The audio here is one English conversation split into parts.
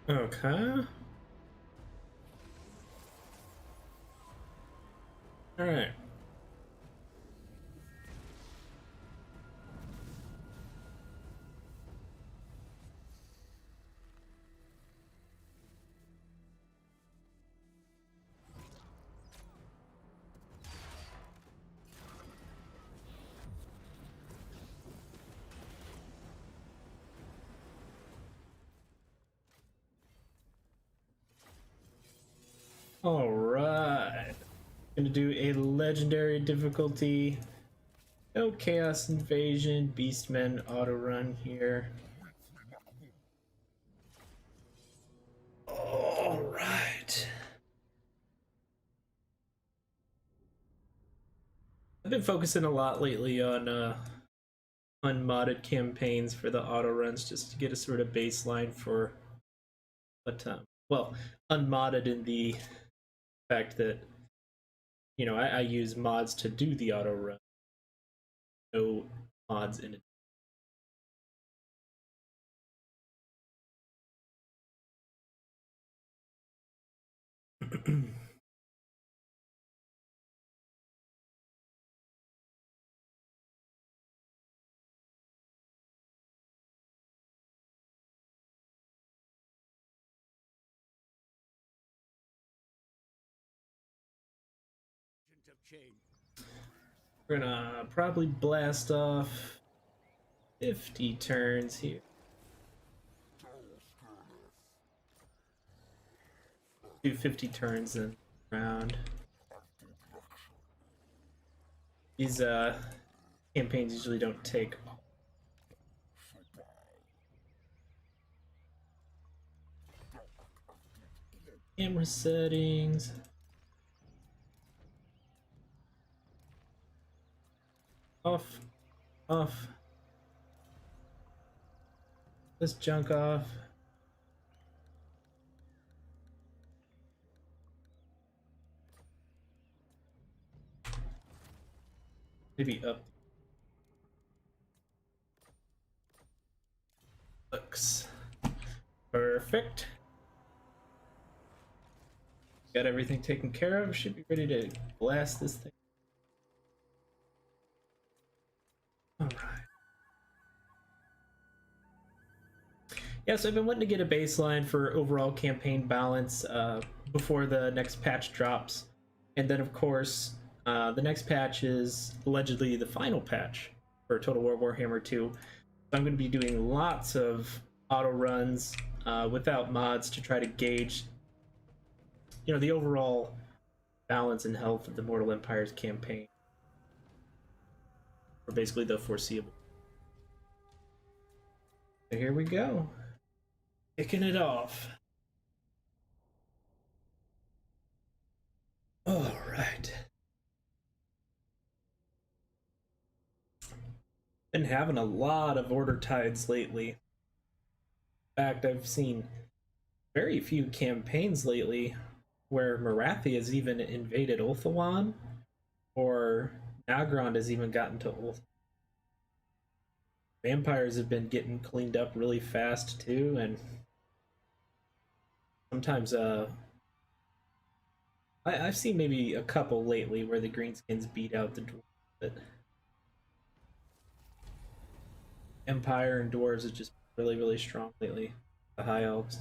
Okay. All right. All right. Gonna do a legendary difficulty. No chaos invasion, beastmen auto run here. All right. I've been focusing a lot lately on unmodded campaigns for the auto runs just to get a sort of baseline for what well, unmodded in the fact that I use mods to do the auto run. No mods in it. We're gonna probably blast off 50 turns here. Do 50 turns in round. These campaigns usually don't take camera settings. Off, off. This junk off. Maybe up. Looks perfect. Got everything taken care of. Should be ready to blast this thing. All right. Yeah, so I've been wanting to get a baseline for overall campaign balance before the next patch drops. And then, of course, the next patch is allegedly the final patch for Total War Warhammer 2. So I'm going to be doing lots of auto runs without mods to try to gauge, the overall balance and health of the Mortal Empires campaign for basically the foreseeable. So here we go. Kicking it off. All right. Been having a lot of order tides lately. In fact, I've seen very few campaigns lately where Marathi has even invaded Ulthuan or Nagrand has even gotten to Ulthuan. Vampires have been getting cleaned up really fast too, and sometimes I've seen maybe a couple lately where the greenskins beat out the dwarves, but Empire and dwarves is just really, really strong lately. The high elves.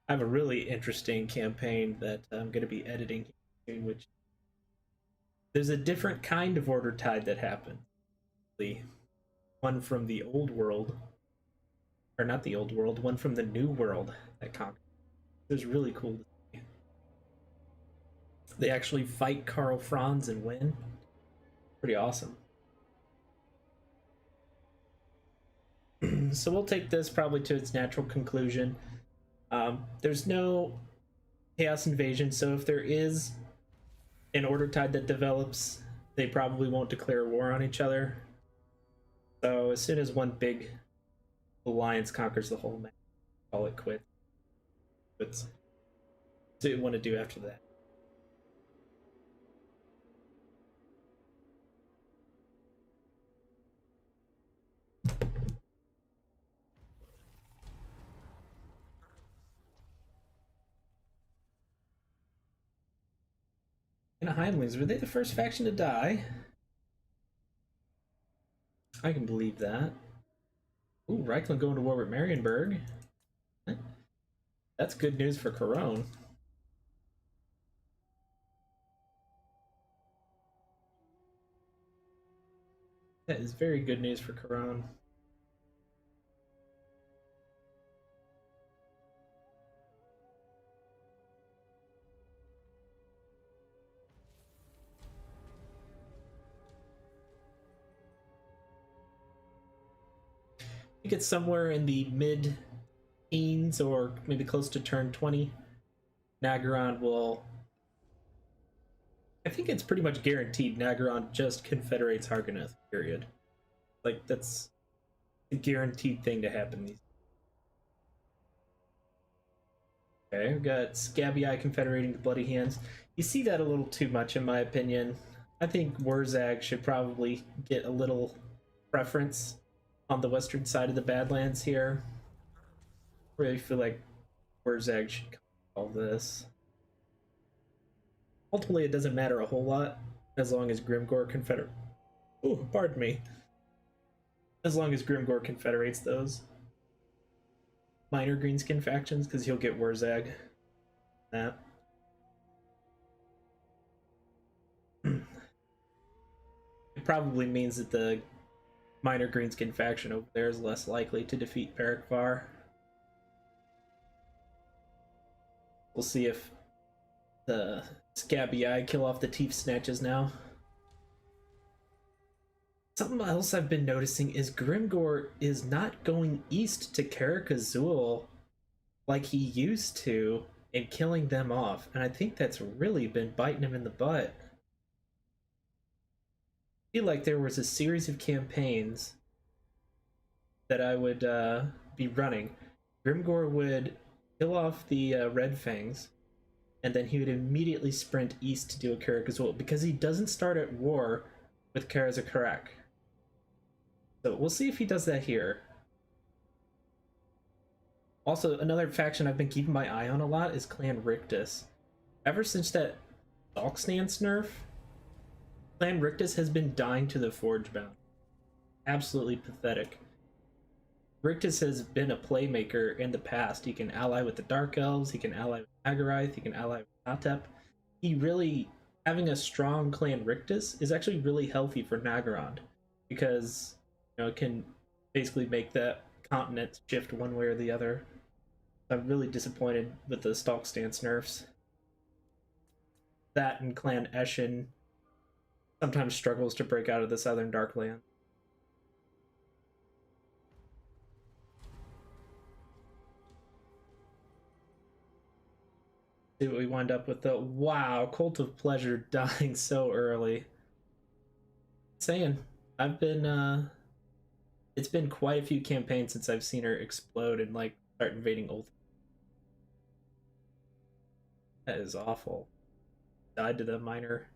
I have a really interesting campaign that I'm going to be editing soon, which there's a different kind of order tide that happens. One from the old world, or not the old world, one from the new world that conquers. It was really cool to see. They actually fight Karl Franz and win. Pretty awesome. So we'll take this probably to its natural conclusion. There's no chaos invasion, so if there is an order tide that develops, they probably won't declare war on each other. So as soon as one big alliance conquers the whole map, call it quits. That's what you want to do after that. And Heimlings, were they the first faction to die? I can believe that. Ooh, Reichland going to war with Marienburg. That's good news for Corone. That is very good news for Corone. I think it's somewhere in the mid teens or maybe close to turn 20. Nagaron will. I think it's pretty much guaranteed Nagaron just confederates Hargoneth, period. Like, that's a guaranteed thing to happen. Okay, we've got Scabby Eye confederating the Bloody Hands. You see that a little too much, in my opinion. I think Wurzag should probably get a little preference on the western side of the Badlands here. I really feel like Wurzag should cover all this. Ultimately, it doesn't matter a whole lot as long as Grimgor confederate. Ooh, pardon me. As long as Grimgor confederates those minor greenskin factions, because he'll get Wurzag. That. It probably means that the minor greenskin faction over there is less likely to defeat Perikvar. We'll see if the Scabby Eye kill off the Teeth Snatches now. Something else I've been noticing is Grimgor is not going east to Karak Azul like he used to and killing them off, and I think that's really been biting him in the butt. I feel like there was a series of campaigns that I would be running. Grimgor would kill off the Red Fangs, and then he would immediately sprint east to do a Karak Azul because he doesn't start at war with Karazakarak. So we'll see if he does that here. Also, another faction I've been keeping my eye on a lot is Clan Rictus. Ever since that Stalk Stance nerf, Clan Rictus has been dying to the Forgebound. Absolutely pathetic. Rictus has been a playmaker in the past. He can ally with the Dark Elves, he can ally with Agarith, he can ally with Atep. He really, having a strong Clan Rictus is actually really healthy for Nagaron, because it can basically make that continent shift one way or the other. I'm really disappointed with the Stalk Stance nerfs. That and Clan Eshin sometimes struggles to break out of the Southern Darkland. See what we wind up with the wow, Cult of Pleasure dying so early. Saying, I've been it's been quite a few campaigns since I've seen her explode and like start invading old. That is awful. Died to the minor.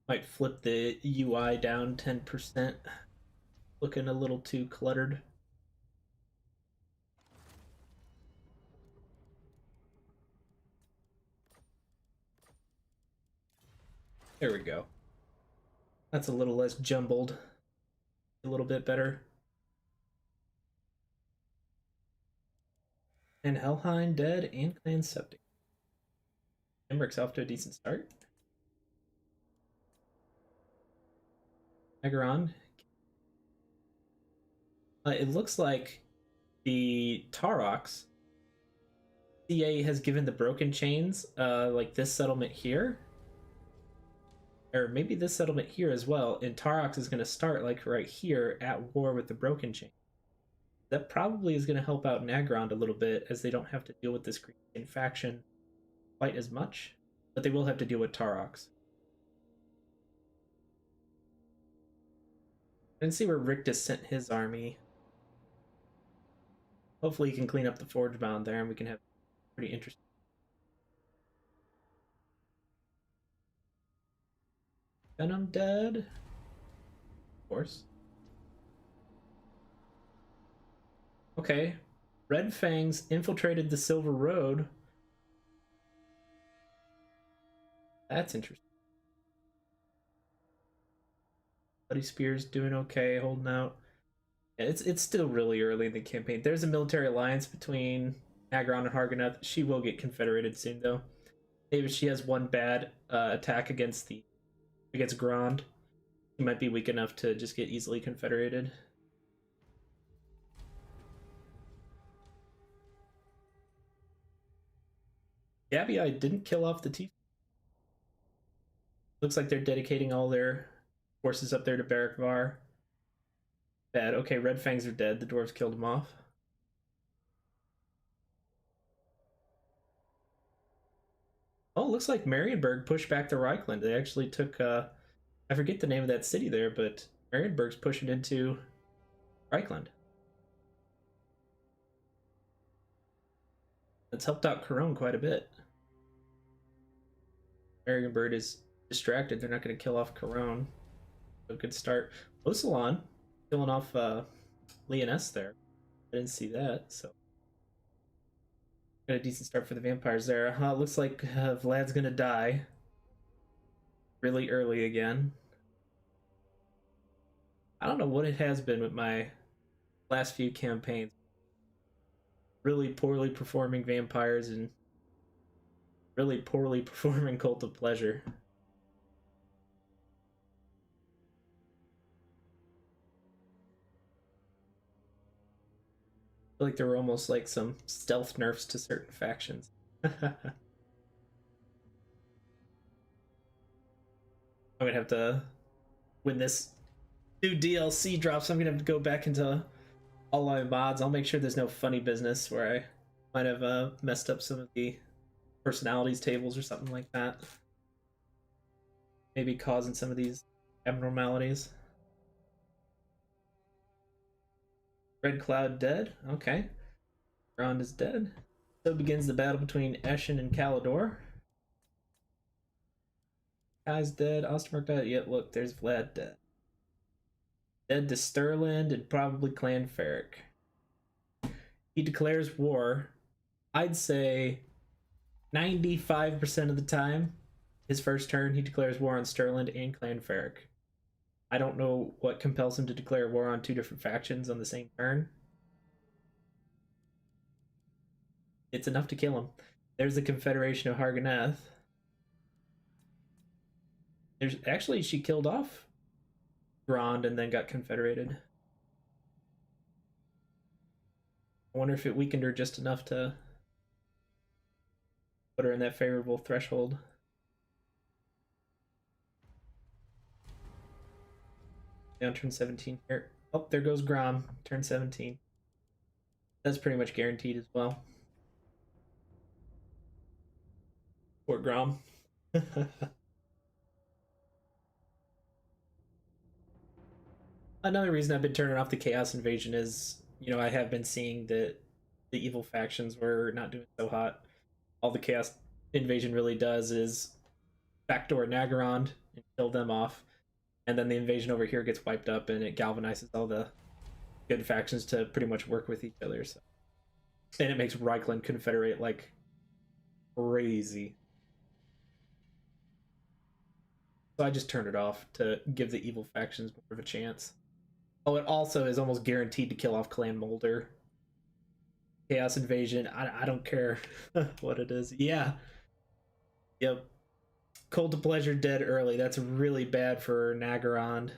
Might flip the UI down 10%. Looking a little too cluttered. There we go. That's a little less jumbled. A little bit better. And Helheim dead and Clan Septic. Emmerich off to a decent start. Megaron. It looks like the Tarox CA has given the Broken Chains, like this settlement here, or maybe this settlement here as well, and Tarox is going to start like right here at war with the Broken Chain. That probably is going to help out Nagaron a little bit, as they don't have to deal with this Green faction quite as much, but they will have to deal with Tarox. And see where Rictus sent his army. Hopefully he can clean up the Forgebound there, and we can have pretty interesting. Venom dead? Of course. Okay. Red Fangs infiltrated the Silver Road. That's interesting. Bloody Spear's doing okay, holding out. Yeah, it's still really early in the campaign. There's a military alliance between Aggron and Harganeth. She will get confederated soon, though. Maybe she has one bad attack against Grand. She might be weak enough to just get easily confederated. Gabby, I didn't kill off the T. Looks like they're dedicating all their forces up there to Barrackvar. Bad. Okay, Red Fangs are dead. The dwarves killed them off. Oh, looks like Marienburg pushed back the Reichland. They actually took, I forget the name of that city there, but Marienburg's pushing into Reichland. That's helped out Corone quite a bit. Marienburg is distracted. They're not going to kill off Corone. A good start. Ocelon killing off Leoness there. I didn't see that, so got a decent start for the vampires there. Looks like Vlad's gonna die really early again. I don't know what it has been with my last few campaigns. Really poorly performing vampires and really poorly performing Cult of Pleasure. I feel like there were almost like some stealth nerfs to certain factions. I'm gonna have to, when this new DLC drops, I'm gonna have to go back into all my mods. I'll make sure there's no funny business where I might have messed up some of the personalities tables or something like that. Maybe causing some of these abnormalities. Red Cloud dead. Okay. Rond is dead. So begins the battle between Eshin and Kalidor. Kai's dead. Ostermark dead. Yet look, there's Vlad dead. Dead to Sturland and probably Clan Ferric. He declares war. I'd say 95% of the time, his first turn, he declares war on Sturland and Clan Ferric. I don't know what compels him to declare war on two different factions on the same turn. It's enough to kill him. There's the Confederation of Harganeth. There's actually, she killed off Grand and then got confederated. I wonder if it weakened her just enough to put her in that favorable threshold. Down turn 17 here. Oh, there goes Grom. Turn 17. That's pretty much guaranteed as well. Poor Grom. Another reason I've been turning off the Chaos Invasion is, you know, I have been seeing that the evil factions were not doing so hot. All the Chaos Invasion really does is backdoor Naggarond and kill them off, and then the invasion over here gets wiped up and it galvanizes all the good factions to pretty much work with each other. So, and it makes Reichland confederate like crazy. So I just turned it off to give the evil factions more of a chance. Oh, it also is almost guaranteed to kill off Clan Molder. Chaos Invasion, I don't care what it is. Yeah. Yep. Cult of Pleasure dead early. That's really bad for Naggarond.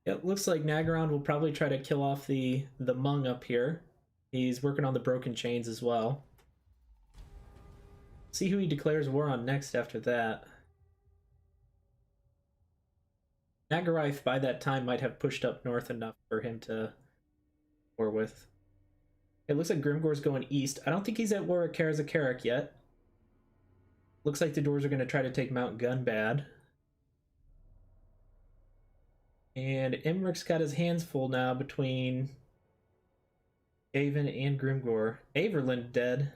It looks like Naggarond will probably try to kill off the Mung up here. He's working on the Broken Chains as well. See who he declares war on next after that. Nagaraith by that time might have pushed up north enough for him to war with. It looks like Grimgor's going east. I don't think he's at war with Karazakarik yet. Looks like the doors are going to try to take Mount Gunbad. And Imric's got his hands full now between Avon and Grimgor. Averland dead.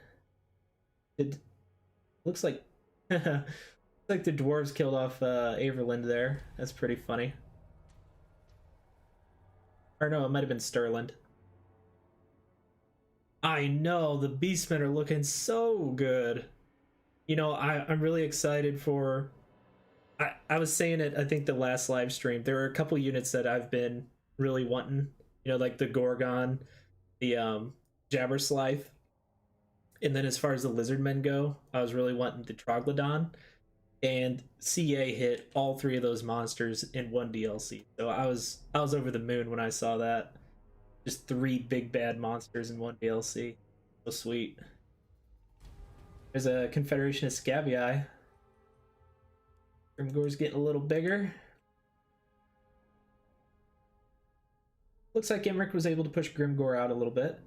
It looks like looks like the dwarves killed off Averland there. That's pretty funny. Or no, it might have been Sterland. I know, the Beastmen are looking so good. You know, I'm really excited for... I was saying it, I think, the last live stream. There are a couple units that I've been really wanting. You know, like the Gorgon, the Jabberslife. And then as far as the Lizardmen go, I was really wanting the Troglodon. And CA hit all three of those monsters in one DLC. So I was over the moon when I saw that. Just three big bad monsters in one DLC. So sweet. There's a Confederation of Scabii. Grimgore's getting a little bigger. Looks like Imric was able to push Grimgore out a little bit.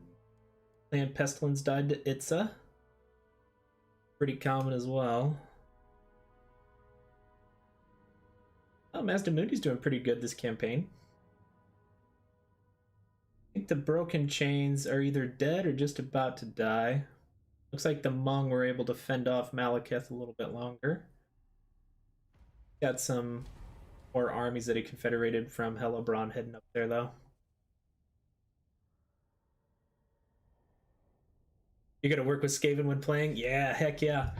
And Pestilence died to Itza. Pretty common as well. Oh, Mazdamundi's doing pretty good this campaign. I think the Broken Chains are either dead or just about to die. Looks like the Hmong were able to fend off Malekith a little bit longer. Got some more armies that he confederated from Helobron heading up there, though. You gotta work with Skaven when playing? Yeah, heck yeah.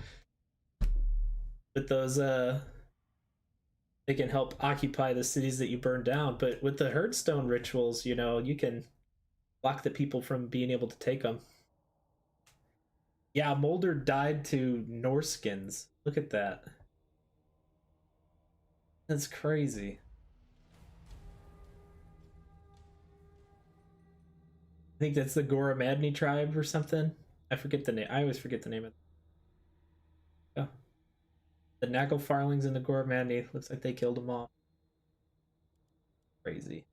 With those, they can help occupy the cities that you burn down, but with the Herdstone rituals, you know, you can block the people from being able to take them. Yeah, Molder died to Norskins. Look at that. That's crazy. I think that's the Goramadni tribe or something. I forget the name. I always forget the name of it. Yeah. The Nagelfarlings and the Goramadni. Looks like they killed them all. Crazy.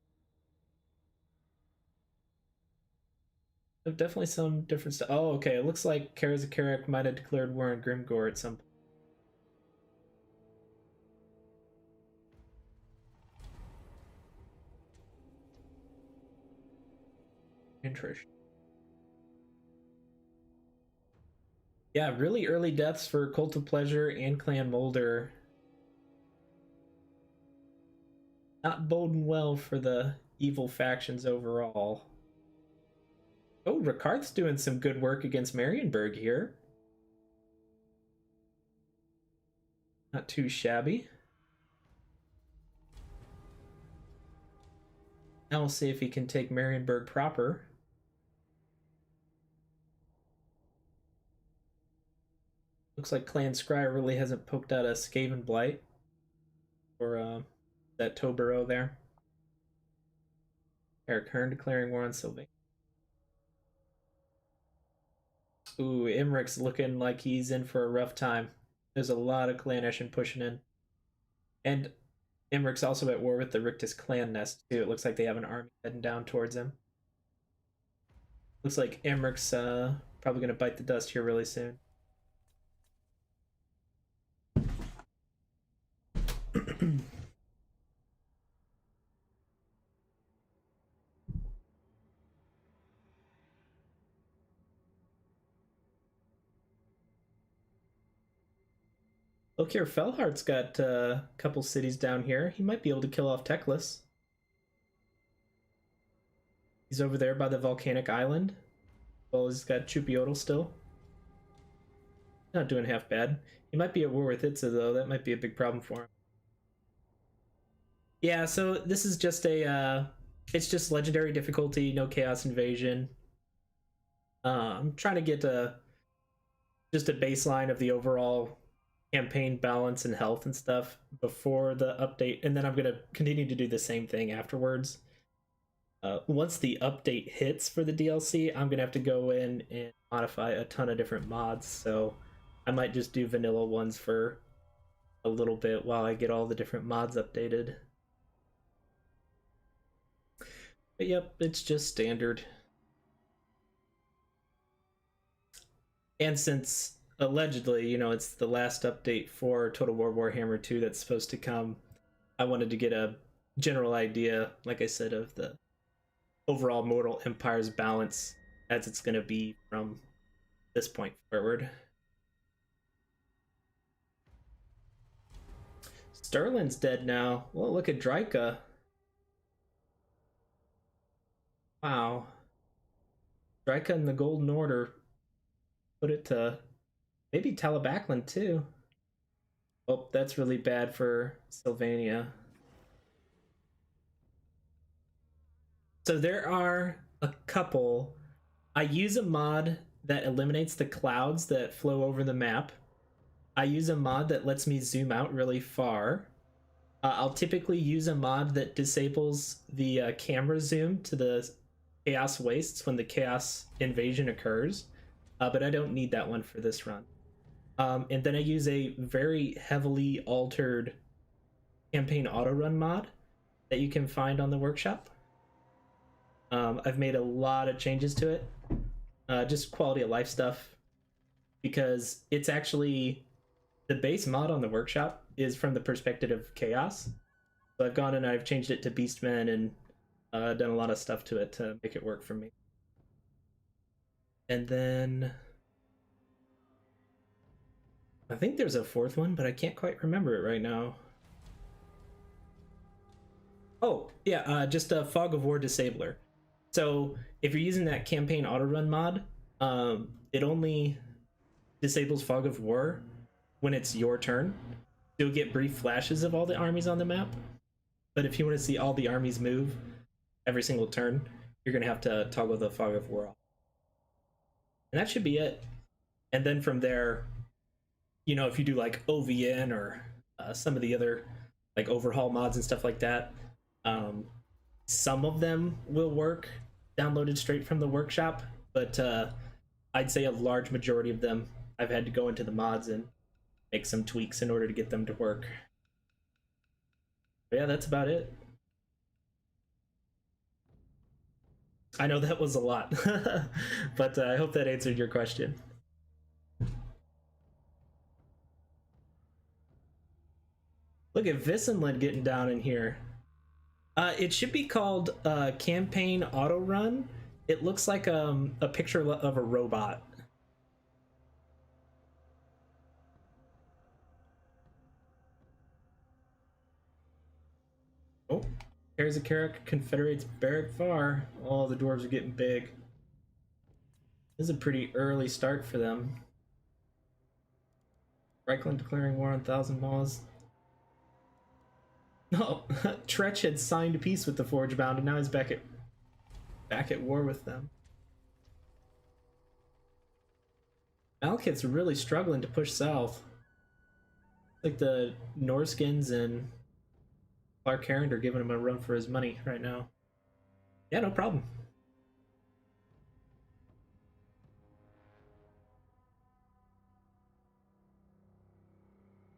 Definitely some different stuff. Oh, okay. It looks like Karazakarik might have declared war on Grimgore at some point. Interesting. Yeah, really early deaths for Cult of Pleasure and Clan Molder. Not boding well for the evil factions overall. Oh, Ricard's doing some good work against Marienburg here. Not too shabby. Now we'll see if he can take Marienburg proper. Looks like Clan Scryer really hasn't poked out a Skaven Blight. Or that Tobero there. Eric Hearn declaring war on Sylvain. Ooh, Imric's looking like he's in for a rough time. There's a lot of Clan Eshin pushing in. And Imric's also at war with the Rictus clan nest, too. It looks like they have an army heading down towards him. Looks like Imric's probably going to bite the dust here really soon. Look here, Felhart's got a couple cities down here. He might be able to kill off Teclis. He's over there by the volcanic island. Well, he's got Chupiodal still. Not doing half bad. He might be at war with Itza, though. That might be a big problem for him. Yeah, so this is just a... it's just legendary difficulty, no chaos invasion. I'm trying to get just a baseline of the overall campaign balance and health and stuff before the update, and then I'm going to continue to do the same thing afterwards. Once the update hits for the DLC, I'm going to have to go in and modify a ton of different mods, so I might just do vanilla ones for a little bit while I get all the different mods updated. But yep, it's just standard. And since allegedly, you know, it's the last update for Total War Warhammer 2 that's supposed to come, I wanted to get a general idea, like I said, of the overall Mortal Empire's balance as it's going to be from this point forward. Sterling's dead now. Well, look at Dryka. Wow. Drika and the Golden Order put it to maybe Talabaclan too. Oh, that's really bad for Sylvania. So there are a couple. I use a mod that eliminates the clouds that flow over the map. I use a mod that lets me zoom out really far. I'll typically use a mod that disables the camera zoom to the chaos wastes when the chaos invasion occurs, but I don't need that one for this run. And then I use a very heavily altered campaign auto run mod that you can find on the workshop. I've made a lot of changes to it, just quality of life stuff, because it's actually the base mod on the workshop is from the perspective of chaos. So I've gone and I've changed it to Beastmen and done a lot of stuff to it to make it work for me. And then I think there's a fourth one, but I can't quite remember it right now. Oh, yeah, just a Fog of War Disabler. So if you're using that campaign auto run mod, it only disables Fog of War when it's your turn. You'll get brief flashes of all the armies on the map, but if you want to see all the armies move every single turn, you're going to have to toggle the Fog of War off. And that should be it. And then from there, you know, if you do like OVN or some of the other like overhaul mods and stuff like that, some of them will work downloaded straight from the workshop, but I'd say a large majority of them I've had to go into the mods and make some tweaks in order to get them to work. But yeah, that's about it. I know that was a lot, but I hope that answered your question. Look at Visenland getting down in here. It should be called Campaign Auto Run. It looks like a picture of a robot. Oh, here's a Carrick Confederates Barrack Far. Oh, the dwarves are getting big. This is a pretty early start for them. Reichland declaring war on Thousand Maws. No, Tretch had signed peace with the Forgebound, and now he's back at war with them. Malekith's really struggling to push south. Like the Norskins and Clark Herond are giving him a run for his money right now. Yeah, no problem.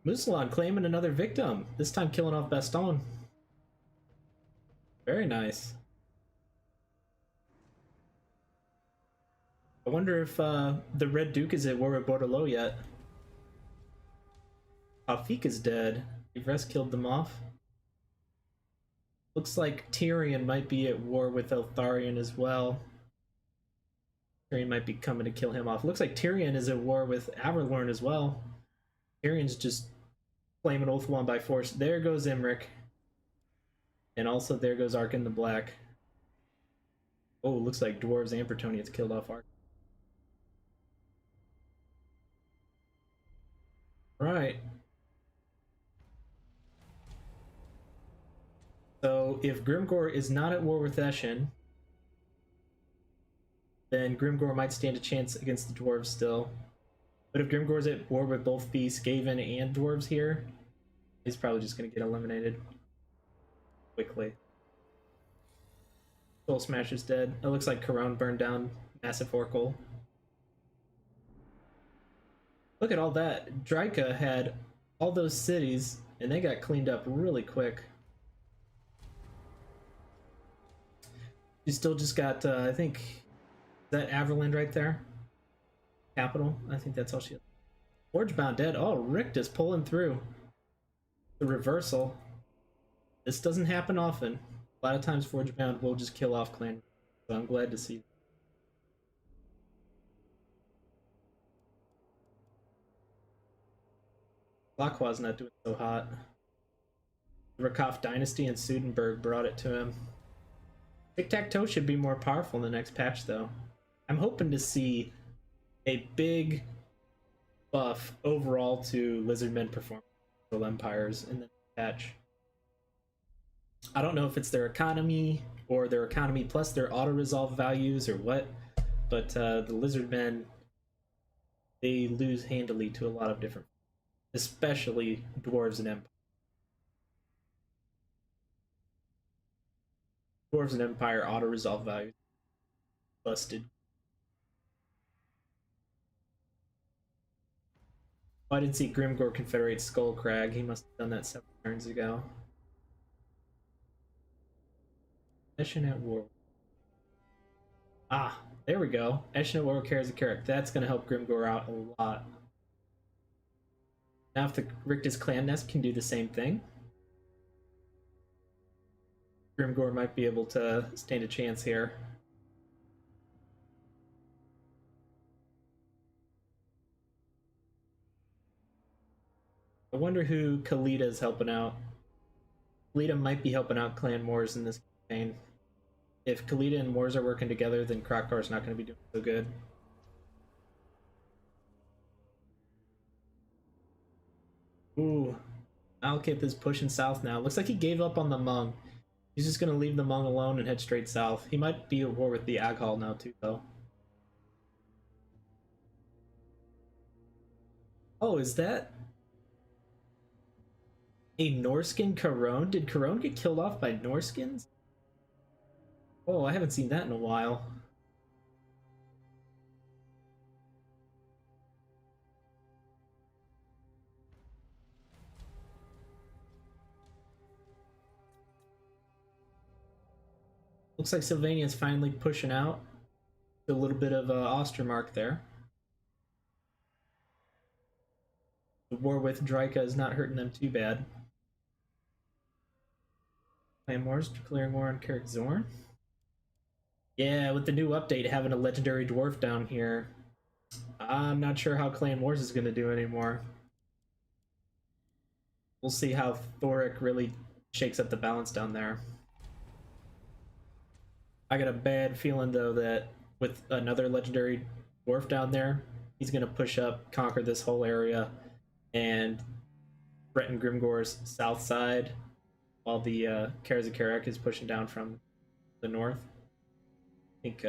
Musalon claiming another victim, this time killing off Baston. Very nice. I wonder if the Red Duke is at war with Bordelot yet. Afik is dead. Yvresse killed them off. Looks like Tyrion might be at war with Eltharion as well. Tyrion might be coming to kill him off. Looks like Tyrion is at war with Averlorn as well. Tyrion's just claiming Ulthuan by force. There goes Imric. And also there goes Arkin the Black. Oh, looks like Dwarves and Bretonnians killed off Arkin. Right. So if Grimgor is not at war with Eshin, then Grimgor might stand a chance against the dwarves still. But if Grimgor's at war with both the Skaven and dwarves here, he's probably just going to get eliminated quickly. Soul Smasher's dead. It looks like Corone burned down Massive Oracle. Look at all that. Drika had all those cities, and they got cleaned up really quick. You still just got, I think, is that Averland right there? Capital? I think that's all she has. Forgebound dead. Oh, Rictus pulling through. The reversal. This doesn't happen often. A lot of times Forgebound will just kill off clan. So I'm glad to see. Lacroix's not doing so hot. The Rakoff dynasty and Sudenburg brought it to him. Tic-tac-toe should be more powerful in the next patch, though. I'm hoping to see a big buff overall to Lizardmen performance empires in the patch. I don't know if it's their economy or their economy plus their auto resolve values or what, but the Lizardmen, they lose handily to a lot of different, especially dwarves and empire. Dwarves and empire auto resolve values busted. Oh, I didn't see Grimgor confederate Skullcrag. He must have done that several turns ago. Mission at war. Ah, there we go. Eshin at war carries a Carrick. That's going to help Grimgor out a lot. Now if the Rictus Clan Nest can do the same thing, Grimgor might be able to stand a chance here. I wonder who Khalida is helping out. Khalida might be helping out Clan Moors in this campaign. If Khalida and Moors are working together, then Krokgar's not going to be doing so good. Ooh, Alkith is pushing south now. Looks like he gave up on the Hmong. He's just going to leave the Hmong alone and head straight south. He might be at war with the Aghal now too, though. Oh, is that a Norskin Karone? Did Karone get killed off by Norskins? Oh, I haven't seen that in a while. Looks like Sylvania's finally pushing out. A little bit of Ostermark there. The war with Draika is not hurting them too bad. Clan Wars declaring war on Carrick Zorn. Yeah, with the new update having a legendary dwarf down here, I'm not sure how Clan Wars is going to do anymore. We'll see how Thoric really shakes up the balance down there. I got a bad feeling though that with another legendary dwarf down there, he's going to push up, conquer this whole area, and threaten Grimgor's south side, while the Karazakarak is pushing down from the north. I think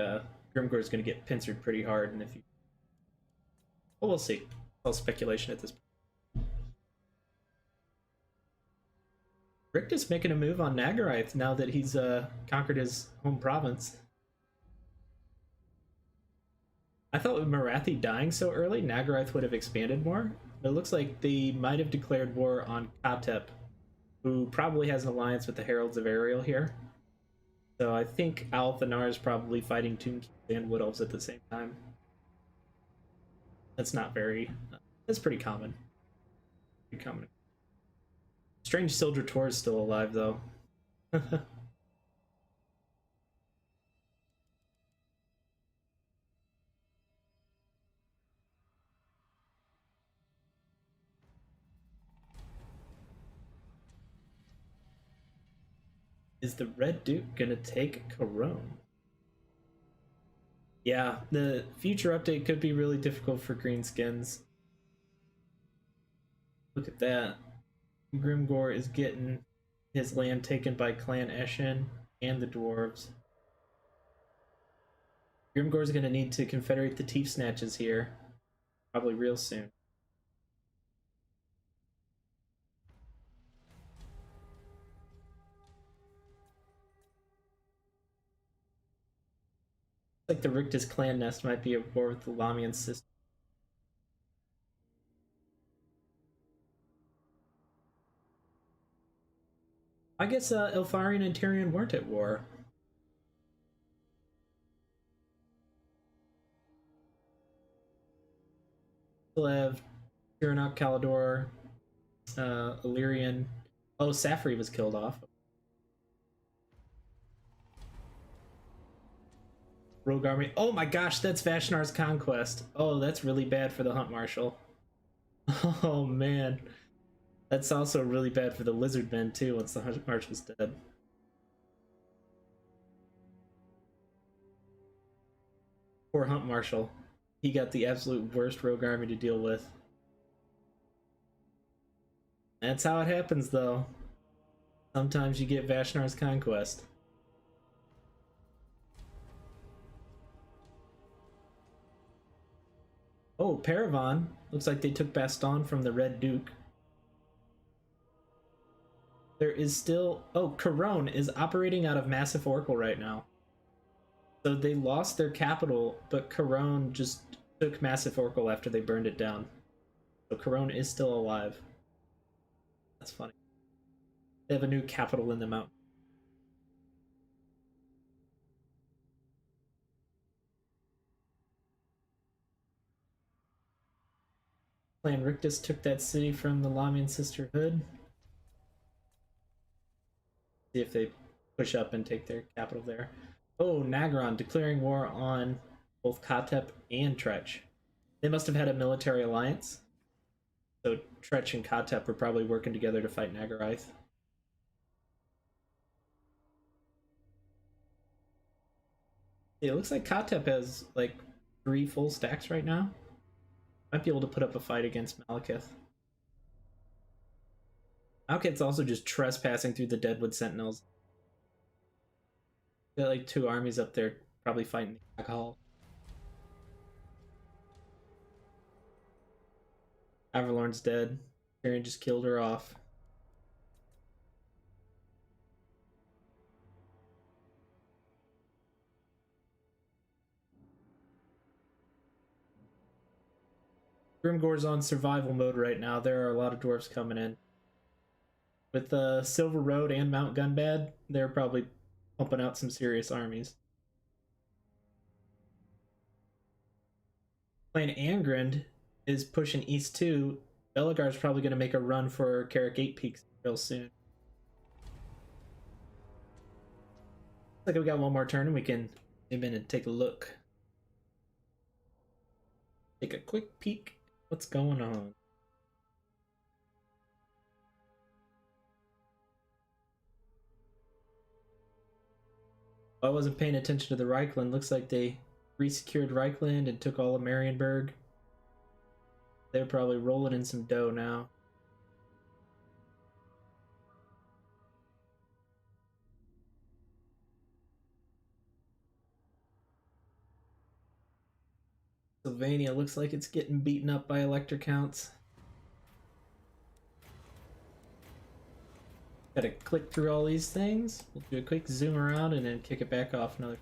Grimgor is going to get pincered pretty hard, and if you, well, we'll see. All speculation at this point. Rictus making a move on Nagarath now that he's conquered his home province. I thought with Marathi dying so early, Nagarath would have expanded more. But it looks like they might have declared war on Katep, who probably has an alliance with the Heralds of Ariel here. So I think Althanar is probably fighting Toon and Wood Elves at the same time. That's not very... that's pretty common. Pretty common. Strange Sildra Tor is still alive, though. Is the Red Duke gonna take Karone? Yeah, the future update could be really difficult for greenskins. Look at that. Grimgor is getting his land taken by Clan Eshin and the dwarves. Grimgor's gonna need to confederate the Teeth Snatches here. Probably real soon. Like the Rictus clan nest might be at war with the Lamian system. I guess Iltharion and Tyrion weren't at war. Still have Tyrannoc, Calador, Illyrian. Oh, Safri was killed off. Rogue Army. Oh my gosh, that's Vashnar's Conquest. Oh, that's really bad for the Hunt Marshal. Oh man. That's also really bad for the Lizardmen too once the Hunt Marshal's dead. Poor Hunt Marshal. He got the absolute worst rogue army to deal with. That's how it happens, though. Sometimes you get Vashnar's Conquest. Oh, Paravan. Looks like they took Baston from the Red Duke. There is still... Oh, Corone is operating out of Massif Oracle right now. So they lost their capital, but Corone just took Massif Oracle after they burned it down. So Corone is still alive. That's funny. They have a new capital in the mountain. Clan Rictus took that city from the Lamian Sisterhood. See if they push up and take their capital there. Oh, Nagron declaring war on both Katep and Tretch. They must have had a military alliance. So Tretch and Katep were probably working together to fight Nagaraith. Yeah, it looks like Katep has like 3 full stacks right now. Might be able to put up a fight against Malekith. Malekith's also just trespassing through the Deadwood Sentinels. Got like 2 armies up there probably fighting the alcohol. Avalorn's dead. Tyrion just killed her off. Grimgor's on survival mode right now. There are a lot of dwarves coming in. With Silver Road and Mount Gunbad, they're probably pumping out some serious armies. Clan Angrind is pushing east too. Belagar's probably going to make a run for Carrick 8 Peaks real soon. Looks like we got one more turn and we can zoom in and take a look. Take a quick peek. What's going on? I wasn't paying attention to the Reichland. Looks like they resecured Reichland and took all of Marienburg. They're probably rolling in some dough now. Sylvania looks like it's getting beaten up by elector counts. Gotta click through all these things. We'll do a quick zoom around and then kick it back off another.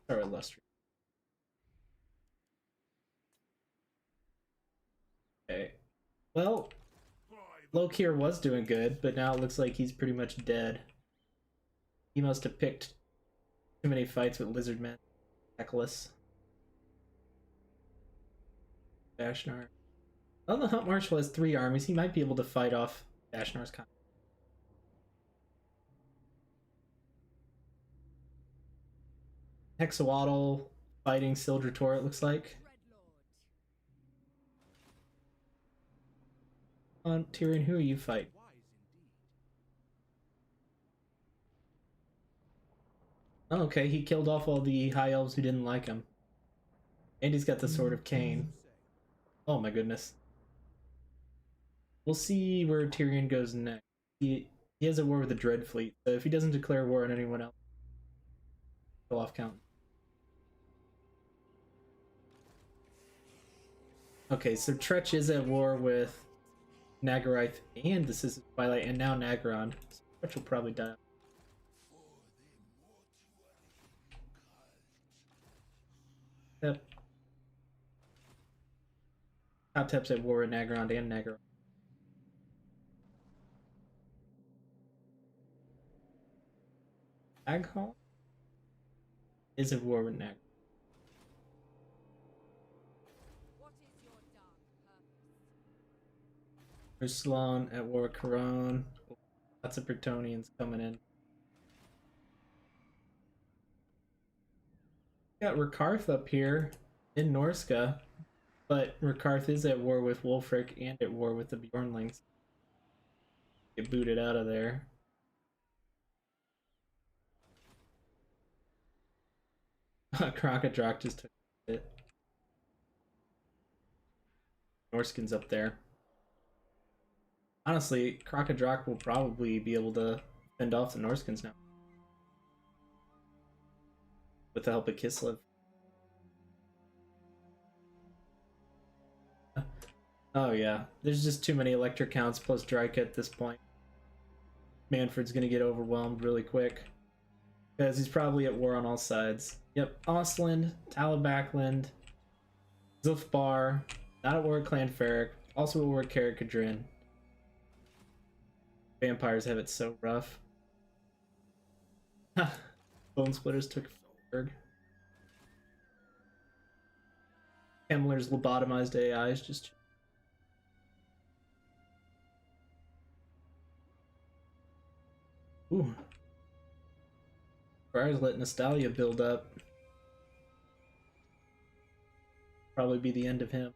Start with Lustry. Okay. Well, Lokir was doing good, but now it looks like he's pretty much dead. He must have picked too many fights with Lizardmen. Necklace. Vashnar. Well, the Hunt Marshal has 3 armies. He might be able to fight off Vashnar's con. Hexawaddle fighting Sildra Tor, it looks like. Tyrion, who are you fighting? Oh, okay, he killed off all the High Elves who didn't like him. And he's got the Sword of Cain. Oh my goodness. We'll see where Tyrion goes next. He has a war with the Dreadfleet, so if he doesn't declare war on anyone else, he'll off count. Okay, so Tretch is at war with Nagaraith and this is Twilight, and now Nagron. So Tretch will probably die. Yep. Katep's at war with Nagron and Nagron. Aghal is at war with Nagron. Ruslan at war with Corone. Lots of Bretonians coming in. Got Rakarth up here in Norska, but Rakarth is at war with Wulfric and at war with the Bjornlings. get booted out of there. Crocodroc just took it. Norskin's up there. Honestly, Crocodroc will probably be able to fend off the Norskins now. With the help of Kislev. Oh yeah, there's just too many electric counts plus Drika at this point. Manfred's gonna get overwhelmed really quick. Because he's probably at war on all sides. Yep, Ostland, Talabacland, Zulfbar, not at war with Clan Ferric, also at war with Karak Kadrin. Vampires have it so rough. Bone Splitters took Berg. Kemmler's lobotomized AI is just... Ooh. Briar's let Nostalgia build up. Probably be the end of him.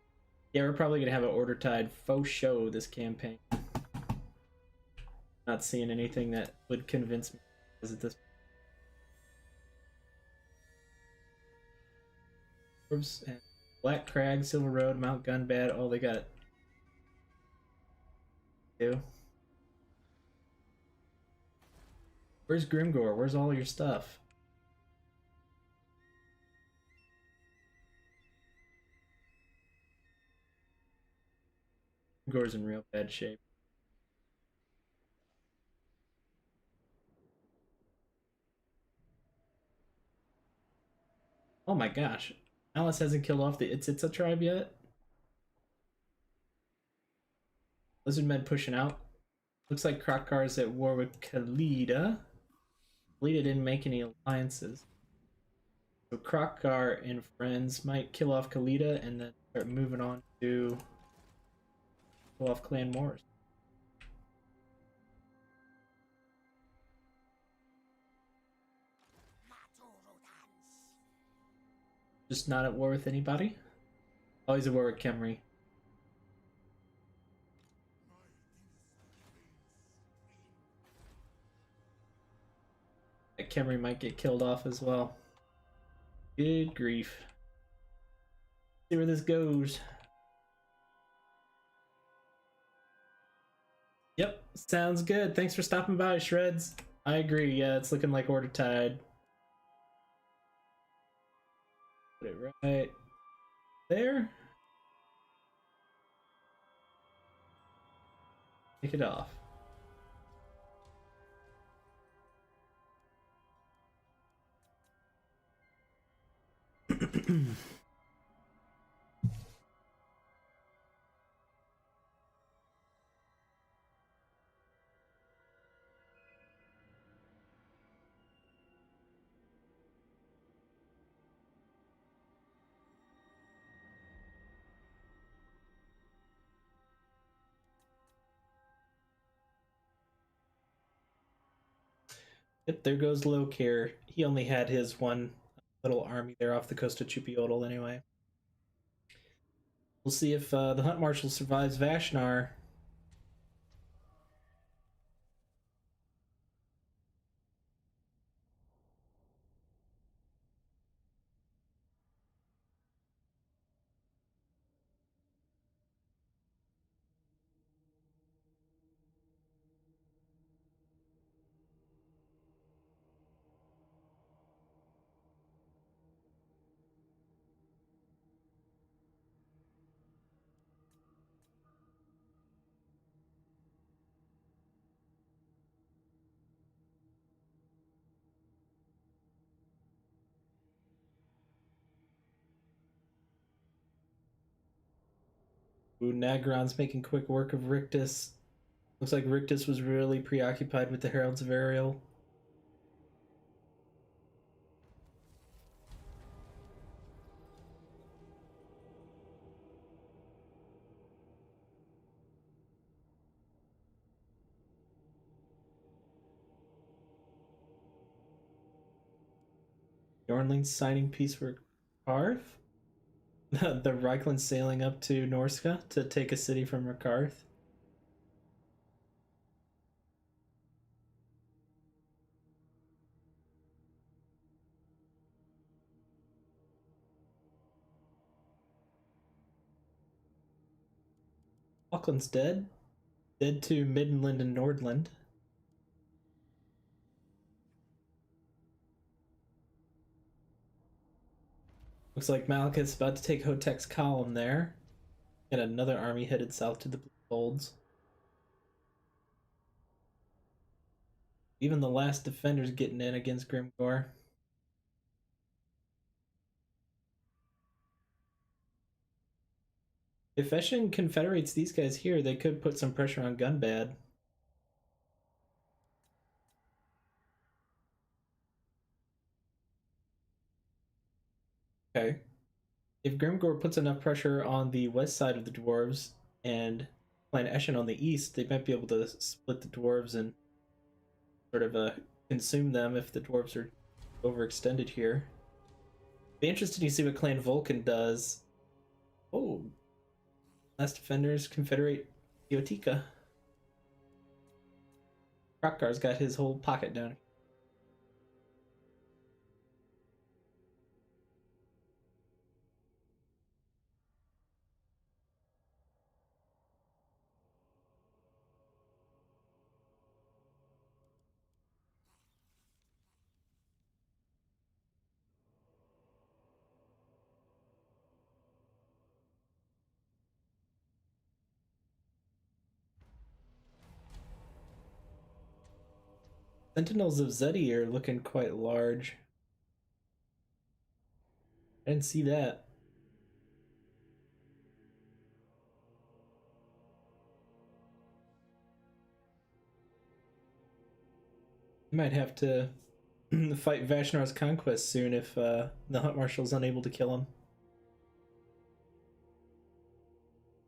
Yeah, we're probably gonna have an Order Tide faux show this campaign. Not seeing anything that would convince me at this point. And Black Crag, Silver Road, Mount Gunbad, all they got. Do. Where's Grimgor? Where's all your stuff? Grimgor's in real bad shape. Oh my gosh. Alice hasn't killed off the Itzitza tribe yet? Lizardmen pushing out. Looks like Krokkar's at war with Khalida. Khalida didn't make any alliances. So Krokkar and friends might kill off Khalida and then start moving on to kill off Clan Morris. Just not at war with anybody? Oh, he's at war with Khemri. That Khemri might get killed off as well. Good grief. See where this goes. Yep, sounds good. Thanks for stopping by, Shreds. I agree, yeah, it's looking like Order Tide. Put it right there. Take it off. Yep, there goes Lokir. He only had his one little army there off the coast of Chupiodal anyway. We'll see if the Hunt Marshal survives Vashnar. Ooh, Nagron's making quick work of Rictus. Looks like Rictus was really preoccupied with the Heralds of Ariel. Yornling's signing peace for Rakarth? The Reikland sailing up to Norska to take a city from Rakarth? Auckland's dead. Dead to Midland and Nordland. Looks like Malekith's about to take Hotek's column there. And another army headed south to the Blue Folds. Even the last defender's getting in against Grimgor. If Eshin confederates these guys here, they could put some pressure on Gunbad. Okay. If Grimgor puts enough pressure on the west side of the dwarves and Clan Eshin on the east, they might be able to split the dwarves and sort of consume them if the dwarves are overextended here. Be interested to see what Clan Vulcan does. Oh, last defenders confederate Yotika. Krokgar's got his whole pocket down. Sentinels of Zeti are looking quite large. I didn't see that. You might have to fight Vashnar's conquest soon if the Hunt Marshal's unable to kill him.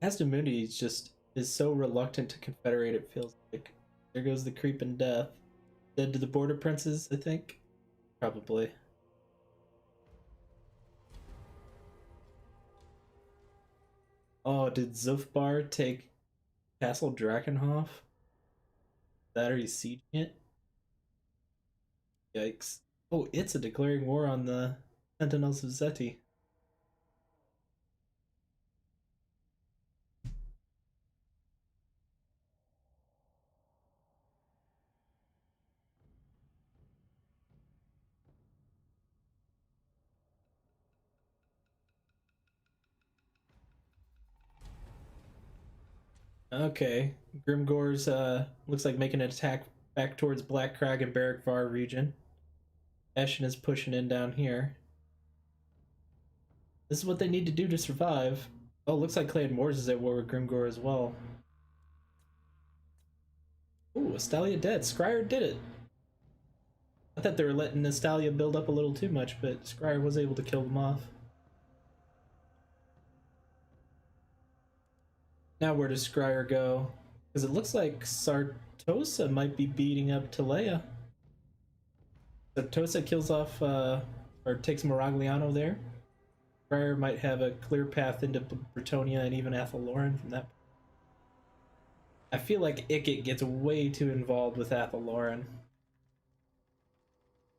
Asdamundi is so reluctant to confederate, it feels like. There goes the creeping death. Dead to the border princes, I think? Probably. Oh, did Zufbar take Castle Drakenhof? That or he's sieging it? Yikes. Oh, it's a declaring war on the Sentinels of Zeti. Okay. Grimgor's looks like making an attack back towards Black Crag and Barrackvar region. Eshin is pushing in down here. This is what they need to do to survive. Oh, looks like Clan Moors is at war with Grimgor as well. Ooh, Astalia dead. Scryer did it. I thought they were letting Astalia build up a little too much, but Scryer was able to kill them off. Now where does Scryer go? Because it looks like Sartosa might be beating up Talea. Sartosa kills off, or takes Maragliano there. Scryer might have a clear path into Bretonnia and even Athel-Loren from that. I feel like Ikit gets way too involved with Athel-Loren.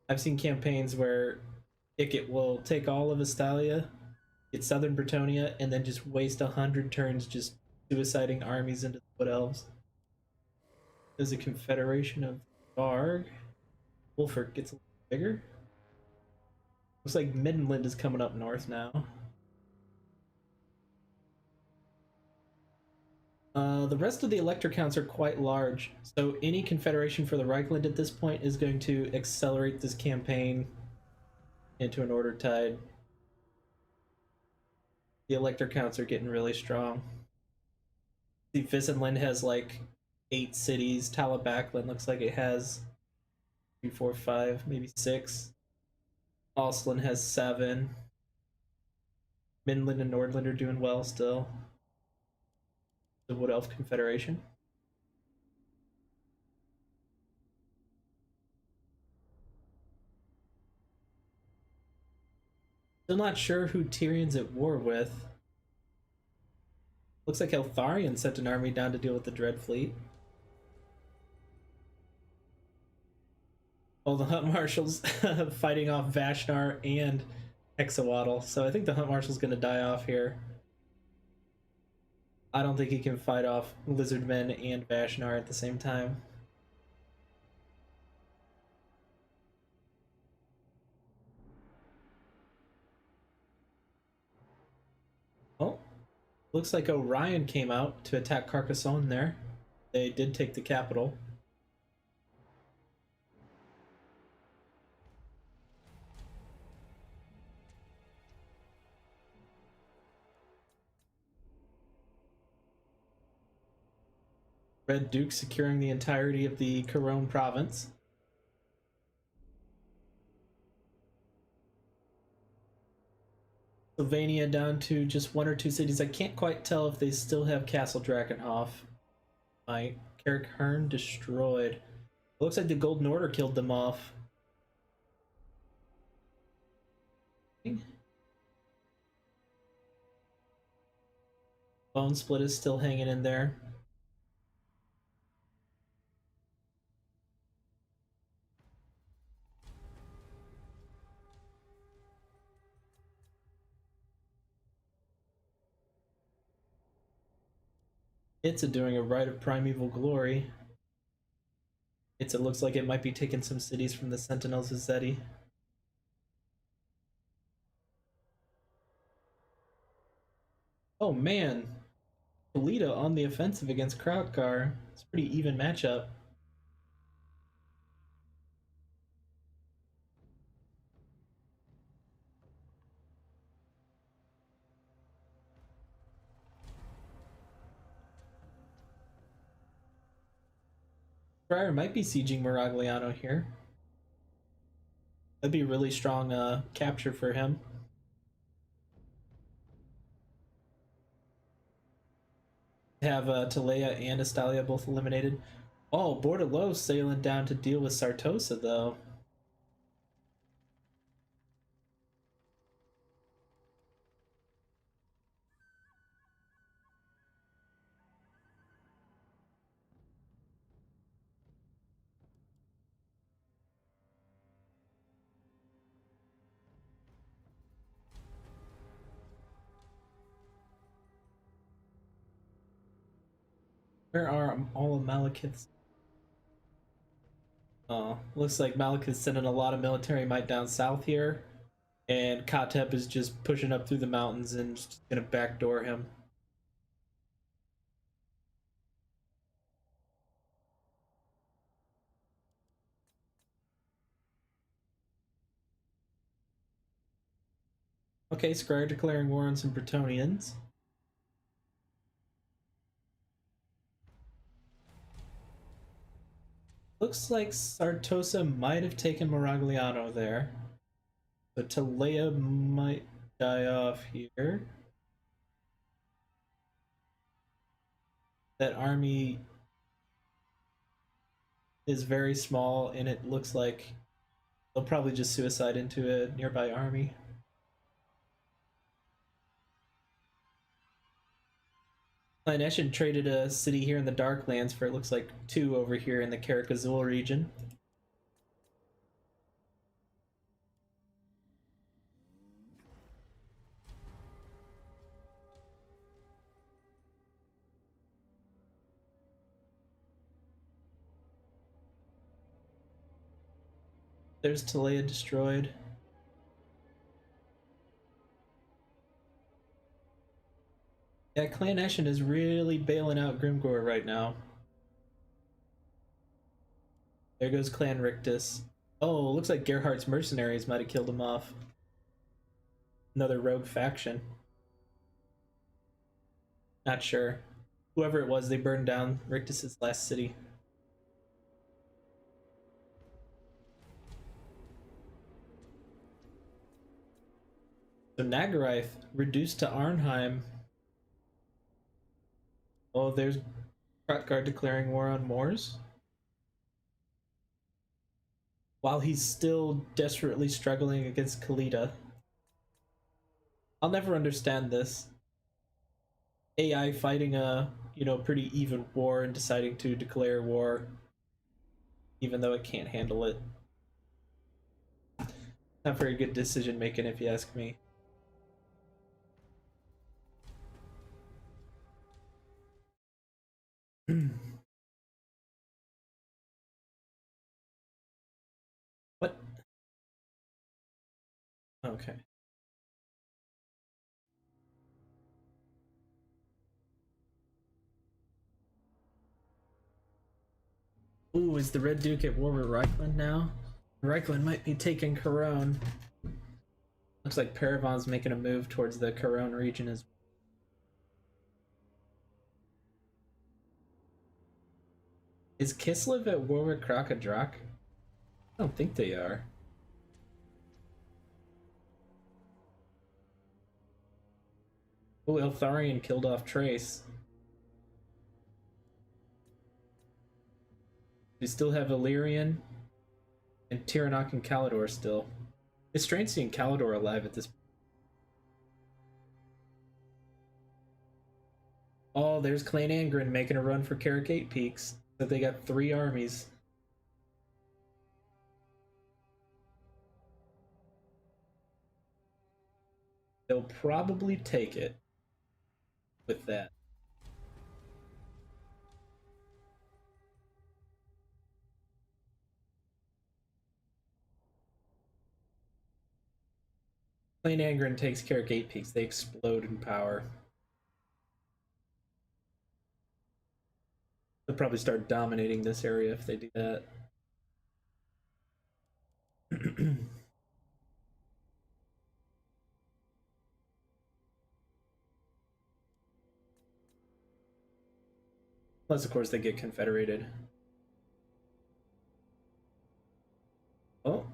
I've seen campaigns where Ikit will take all of Astalia, get southern Bretonnia, and then just waste 100 turns just suiciding armies into the Wood Elves. There's a confederation of Varg. Wolfert gets a little bigger. Looks like Midland is coming up north now. The rest of the elector counts are quite large, so any confederation for the Reichland at this point is going to accelerate this campaign into an order tide. The elector counts are getting really strong. See, Visenland has like 8 cities. Talabacland looks like it has 3, 4, 5, maybe 6. Osland has 7. Midland and Nordland are doing well still. The Wood Elf Confederation. Still not sure who Tyrion's at war with. Looks like Eltharion sent an army down to deal with the Dread Fleet. Well, the Hunt Marshal's fighting off Vashnar and Hexawatl, so I think the Hunt Marshal's going to die off here. I don't think he can fight off Lizardmen and Vashnar at the same time. Oh, looks like Orion came out to attack Carcassonne there. They did take the capital. Red Duke securing the entirety of the Caronne province. Sylvania down to just one or two cities. I can't quite tell if they still have Castle Drakenhof. My Carrick Hearn destroyed. It looks like the Golden Order killed them off. Bone Split is still hanging in there. It's doing a Rite of Primeval Glory. It looks like it might be taking some cities from the Sentinels of Zeti. Oh man, Toledo on the offensive against Kraukar. It's a pretty even matchup. Friar might be sieging Miragliano here. That'd be a really strong capture for him. Have Talea and Estalia both eliminated. Oh, Bordelot sailing down to deal with Sartosa though. Where are all of Malekith's? Oh, looks like Malekith's sending a lot of military might down south here. And Katep is just pushing up through the mountains and just gonna backdoor him. Okay, Scryer declaring war on some Bretonnians. Looks like Sartosa might have taken Miragliano there. So Talea might die off here. That army is very small, and it looks like they'll probably just suicide into a nearby army. Clan Eshin traded a city here in the Darklands for it looks like two over here in the Carrick Azul region. There's Talea destroyed. Yeah, Clan Eshin is really bailing out Grimgor right now. There goes Clan Rictus. Oh, looks like Gerhardt's mercenaries might have killed him off. Another rogue faction. Not sure. Whoever it was, they burned down Rictus's last city. So Nagaraith reduced to Arnheim. Oh, there's Hrothgar declaring war on Moors. While he's still desperately struggling against Khalida. I'll never understand this. AI fighting a, pretty even war and deciding to declare war even though it can't handle it. Not very good decision making if you ask me. What? Okay. Ooh, is the Red Duke at war with Reichland now? Reichland might be taking Corone. Looks like Paravon's making a move towards the Corone region as well. Is Kislev at war with Krakadrak? I don't think they are. Oh, Eltharion killed off Trace. We still have Illyrian and Tyrannok and Kalidor still. It's strange seeing Kalidor alive at this point. Oh, there's Clan Angren making a run for Carrick Peaks. So they got 3 armies. They'll probably take it with that. Clan Angren takes Carrick Peaks. They explode in power. They'll probably start dominating this area if they do that. Plus, of course, they get confederated. Oh.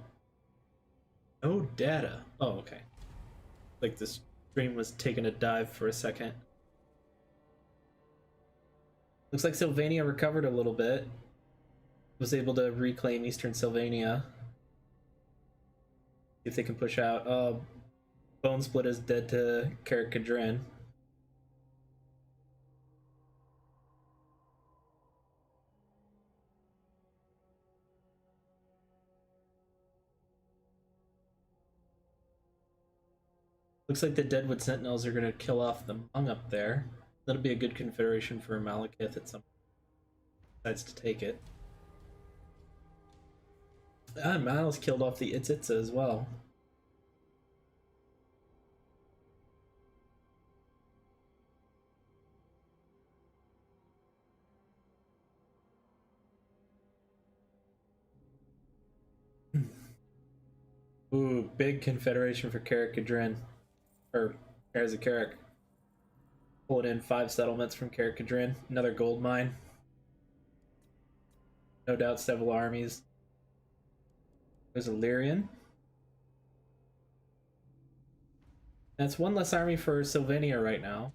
No data. Oh, okay. Like this stream was taking a dive for a second. Looks like Sylvania recovered a little bit. Was able to reclaim Eastern Sylvania. See if they can push out. Bone Split is dead to Carrick Kadrin. Looks like the Deadwood Sentinels are going to kill off the Hmong up there. That'll be a good confederation for Malekith at some point. Decides to take it. Ah, Miles killed off the Itzitza as well. Ooh, big confederation for Carrick Kadrin. Or Erza Carrick. Pulling in 5 settlements from Carrick Kadrin. Another gold mine. No doubt several armies. There's Illyrian. That's 1 less army for Sylvania right now.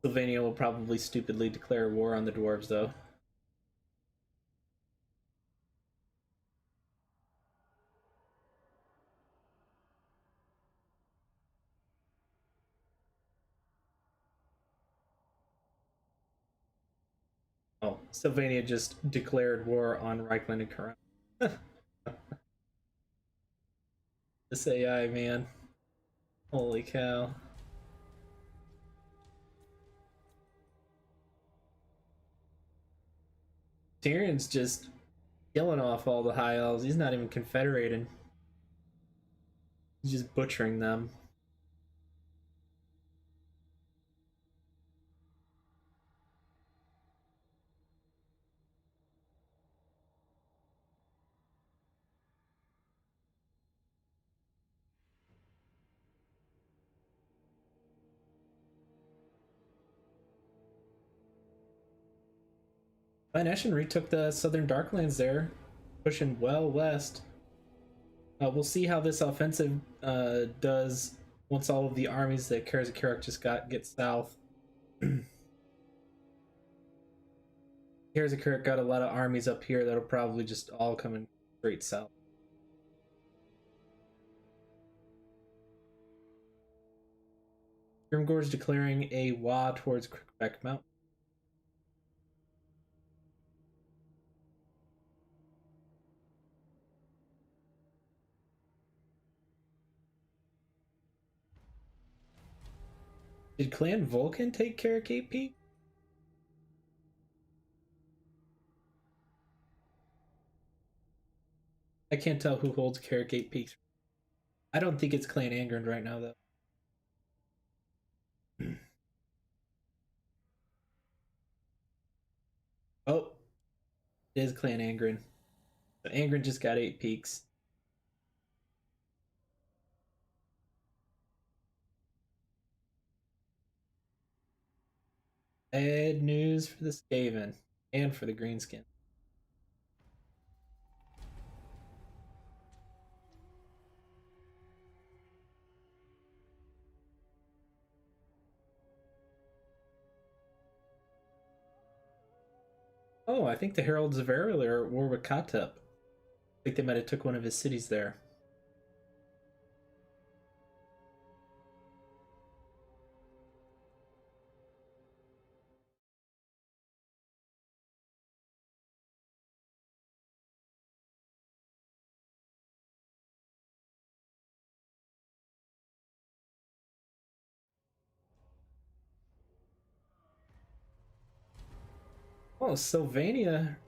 Sylvania will probably stupidly declare war on the dwarves, though. Oh, Sylvania just declared war on Reichland and Corone. This AI, man. Holy cow. Tyrion's just killing off all the high elves. He's not even confederating. He's just butchering them. Van Eschen retook the southern Darklands there, pushing well west. We'll see how this offensive does once all of the armies that Karazakarak just got get south. Karazakarak got a lot of armies up here that'll probably just all come in straight south. Grimgor's declaring a Wa towards Crickbeck Mountain. Did Clan Vulcan take Carrot Gate Peak? I can't tell who holds Carrot Gate Peaks. I don't think it's Clan Angren right now, though. Oh, it is Clan Angren. So Angren just got 8 peaks. Bad news for the Skaven and for the Greenskin. Oh, I think the Heralds of Errol are at war with Katep. I think they might have took one of his cities there. Oh, Sylvania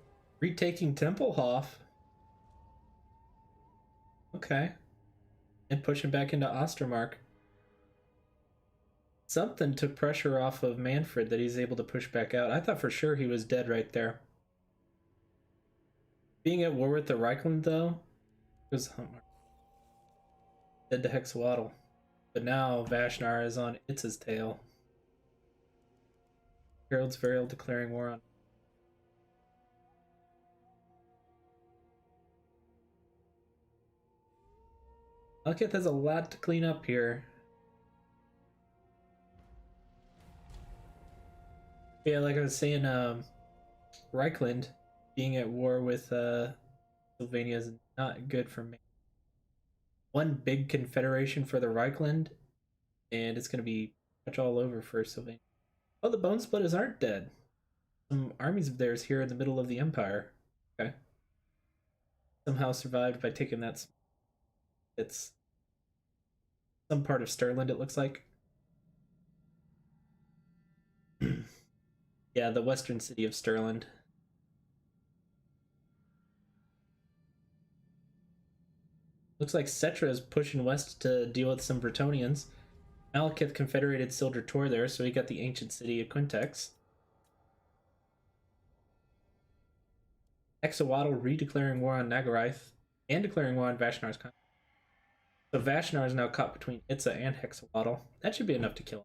retaking Templehof. Okay. And pushing back into Ostermark. Something took pressure off of Manfred that he's able to push back out. I thought for sure he was dead right there. Being at war with the Reichland, though, was dead to Hexawaddle. But now Vashnar is on Itz's tail. Herald's Varial declaring war on. Malekith has a lot to clean up here. Yeah, like I was saying, Reichland being at war with Sylvania is not good for me. One big confederation for the Reichland, and it's going to be much all over for Sylvania. Oh, the Bone Splitters aren't dead. Some armies of theirs here in the middle of the Empire. Okay. Somehow survived by taking that. It's some part of Stirland, it looks like. Yeah, the western city of Stirland. Looks like Cetra is pushing west to deal with some Bretonnians. Malekith confederated Sildra Tor there, so he got the ancient city of Quintex. Hexawaddle redeclaring war on Nagarath and declaring war on Vashnar's country. So Vashnar is now caught between Itza and Hexawaddle. That should be enough to kill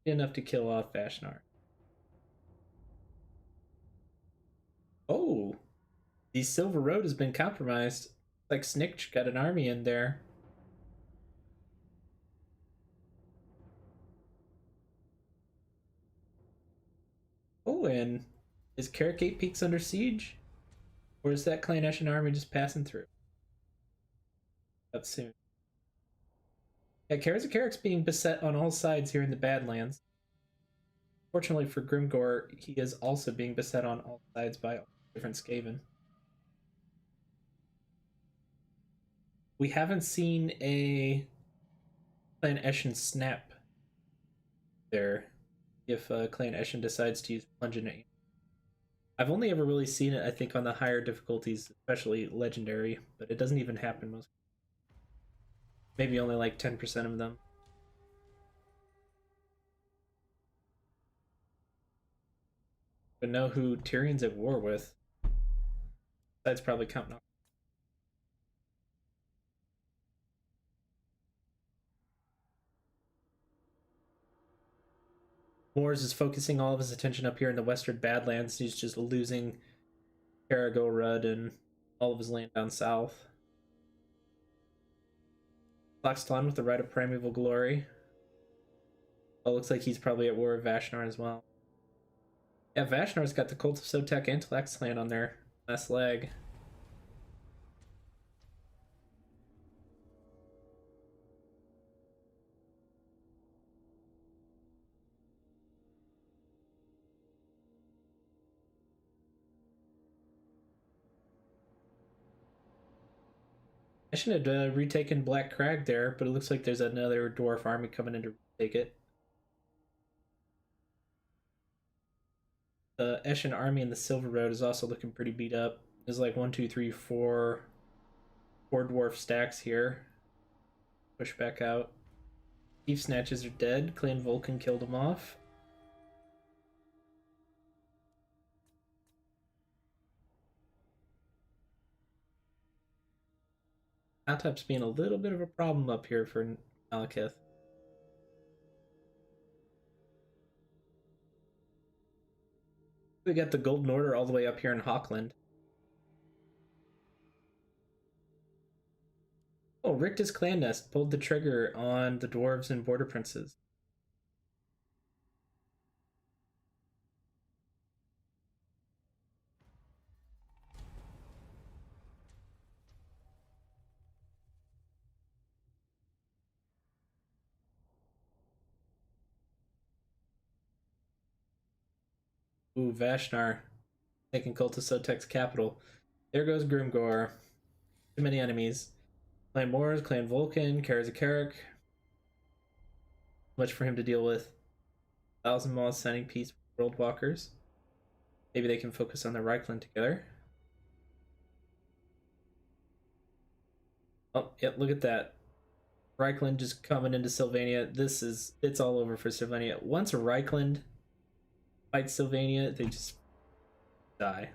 him. Enough to kill off Vashnar. Oh, the Silver Road has been compromised. Like Snikch got an army in there. Oh, and is Carrot Gate Peaks under siege? Or is that Clan Eshin army just passing through? Up soon. Yeah, Karazakharik's being beset on all sides here in the Badlands. Fortunately for Grimgor, he is also being beset on all sides by all different Skaven. We haven't seen a Clan Eshin snap there if Clan Eshin decides to use plunge into aim. I've only ever really seen it, I think, on the higher difficulties, especially legendary, but it doesn't even happen most. Maybe only like 10% of them. But know who Tyrion's at war with. Besides probably Count Knock. Moors is focusing all of his attention up here in the Western Badlands. He's just losing Karagorud and all of his land down south. Loxton with the Right of Primeval Glory. Oh, looks like he's probably at war with Vashnar as well. Yeah, Vashnar's got the Cult of Sotek and Tlaxclan on their last leg. I should have retaken Black Crag there, but it looks like there's another dwarf army coming in to take it. The Eshin army in the Silver Road is also looking pretty beat up. There's like 1, 2, 3, 4 dwarf stacks here. Push back out. Thief Snatches are dead. Clan Vulcan killed them off. Atop's being a little bit of a problem up here for Malekith. We got the Golden Order all the way up here in Hawkland. Oh, Rictus Clan Nest pulled the trigger on the dwarves and border princes. Ooh, Vashnar taking Cult of Sotek's capital. There goes Grimgor. Too many enemies. Clan Moors, Clan Vulcan, Karazakarik. Much for him to deal with. Thousand Maws sending peace with World Walkers. Maybe they can focus on the Reichland together. Oh, yeah, look at that. Reichland just coming into Sylvania. It's all over for Sylvania. Once Reichland fights Sylvania, they just die.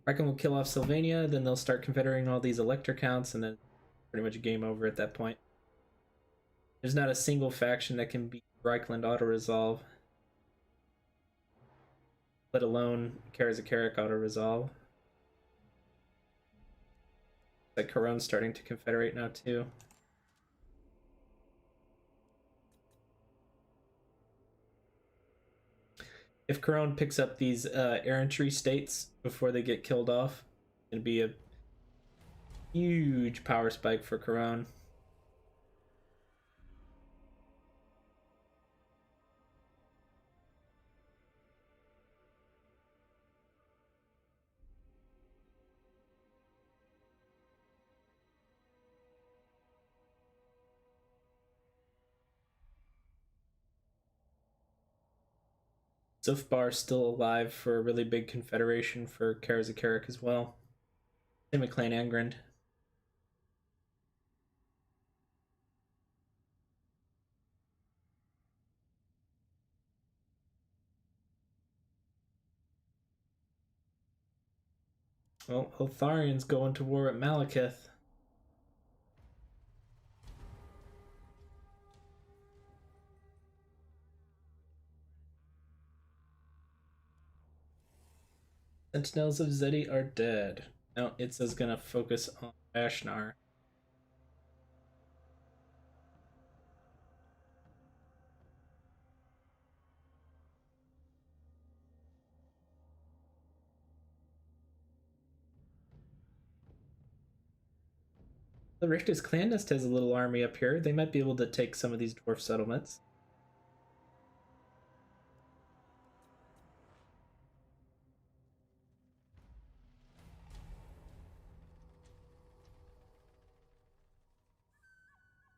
Reichland will kill off Sylvania, then they'll start confederating all these elector counts, and then pretty much game over at that point. There's not a single faction that can beat Reichland auto-resolve, let alone Karazakarik auto-resolve. Like Karon's starting to confederate now too. If Karon picks up these errantry states before they get killed off, it's going to be a huge power spike for Karon. Zufbar still alive for a really big confederation for Karazakarik as well. Same with Clan Angrand. Well, Lotharian's going to war at Malekith. Sentinels of Zedi are dead. Now Itza's gonna focus on Vashnar. The Rictus Clan Nest has a little army up here. They might be able to take some of these dwarf settlements.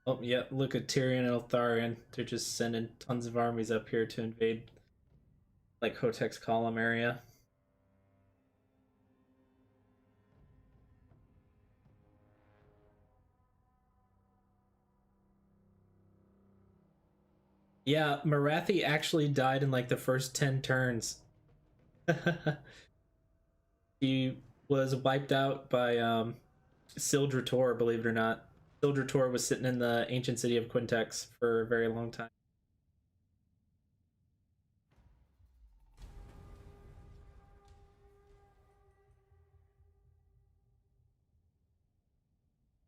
Oh, yeah, look at Tyrion and Eltharion. They're just sending tons of armies up here to invade, like, Hotek's column area. Yeah, Marathi actually died in, like, the first 10 turns. He was wiped out by, Sildrator, believe it or not. Sildrator was sitting in the ancient city of Quintex for a very long time.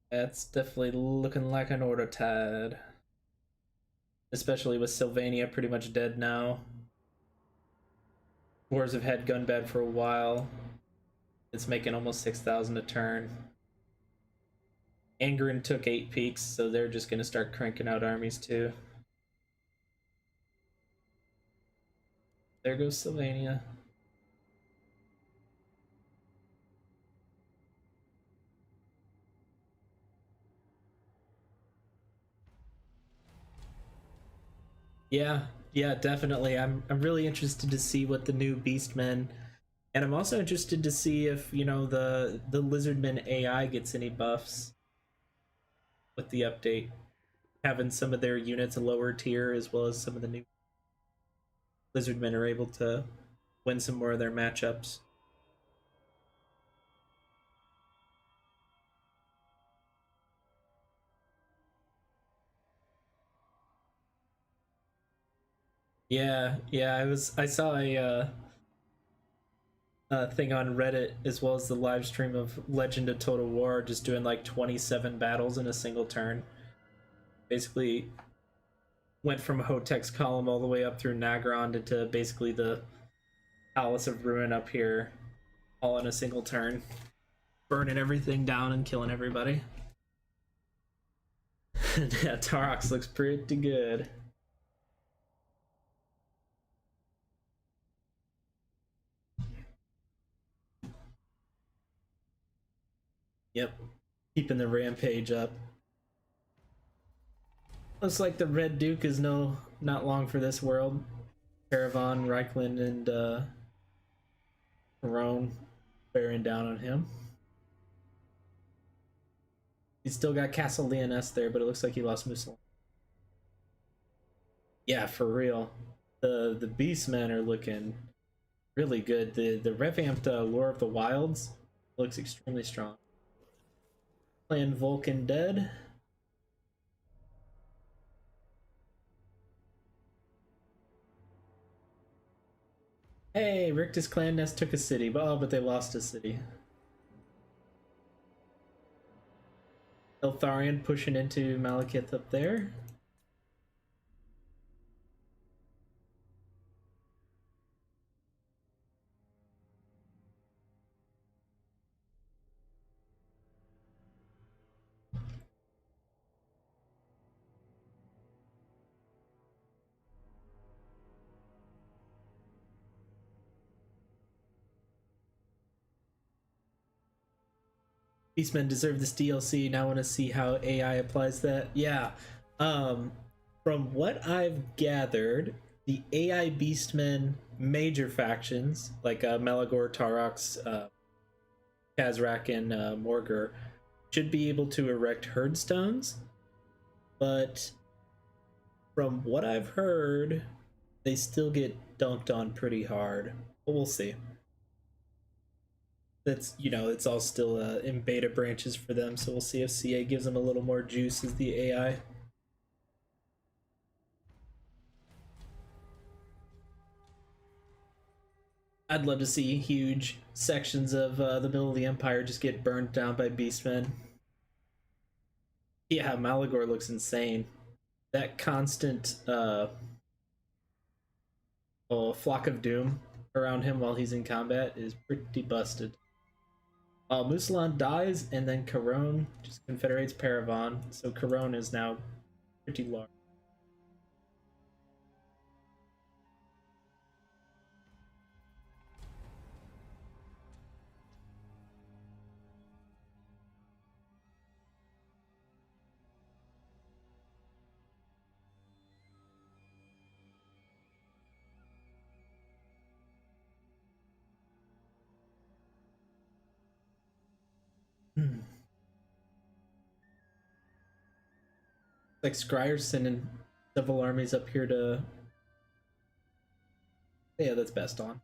That's definitely looking like an order, Tad. Especially with Sylvania pretty much dead now. Wars have had Gunbad for a while. It's making almost 6,000 a turn. Angren took 8 peaks, so they're just going to start cranking out armies too. There goes Sylvania. Yeah, yeah, definitely. I'm really interested to see what the new Beastmen, and I'm also interested to see if the Lizardmen AI gets any buffs with the update, having some of their units a lower tier as well as some of the new Lizardmen are able to win some more of their matchups. Yeah, yeah. I saw a thing on Reddit as well as the live stream of Legend of Total War, just doing like 27 battles in a single turn. Basically, went from Hotek's column all the way up through Nagron into basically the Palace of Ruin up here, all in a single turn, burning everything down and killing everybody. Yeah, Tarox looks pretty good. Yep, keeping the rampage up. Looks like the Red Duke is not long for this world. Caravan, Reichland, and Perone bearing down on him. He's still got Castle Leoness there, but it looks like he lost Musalem. Yeah, for real. The Beastmen are looking really good. The revamped Lore of the Wilds looks extremely strong. Playing Vulcan Dead. Hey, Rictus Clan Nest took a city, but they lost a city. Eltharion pushing into Malekith up there. Beastmen deserve this DLC. Now I want to see how AI applies that. Yeah. Um, from what I've gathered, the AI Beastmen major factions like Melagor, Tarox, Kazrak, and Morgur should be able to erect herd stones, but from what I've heard, they still get dunked on pretty hard. But we'll see. That's it's all still in beta branches for them, so we'll see if CA gives them a little more juice as the AI. I'd love to see huge sections of the middle of the Empire just get burned down by Beastmen. Yeah, Malagor looks insane. That constant flock of doom around him while he's in combat is pretty busted. Musalon dies, and then Karone just confederates Paravan, so Karone is now pretty large. Hmm. Like Scryer's sending several armies up here to. Yeah, that's best on.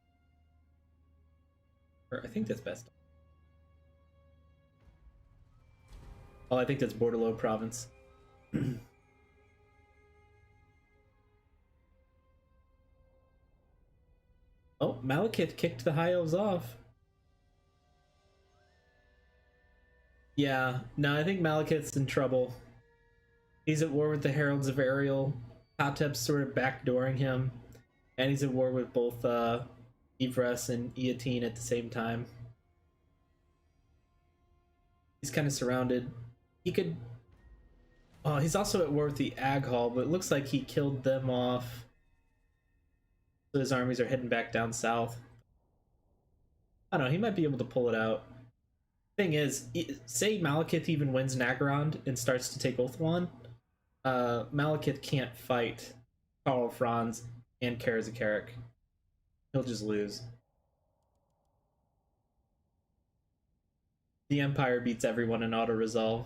Or I think that's best on. Oh, I think that's Bordelot province. Oh, Malekith kicked the High Elves off. Yeah, no, I think Malekith's in trouble. He's at war with the Heralds of Ariel. Hotep's sort of backdooring him, and he's at war with both Ivras and Eotine at the same time. He's kind of surrounded. He could. Oh, he's also at war with the Ag Hall, but it looks like he killed them off. So his armies are heading back down south. I don't know. He might be able to pull it out. Thing is, say Malekith even wins Nagorond and starts to take Ulthuan, Malekith can't fight Karl Franz and Karazakarik. He'll just lose. The Empire beats everyone in auto resolve.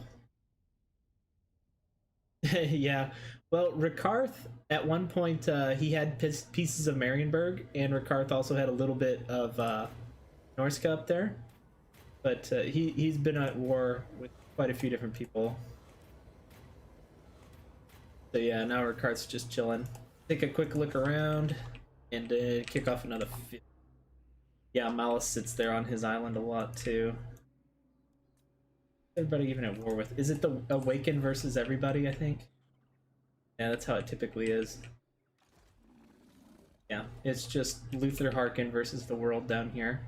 Yeah. Well, Rikarth at one point he had pieces of Marienburg, and Rikarth also had a little bit of Norska up there, but he's been at war with quite a few different people. So yeah, now Rikarth's just chilling. Take a quick look around and kick off another. Yeah, Malice sits there on his island a lot too. Everybody even at war with? Is it the Awaken versus everybody? I think. Yeah, that's how it typically is. Yeah, it's just Luther Harkin versus the world down here.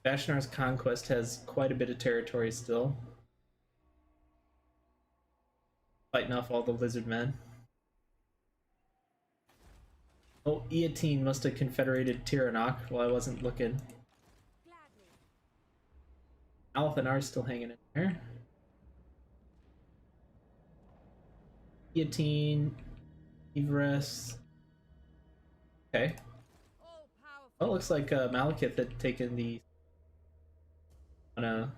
Bashnar's Conquest has quite a bit of territory still. Fighting off all the lizard men. Oh, Eotine must have confederated Tiranoc while I wasn't looking. Althanar's still hanging in there. Eotine, Everest. Okay. Oh, it looks like Malekith had taken the on a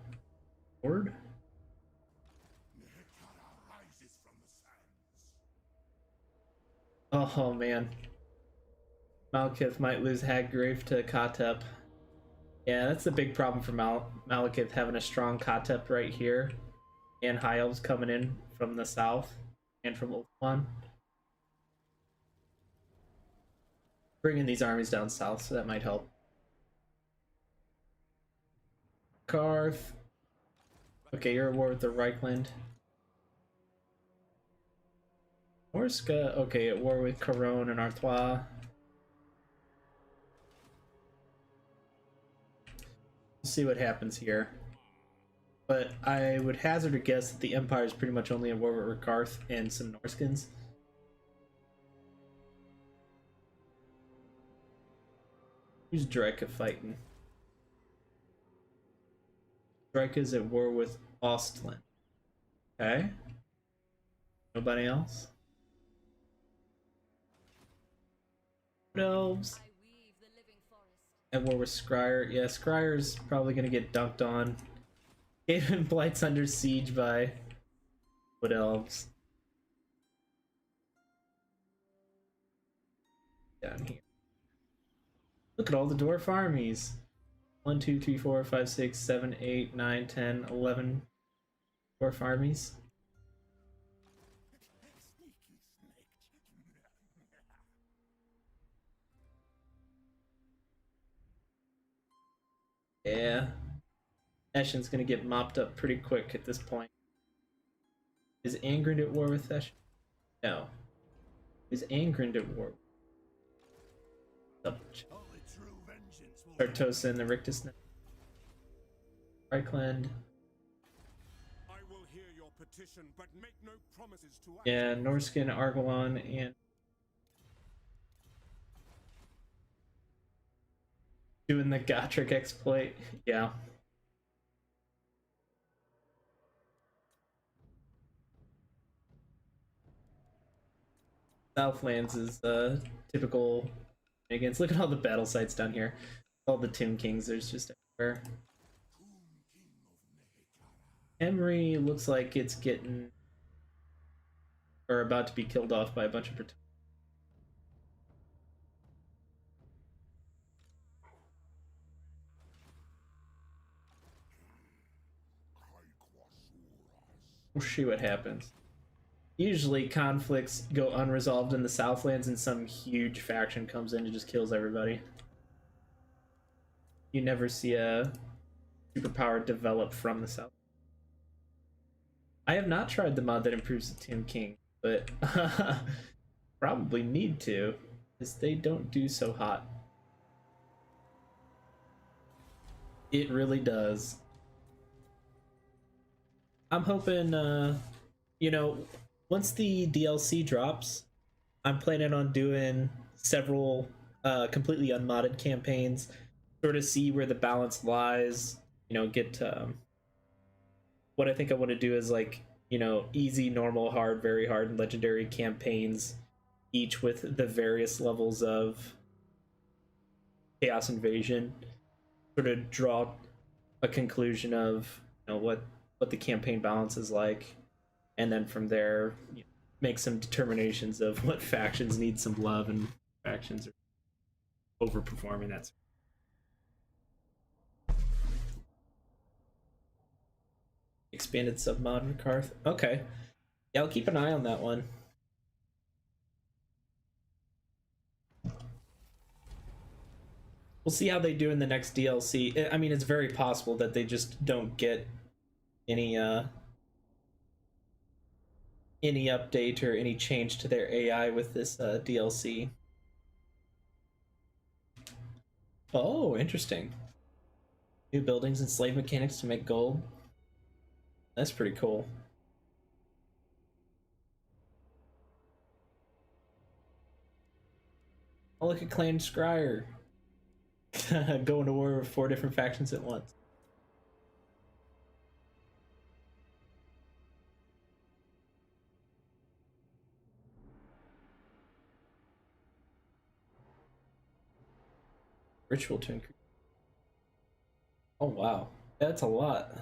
board. Oh man. Malekith might lose Haggrave to Katep. Yeah, that's the big problem for Malekith, having a strong Katep right here, and High Elves coming in from the south and from Ulthuan. Bringing these armies down south, so that might help. Karth. Okay, you're at war with the Reichland. Norska, okay, at war with Caron and Artois. We'll see what happens here. But I would hazard a guess that the Empire is pretty much only at war with Rikarth and some Norskins. Who's Dreka fighting? Dreka's at war with Ostland. Okay. Nobody else? Elves. At war with Scryer. Yeah, Scryer's probably gonna get dunked on. Haven Blight's under siege by Wood Elves. Down here. Look at all the dwarf armies. 1, 2, 3, 4, 5, 6, 7, 8, 9, 10, 11 dwarf armies. Yeah. Eshen's gonna get mopped up pretty quick at this point. Is Angrind at war with Eshen? No. Is Angrind at war? Tartosa and the Rictus. Reichland. Yeah, Norskin, Argolon, and doing the Gotrek exploit. Yeah. Southlands is typical against. Look at all the battle sites down here. All the Tomb Kings, there's just everywhere. Emery looks like it's getting or about to be killed off by a bunch of we'll see what happens. Usually conflicts go unresolved in the Southlands and some huge faction comes in and just kills everybody. You never see a superpower develop from the South. I have not tried the mod that improves the Tomb King, but probably need to, because they don't do so hot. It really does. I'm hoping, you know, once the DLC drops, I'm planning on doing several completely unmodded campaigns, sort of see where the balance lies, you know, get what I think I want to do is like, you know, easy, normal, hard, very hard, and legendary campaigns each with the various levels of chaos invasion, sort of draw a conclusion of what the campaign balance is like, and then from there make some determinations of what factions need some love and factions are overperforming. That's expanded submod for Karth. Okay, yeah, I'll keep an eye on that one. We'll see how they do in the next DLC. I mean, it's very possible that they just don't get any update or any change to their AI with this DLC. Oh, interesting. New buildings and slave mechanics to make gold. That's pretty cool. Oh, look at Clan Scryer. Going to war with 4 different factions at once. Ritual to increase. Oh wow, that's a lot.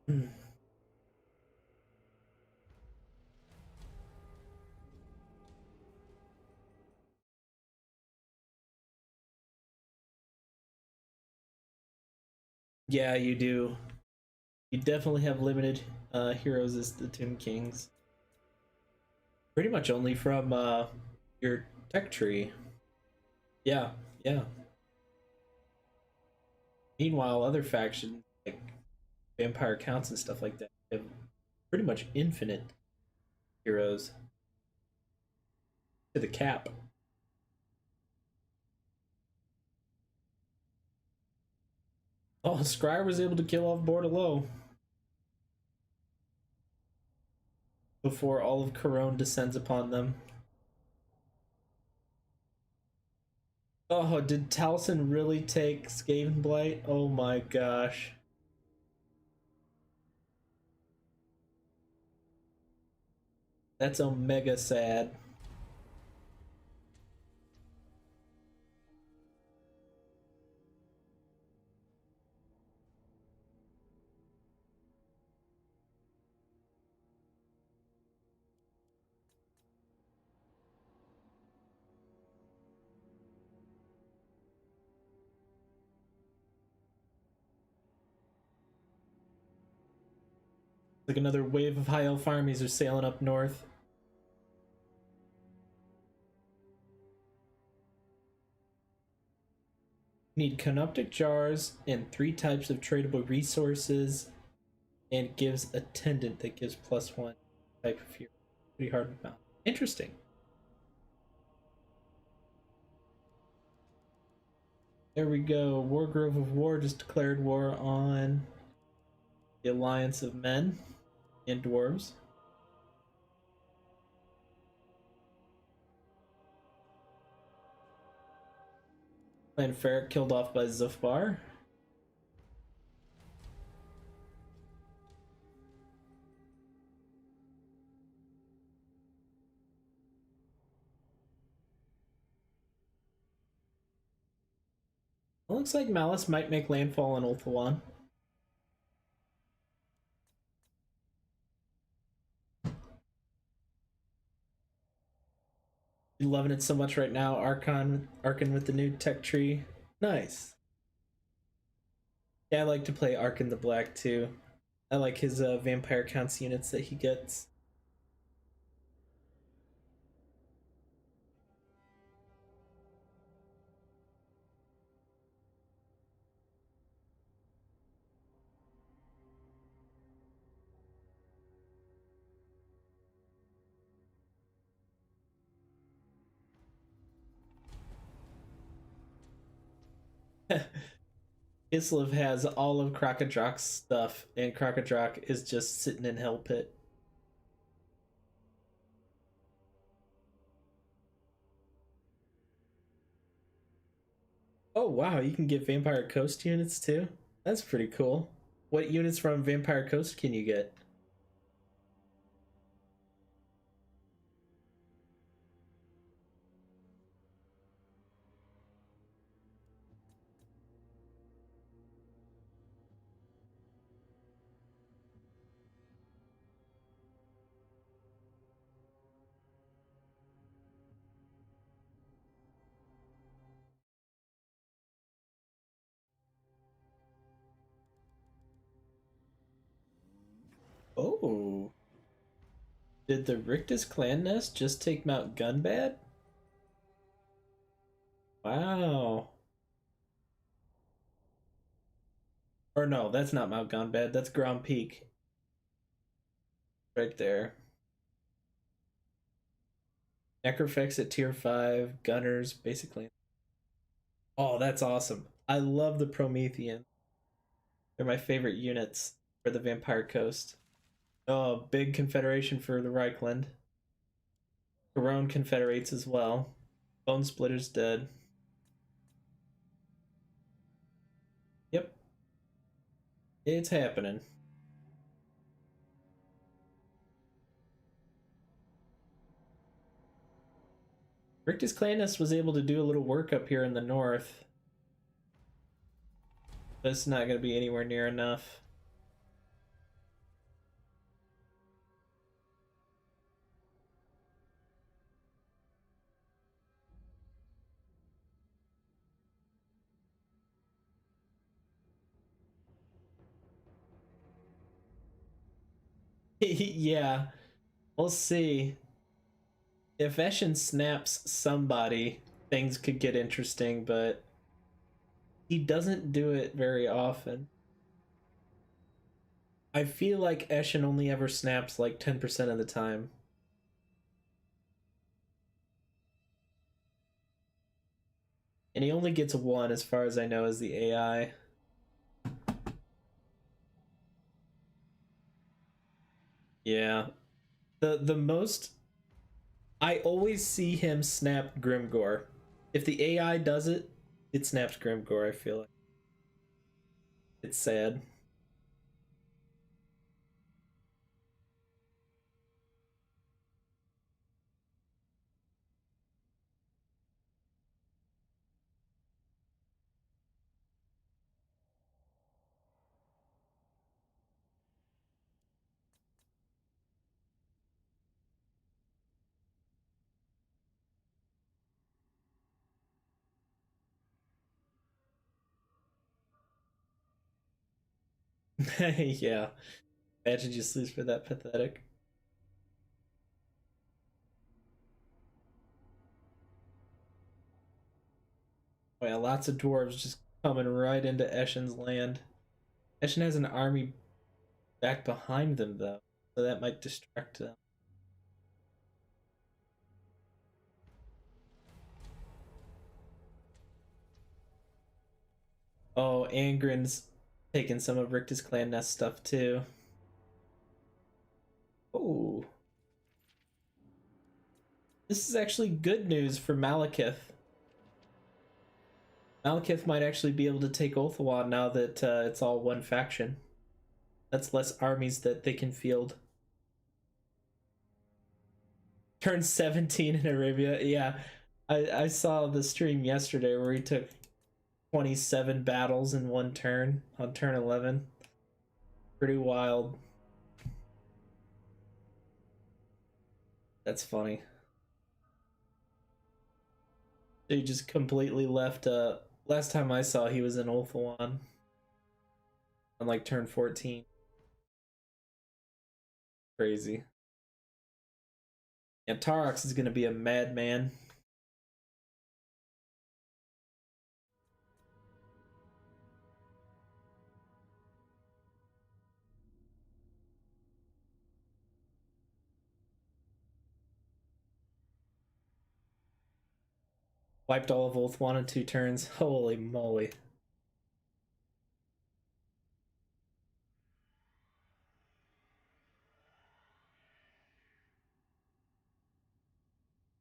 Hmm. Yeah, you do. You definitely have limited heroes as the Tomb Kings. Pretty much only from your tech tree. Yeah, yeah. Meanwhile, other factions like Vampire Counts and stuff like that have pretty much infinite heroes to the cap. Oh, Scryer was able to kill off Bordeleau before all of Corone descends upon them. Oh, did Taliesin really take Skaven Blight? Oh my gosh. That's omega sad. Like another wave of high elf armies are sailing up north. Need canoptic jars and 3 types of tradable resources, and it gives attendant that gives +1 type of hero. Pretty hard to balance. Interesting. There we go. Wargrove of War just declared war on the Alliance of Men and Dwarves. Clan Ferric killed off by Zufbar. It looks like Malice might make landfall on Ulthuan. Loving it so much right now. Archon with the new tech tree. Nice. Yeah, I like to play Archon the Black too. I like his vampire counts units that he gets. Islev has all of Krokodrak's stuff, and Krokodrak is just sitting in Hell Pit. Oh wow, you can get Vampire Coast units too? That's pretty cool. What units from Vampire Coast can you get? Oh, did the Rictus clan nest just take Mount Gunbad? Wow. Or no, that's not Mount Gunbad. That's Ground Peak right there. Necrofex at tier 5, Gunners, basically. Oh, that's awesome. I love the Promethean. They're my favorite units for the Vampire Coast. Oh, big Confederation for the Reichland. Corone Confederates as well. Bone Splitter's dead. Yep, it's happening. Rictus Clanus was able to do a little work up here in the north, but it's not going to be anywhere near enough. Yeah, we'll see. If Eshin snaps somebody, things could get interesting, but he doesn't do it very often. I feel like Eshin only ever snaps like 10% of the time. And he only gets one, as far as I know, as the AI. Yeah. The most I always see him snap Grimgore. If the AI does it, it snaps Grimgore, I feel like. It's sad. Yeah. Imagine just lose for that pathetic. Oh yeah, lots of dwarves just coming right into Eshin's land. Eshin has an army back behind them though, so that might distract them. Oh, Angren's taking some of Rictus clan nest stuff too. Oh, this is actually good news for Malekith. Malekith might actually be able to take Ulthuan now that it's all one faction. That's less armies that they can field. Turn 17 in Arabia. Yeah, I saw the stream yesterday where he took 27 battles in one turn on turn 11. Pretty wild. That's funny. He just completely left. Last time I saw, he was in Ulthuan on like turn 14. Crazy. Yeah, Tarox is gonna be a madman. Wiped all of Ulthuan in 2 turns. Holy moly.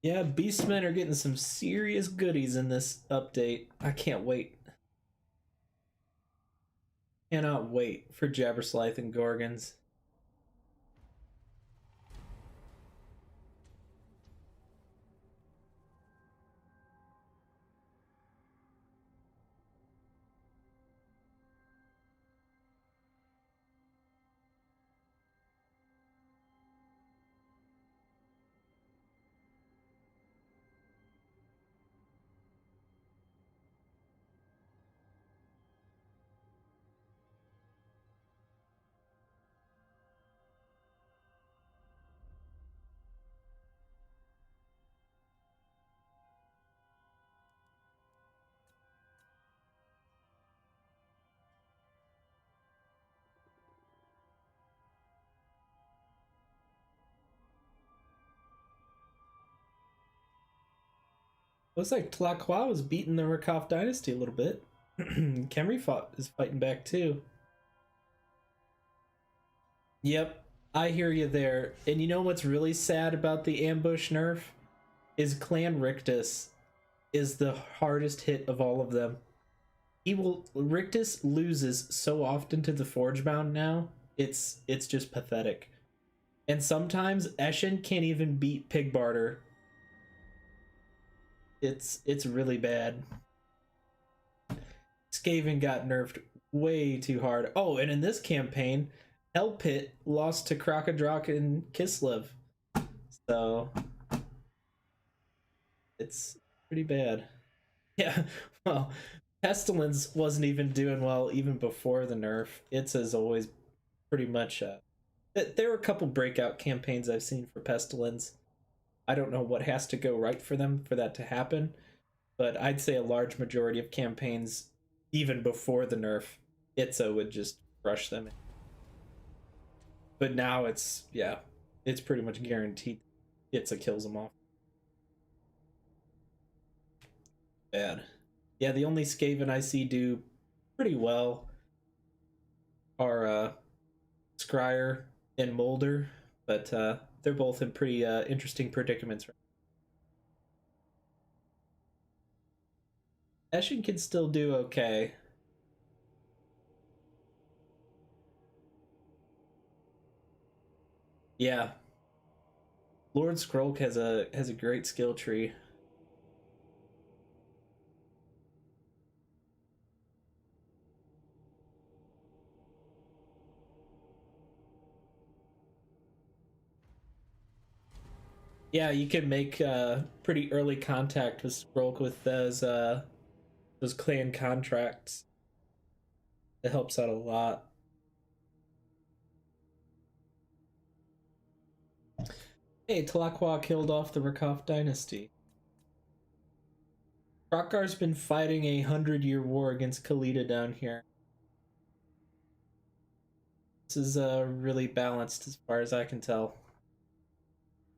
Yeah, Beastmen are getting some serious goodies in this update. I can't wait. Cannot wait for Jabberslythe and Gorgons. Looks like Tlaqua was beating the Rakoff Dynasty a little bit. Khemri is fighting back too. Yep, I hear you there. And you know what's really sad about the ambush nerf? Is Clan Rictus is the hardest hit of all of them. Rictus loses so often to the Forgebound now. It's just pathetic. And sometimes Eshin can't even beat Pigbarter. It's really bad. Skaven got nerfed way too hard. Oh, and in this campaign, Elpit lost to Krokodrak and Kislev. So it's pretty bad. Yeah, well, Pestilence wasn't even doing well even before the nerf. It's as always pretty much there were a couple breakout campaigns I've seen for Pestilence. I don't know what has to go right for them for that to happen, but I'd say a large majority of campaigns, even before the nerf, Itza would just crush them. But now it's pretty much guaranteed Itza kills them off. Bad. Yeah, the only Skaven I see do pretty well are Scryer and Molder, but they're both in pretty interesting predicaments. Eshin can still do okay. Yeah. Lord Skrolk has a great skill tree. Yeah, you can make pretty early contact with Skrolk with those clan contracts. It helps out a lot. Hey, Tlaqua killed off the Rakoff dynasty. Rokkar's been fighting a 100-year war against Khalida down here. This is really balanced as far as I can tell.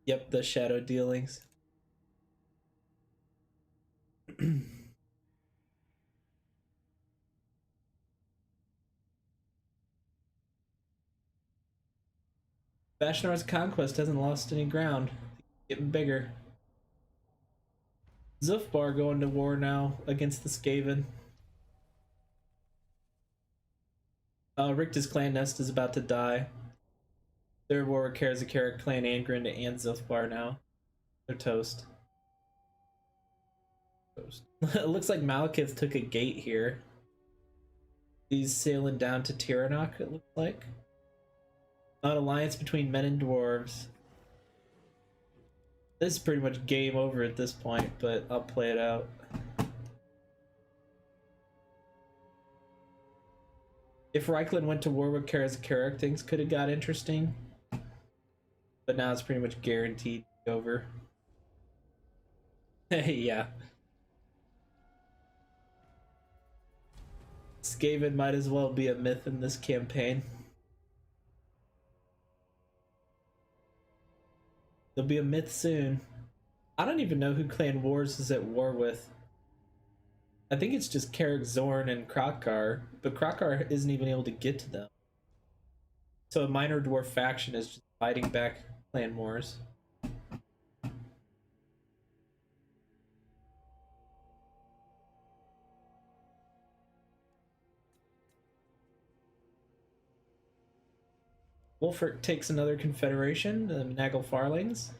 Yep, the shadow dealings. Bashnar's conquest hasn't lost any ground. Getting bigger. Zufbar going to war now against the Skaven. Rictus clan nest is about to die. Third Warwick Karazakara clan Angrin and Zufbar now. They're toast. It looks like Malekith took a gate here. He's sailing down to Tiranoc, it looks like. An alliance between men and dwarves. This is pretty much game over at this point, but I'll play it out. If Reikland went to war with Karazakara, things could have got interesting. But now it's pretty much guaranteed over. Yeah. Skaven might as well be a myth in this campaign. They'll be a myth soon. I don't even know who Clan Wars is at war with. I think it's just Carrick Zorn and Krokkar, but Krokkar isn't even able to get to them. So a minor dwarf faction is just fighting back Clan Wars. Wolfert takes another confederation, the Nagel Farlings.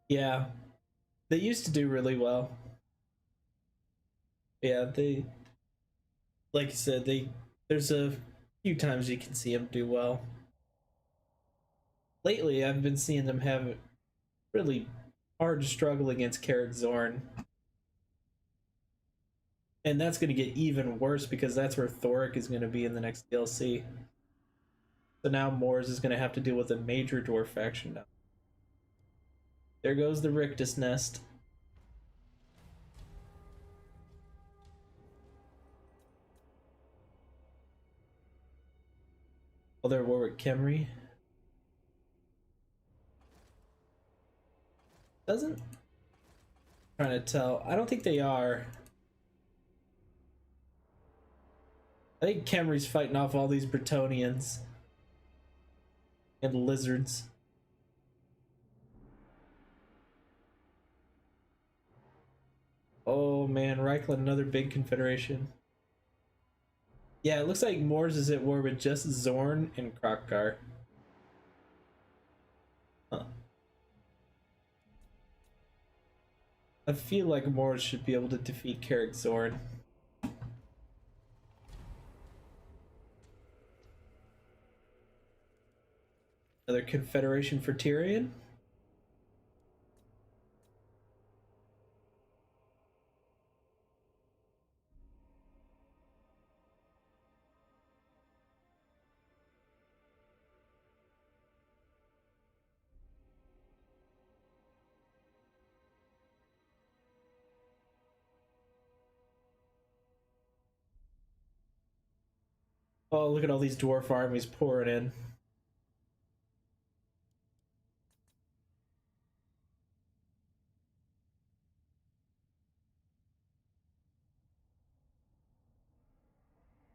Yeah, they used to do really well. Yeah, they, like you said, there's a few times you can see them do well. Lately, I've been seeing them have really hard struggle against Carrick Zorn. And that's going to get even worse because that's where Thoric is going to be in the next DLC. So now Moors is going to have to deal with a major dwarf faction now. There goes the Rictus Nest. Oh, they're Warwick Kemri. Doesn't? I'm trying to tell. I don't think they are. I think Kemri's fighting off all these Bretonnians and lizards. Oh man, Reichland, another big confederation. Yeah, it looks like Moors is at war with just Zorn and Krokkar. Huh. I feel like Moors should be able to defeat Carrick Zorn. Another confederation for Tyrion. Oh, look at all these dwarf armies pouring in.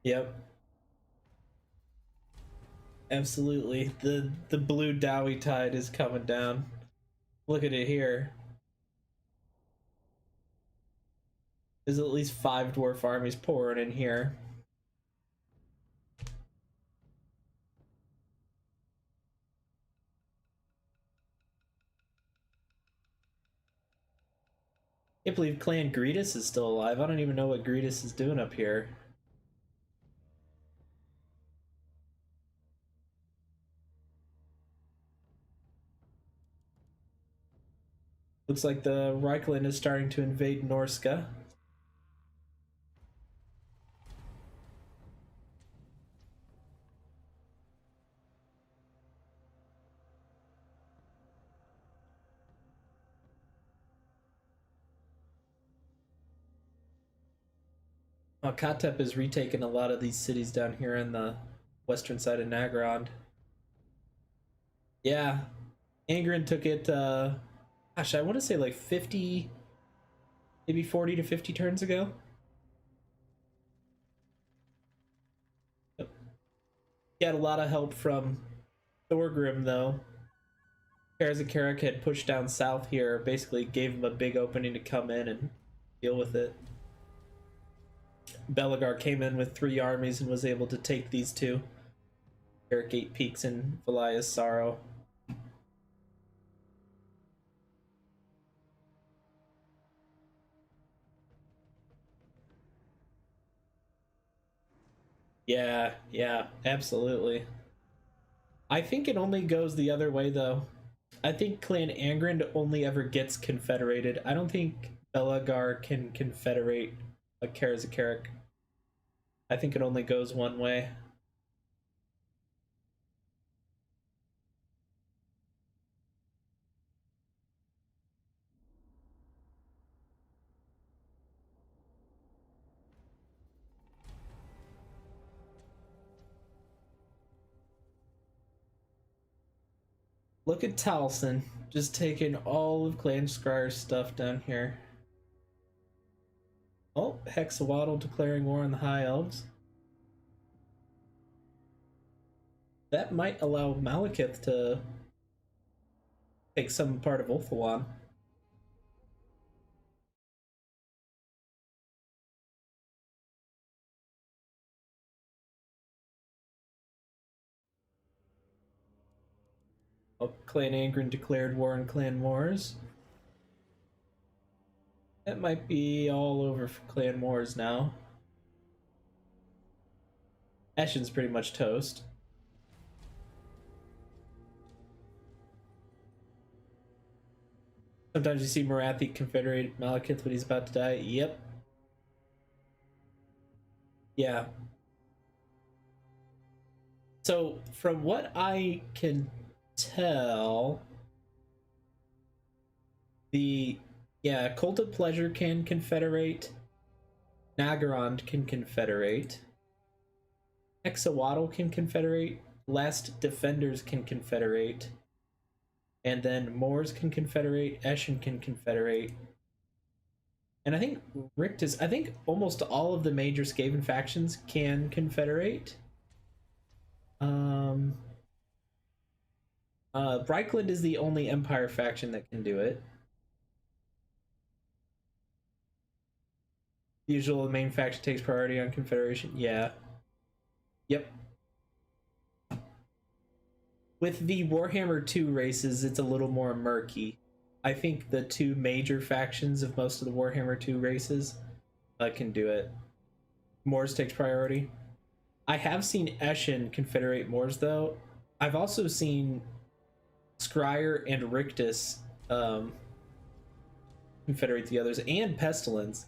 Yep. Absolutely. The blue Dowie tide is coming down. Look at it here. There's at least 5 dwarf armies pouring in here. I can't believe Clan Gretus is still alive. I don't even know what Gretus is doing up here. Looks like the Reichland is starting to invade Norska. Katep is retaking a lot of these cities down here in the western side of Nagrand. Yeah, Angren took it, gosh, I want to say like 50, maybe 40 to 50 turns ago. Yep. He had a lot of help from Thorgrim, though. Karazakarik had pushed down south here, basically gave him a big opening to come in and deal with it. Belagar came in with 3 armies and was able to take these 2. Carrick 8 Peaks and Valia's Sorrow. Yeah, absolutely. I think it only goes the other way, though. I think Clan Angren only ever gets confederated. I don't think Belagar can confederate a Karazakarik. I think it only goes one way. Look at Taliesin, just taking all of Clan Scryer's stuff down here. Oh, Hexawaddle declaring war on the High Elves. That might allow Malekith to take some part of Ulthuan. Oh, Clan Angren declared war on Clan Moors. That might be all over for Clan Moors now. Eshin's pretty much toast. Sometimes you see Marathi confederate Malekith when he's about to die. Yep. Yeah. So, from what I can tell, the Cult of Pleasure can confederate, Nagaron can confederate, Exawaddle can confederate, Last Defenders can confederate, and then Moors can confederate, Eshin can confederate. And I think Rictus, I think almost all of the major Skaven factions can confederate. Um, Breikland is the only Empire faction that can do it. Usual main faction takes priority on Confederation. Yeah. Yep. With the Warhammer 2 races, it's a little more murky. I think the two major factions of most of the Warhammer 2 races can do it. Moors takes priority. I have seen Eshin confederate Moors, though. I've also seen Scryer and Rictus confederate the others, and Pestilence.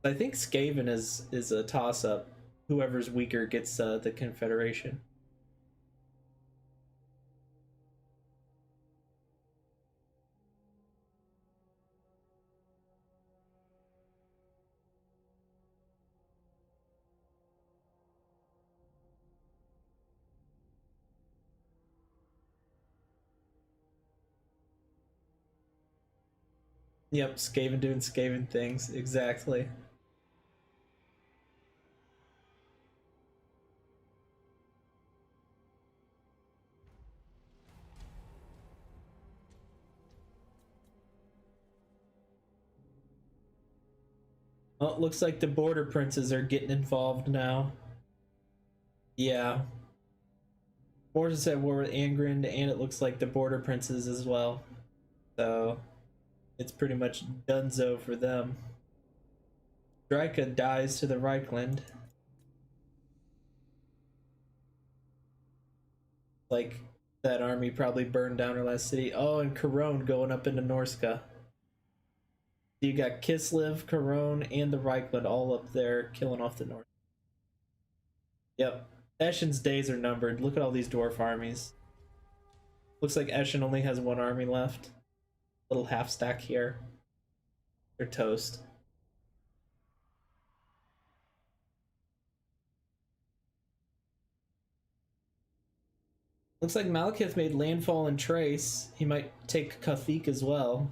I think Skaven is a toss up. Whoever's weaker gets the confederation. Yep, Skaven doing Skaven things, exactly. Well, it looks like the border princes are getting involved now. Yeah. Moors at war with Angren, and it looks like the border princes as well. So it's pretty much donezo for them. Drika dies to the Reichland. Like, that army probably burned down her last city. Oh, and Corone going up into Norska. You got Kislev, Corone, and the Reichland all up there killing off the North. Yep. Eshin's days are numbered. Look at all these dwarf armies. Looks like Eshin only has one army left. Little half stack here. They're toast. Looks like Malekith made landfall in Trace. He might take Kathik as well.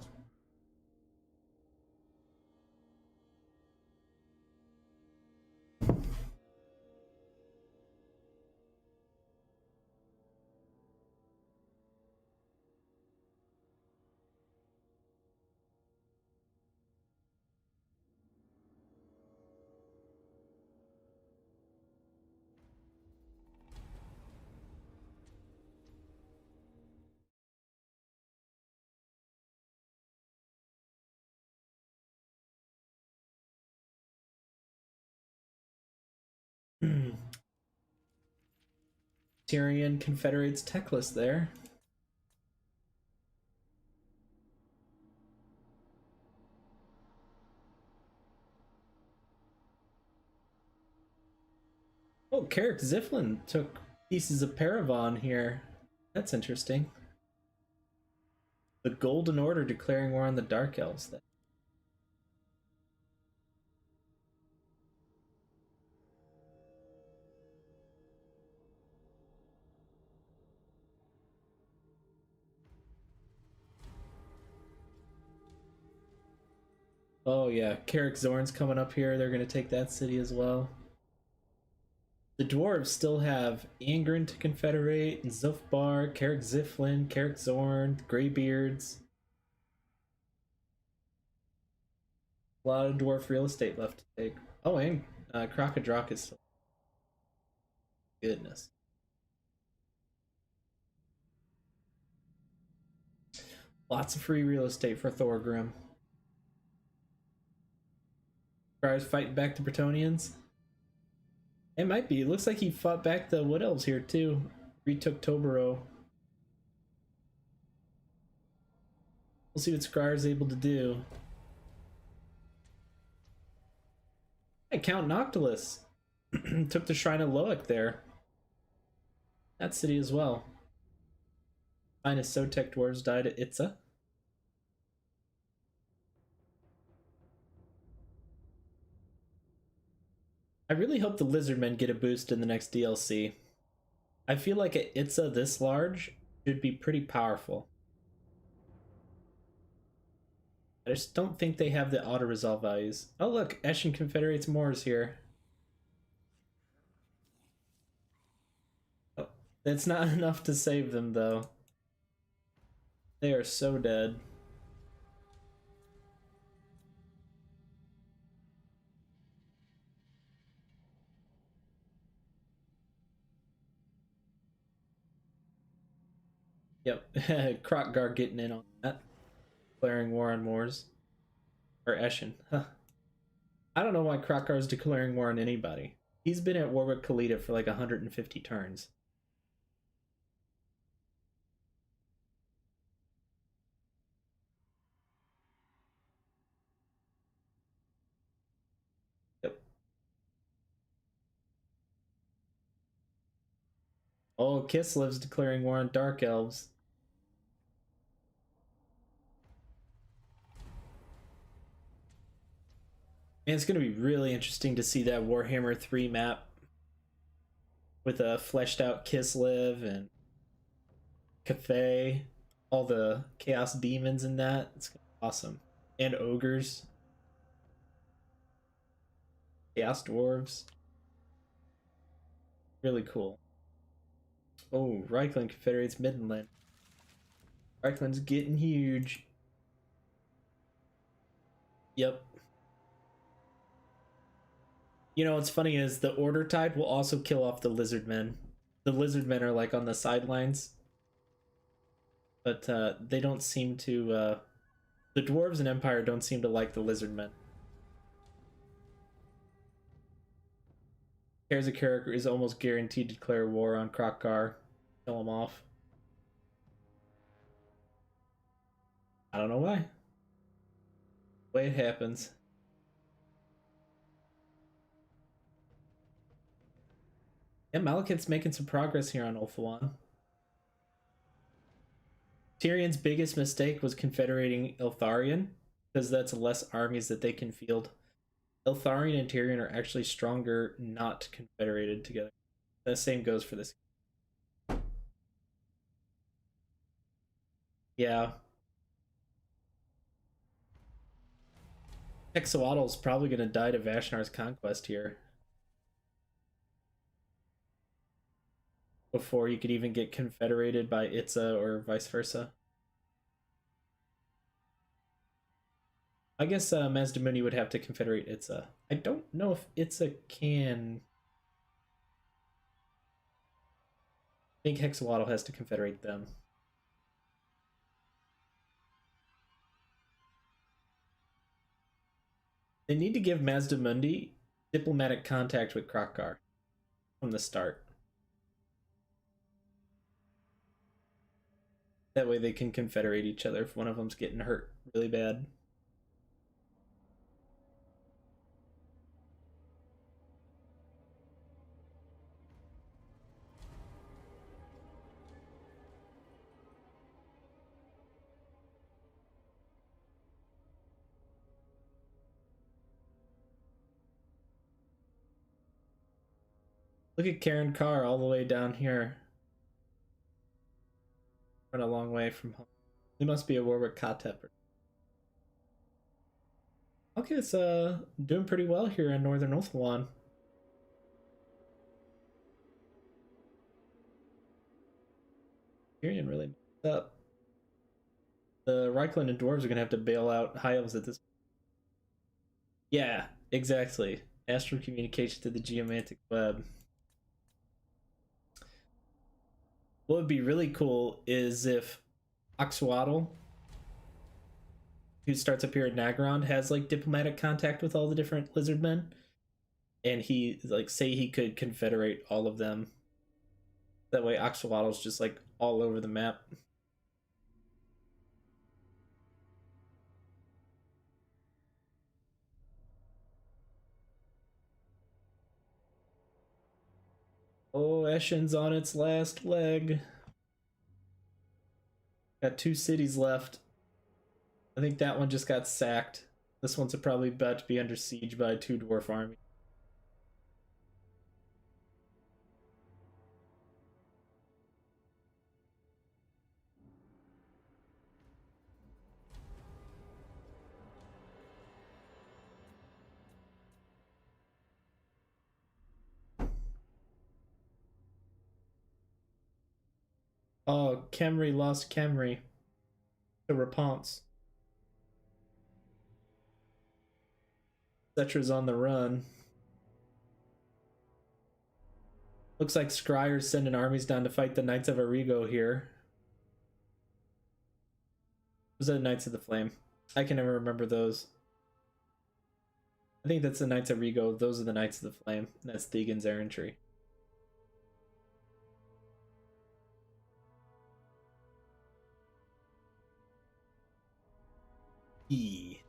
Tyrion confederates Teclis there. Oh, Carrick Ziflin took pieces of Paravon here. That's interesting. The Golden Order declaring war on the Dark Elves then. Oh yeah, Carrick Zorn's coming up here. They're gonna take that city as well. The dwarves still have Angren to confederate, Zufbar, Carrick Ziflin, Carrick Zorn, Greybeards. A lot of dwarf real estate left to take. Oh, and Crocodroc is still. Goodness. Lots of free real estate for Thorgrim. Tries fighting back the Bretonnians. It might be. It looks like he fought back the Wood Elves here too. Retook Tobero. We'll see what Scryer's able to do. Hey, Count Noctilus took the Shrine of Loic there. That city as well. Finest Sotek dwarves died at Itza. I really hope the Lizardmen get a boost in the next DLC. I feel like an Itza this large should be pretty powerful. I just don't think they have the auto-resolve values. Oh look, Eshin Confederates Moors here. Oh, that's not enough to save them though. They are so dead. Yep, Krokgar getting in on that. Declaring war on Moors. Or Eshin. Huh. I don't know why Krokgar is declaring war on anybody. He's been at war with Khalida for like 150 turns. Yep. Oh, Kislev's declaring war on Dark Elves. Man, it's going to be really interesting to see that Warhammer 3 map with a fleshed out Kislev and Cathay, all the Chaos Demons in that. It's awesome. And Ogres. Chaos Dwarves. Really cool. Oh, Reichland Confederates Midland. Reichland's getting huge. Yep. You know what's funny is the Order Tide will also kill off the Lizardmen. The Lizardmen are like on the sidelines. But they don't seem to... the Dwarves and Empire don't seem to like the Lizardmen. Here's a character is almost guaranteed to declare war on Krokgar. Kill him off. I don't know why. The way it happens. Yeah, Malekith's making some progress here on Ulthuan. Tyrion's biggest mistake was confederating Eltharion, because that's less armies that they can field. Eltharion and Tyrion are actually stronger not confederated together. The same goes for this. Yeah. Hexawaddle's probably going to die to Vashnar's conquest here. Before you could even get confederated by Itza or vice versa. I guess Mazdamuni would have to confederate Itza. I don't know if Itza can. I think Hexawaddle has to confederate them. They need to give Mazdamundi diplomatic contact with Krokgar from the start. That way they can confederate each other if one of them's getting hurt really bad. Look at Karen Carr all the way down here. Run a long way from home. He must be a Warwick Katep. Okay, it's doing pretty well here in Northern Ulthuan. Tyrion really messed up. The Reichland and dwarves are gonna have to bail out high elves at this. Yeah, exactly. Astral communication to the geomantic web. What would be really cool is if Oxwaddle, who starts up here at Nagron, has like diplomatic contact with all the different lizard men, and he like say he could confederate all of them. That way Oxwaddle's just like all over the map. Oh, Eshen's on its last leg. Got 2 cities left. I think that one just got sacked. This one's probably about to be under siege by 2 dwarf armies. Oh, Khemri lost Khemri to Rapunzel. Cetra's on the run. Looks like Scryer's sending armies down to fight the Knights of Arrigo here. Was that Knights of the Flame? I can never remember those. I think that's the Knights of Arrigo. Those are the Knights of the Flame. That's Thegan's errantry. E.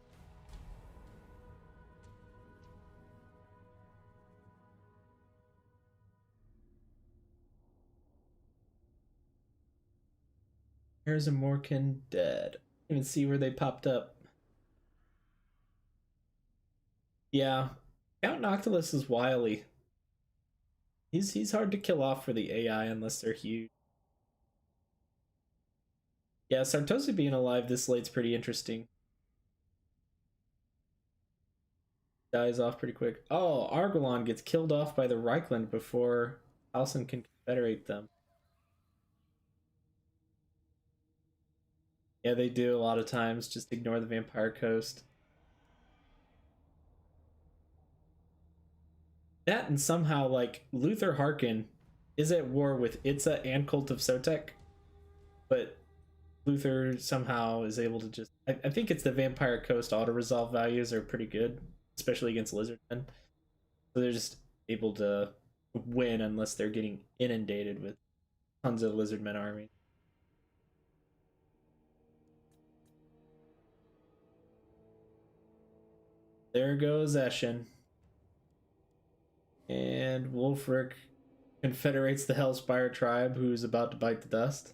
Here's a Morkan dead. You can see where they popped up. Yeah, Count Noctilus is wily. He's hard to kill off for the AI unless they're huge. Yeah, Sartosi being alive this late's pretty interesting. Dies off pretty quick. Oh, Argolon gets killed off by the Reichland before Halsin can confederate them. Yeah, they do a lot of times. Just ignore the Vampire Coast. That and somehow, like, Luther Harkin is at war with Itza and Cult of Sotek, but Luther somehow is able to just... I think it's the Vampire Coast auto-resolve values are pretty good, especially against Lizardmen. So they're just able to win unless they're getting inundated with tons of Lizardmen armies. There goes Eshen. And Wulfric confederates the Hellspire tribe, who's about to bite the dust.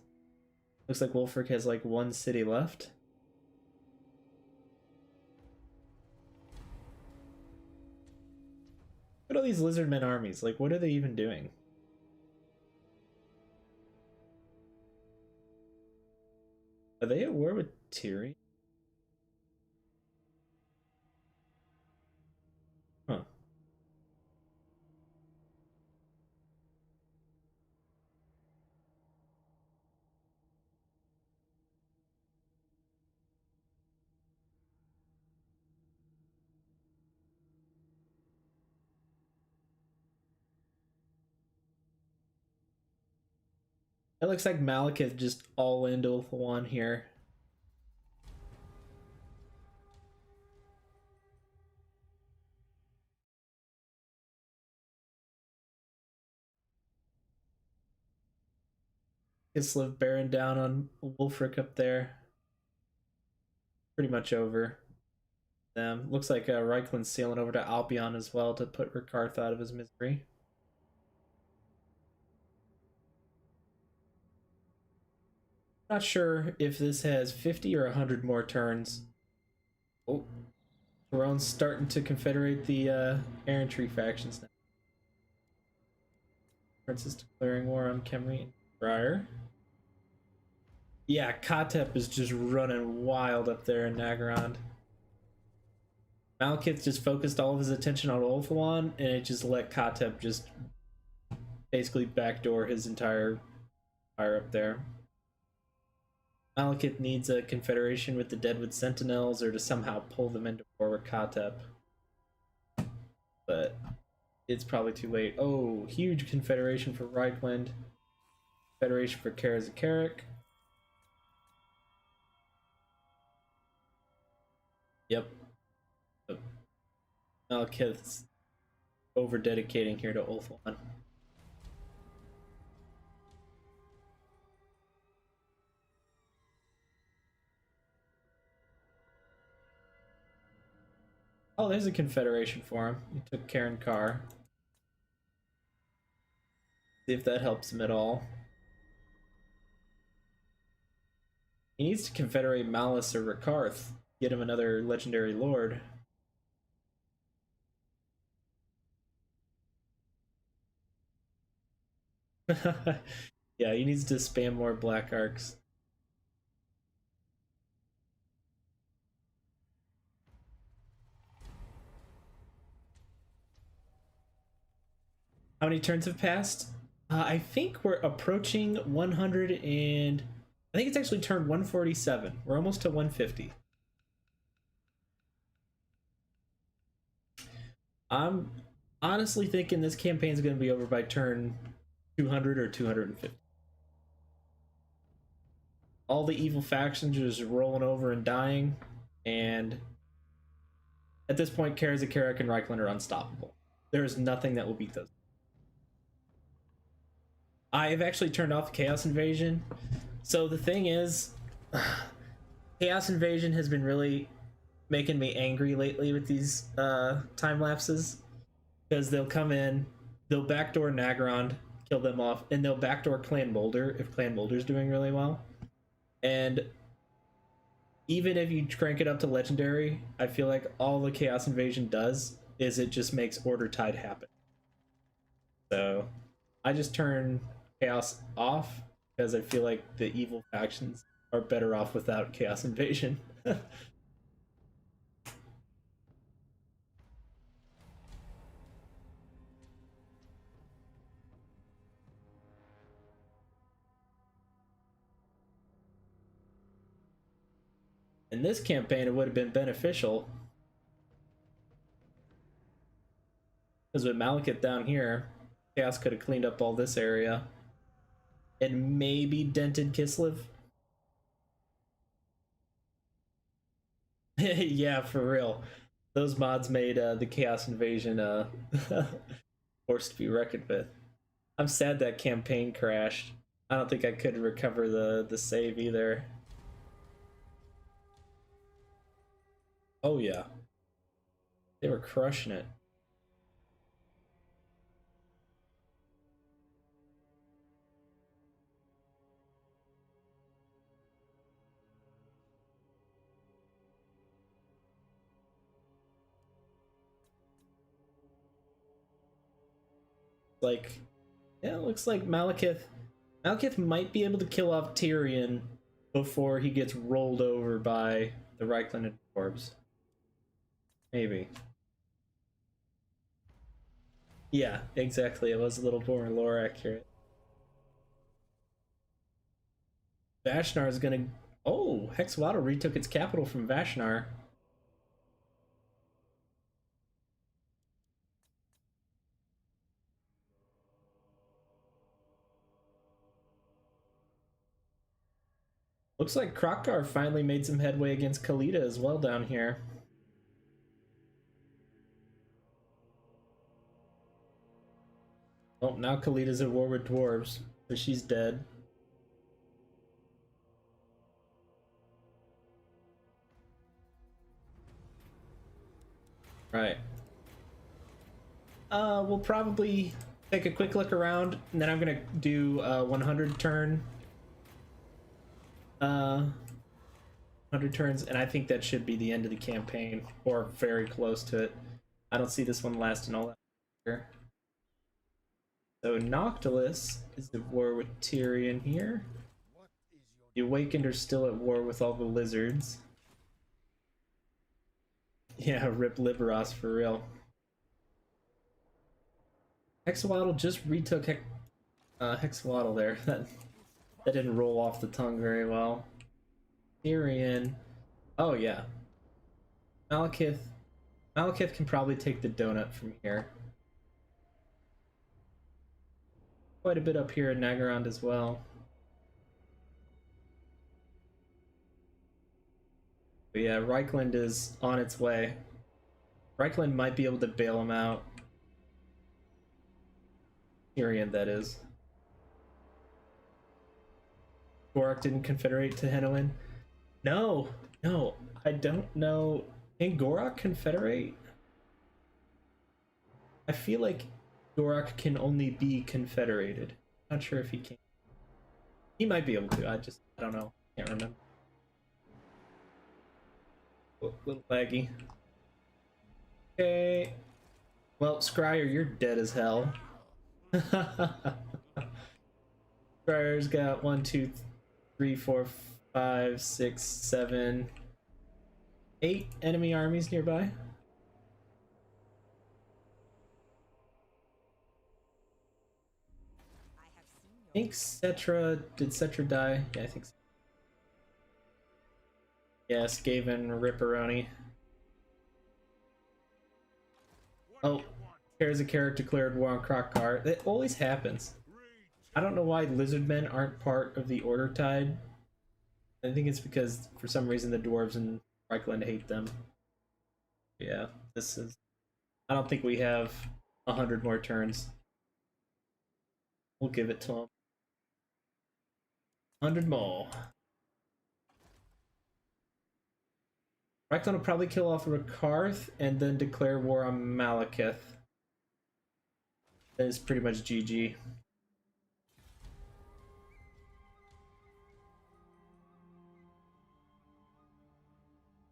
Looks like Wulfric has like 1 city left. Look at all these Lizardmen armies. Like, what are they even doing? Are they at war with Tyrion? Huh. It looks like Malekith just all into Ulthuan here. Kislev bearing down on Wulfric up there. Pretty much over them. Looks like Reichland's sailing over to Albion as well to put Rikarth out of his misery. Not sure if this has 50 or 100 more turns. Oh, Tyrion's starting to confederate the errantry factions now. Prince is declaring war on Khemri and Briar. Yeah, Katep is just running wild up there in Nagorond. Malekith just focused all of his attention on Ulthuan, and it just let Katep just basically backdoor his entire fire up there. Malekith needs a confederation with the Deadwood Sentinels or to somehow pull them into war with Katep. But it's probably too late. Oh, huge confederation for Reichland. Federation for Karazakarik. Yep. Malekith's over dedicating here to Ulthuan. Oh, there's a confederation for him. He took Karen Carr. See if that helps him at all. He needs to confederate Malice or Rakarth. Get him another legendary lord. Yeah, he needs to spam more black arcs. How many turns have passed? I think we're approaching 100 and I think it's actually turned 147. We're almost to 150. I'm honestly thinking this campaign is going to be over by turn 200 or 250. All the evil factions are just rolling over and dying, and at this point, Karazakarik and Reichland are unstoppable. There is nothing that will beat those. I've actually turned off Chaos Invasion. So the thing is, Chaos Invasion has been really making me angry lately with these time lapses, because they'll come in, they'll backdoor Nagrand, kill them off, and they'll backdoor Clan Molder if Clan Molder's doing really well. And even if you crank it up to legendary, I feel like all the Chaos Invasion does is it just makes Order Tide happen. So I just turn Chaos off because I feel like the evil factions are better off without Chaos Invasion. In this campaign, it would have been beneficial, because with Malekith down here, Chaos could have cleaned up all this area and maybe dented Kislev. Yeah, for real. Those mods made the Chaos Invasion forced to be reckoned with. I'm sad that campaign crashed. I don't think I could recover the save either. Oh yeah, they were crushing it. Like, yeah, it looks like Malekith might be able to kill off Tyrion before he gets rolled over by the Reichland and Forbes. Maybe. Yeah, exactly. It was a little more lore accurate. Vashnar is gonna. Oh, Hexwaddle retook its capital from Vashnar. Looks like Krokkar finally made some headway against Khalida as well down here. Oh, now Khalida's at war with dwarves, but she's dead. Right. We'll probably take a quick look around, and then I'm gonna do 100 turn. 100 turns, and I think that should be the end of the campaign, or very close to it. I don't see this one lasting all that longer. So Noctilus is at war with Tyrion here. The Awakened are still at war with all the lizards. Yeah, rip Liberos for real. Hexawaddle just retook Hexawaddle there. That didn't roll off the tongue very well. Tyrion. Oh yeah. Malekith. Malekith can probably take the donut from here. Quite a bit up here in Nagarond as well. But yeah, Reichland is on its way. Reichland might be able to bail him out. Tyrion, that is. Gorak didn't confederate to Henowin? No, no, I don't know. Can Gorak confederate? I feel like Gorak can only be confederated. Not sure if he can. He might be able to. I don't know. Can't remember. A little laggy. Okay. Well, Scryer, you're dead as hell. Scryer's got 1, 2, 3, 4, 5, 6, 7, 8 enemy armies nearby. I think Cetra, did Cetra die? Yeah, I think so. Yes, Skaven, Ripperoni. Oh, here's a character declared war on Kroq-Gar. It always happens. I don't know why lizardmen aren't part of the Order Tide. I think it's because for some reason the dwarves in Reichland hate them. Yeah, this is... I don't think we have 100 more turns. We'll give it to them. 100 more. Reichland will probably kill off Rakarth and then declare war on Malekith. That is pretty much GG.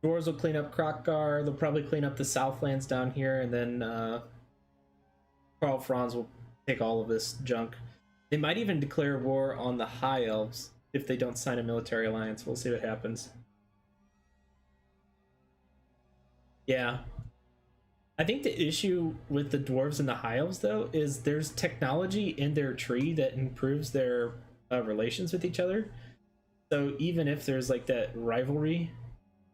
Dwarves will clean up Kroq-Gar. They'll probably clean up the Southlands down here, and then Karl Franz will take all of this junk. They might even declare war on the High Elves if they don't sign a military alliance. We'll see what happens. Yeah. I think the issue with the dwarves and the High Elves, though, is there's technology in their tree that improves their relations with each other. So even if there's like that rivalry,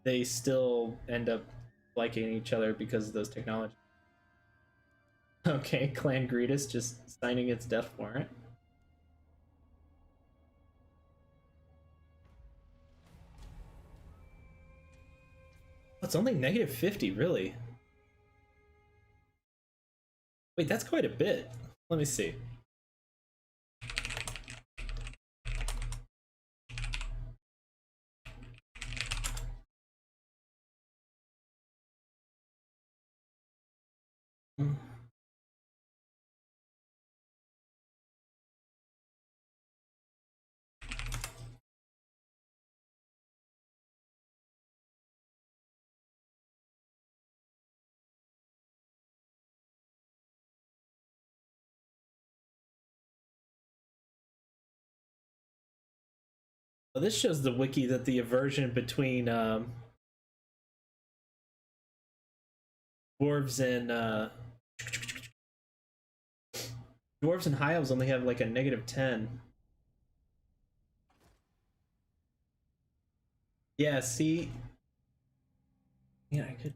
they still end up liking each other because of those technologies. Okay, Clan Gretus just signing its death warrant. It's only negative 50, really? Wait, that's quite a bit. Let me see. Well, this shows the wiki that the aversion between dwarves and High Elves only have like a negative 10. Yeah, see? Yeah, I could...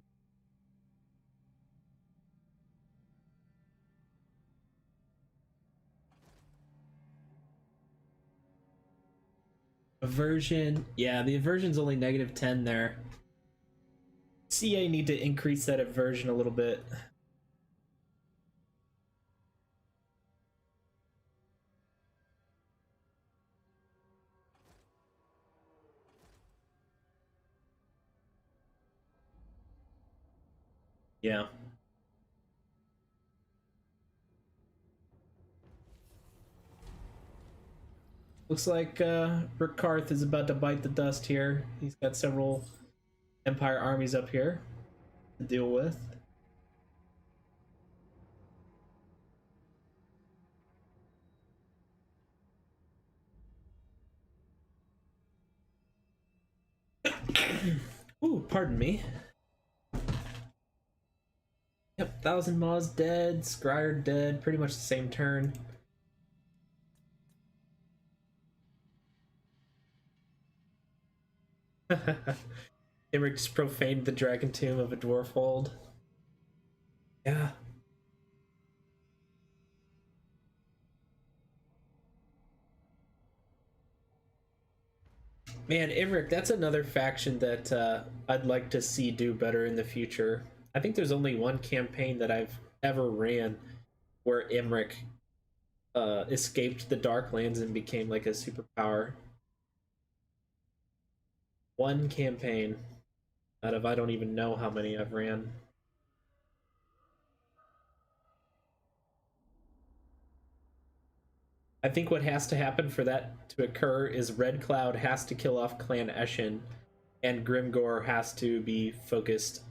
Aversion. Yeah, the aversion's only negative 10 there. CA need to increase that aversion a little bit. Yeah. Looks like Rakarth is about to bite the dust here. He's got several Empire armies up here to deal with. Ooh, pardon me. Yep, 1,000 Maws dead, Scryer dead, pretty much the same turn. Imric just profaned the dragon tomb of a dwarf hold. Yeah. Man, Imric, that's another faction that I'd like to see do better in the future. I think there's only one campaign that I've ever ran where Imric escaped the Darklands and became like a superpower. One campaign out of I don't even know how many I've ran. I think what has to happen for that to occur is Red Cloud has to kill off Clan Eshin, and Grimgor has to be focused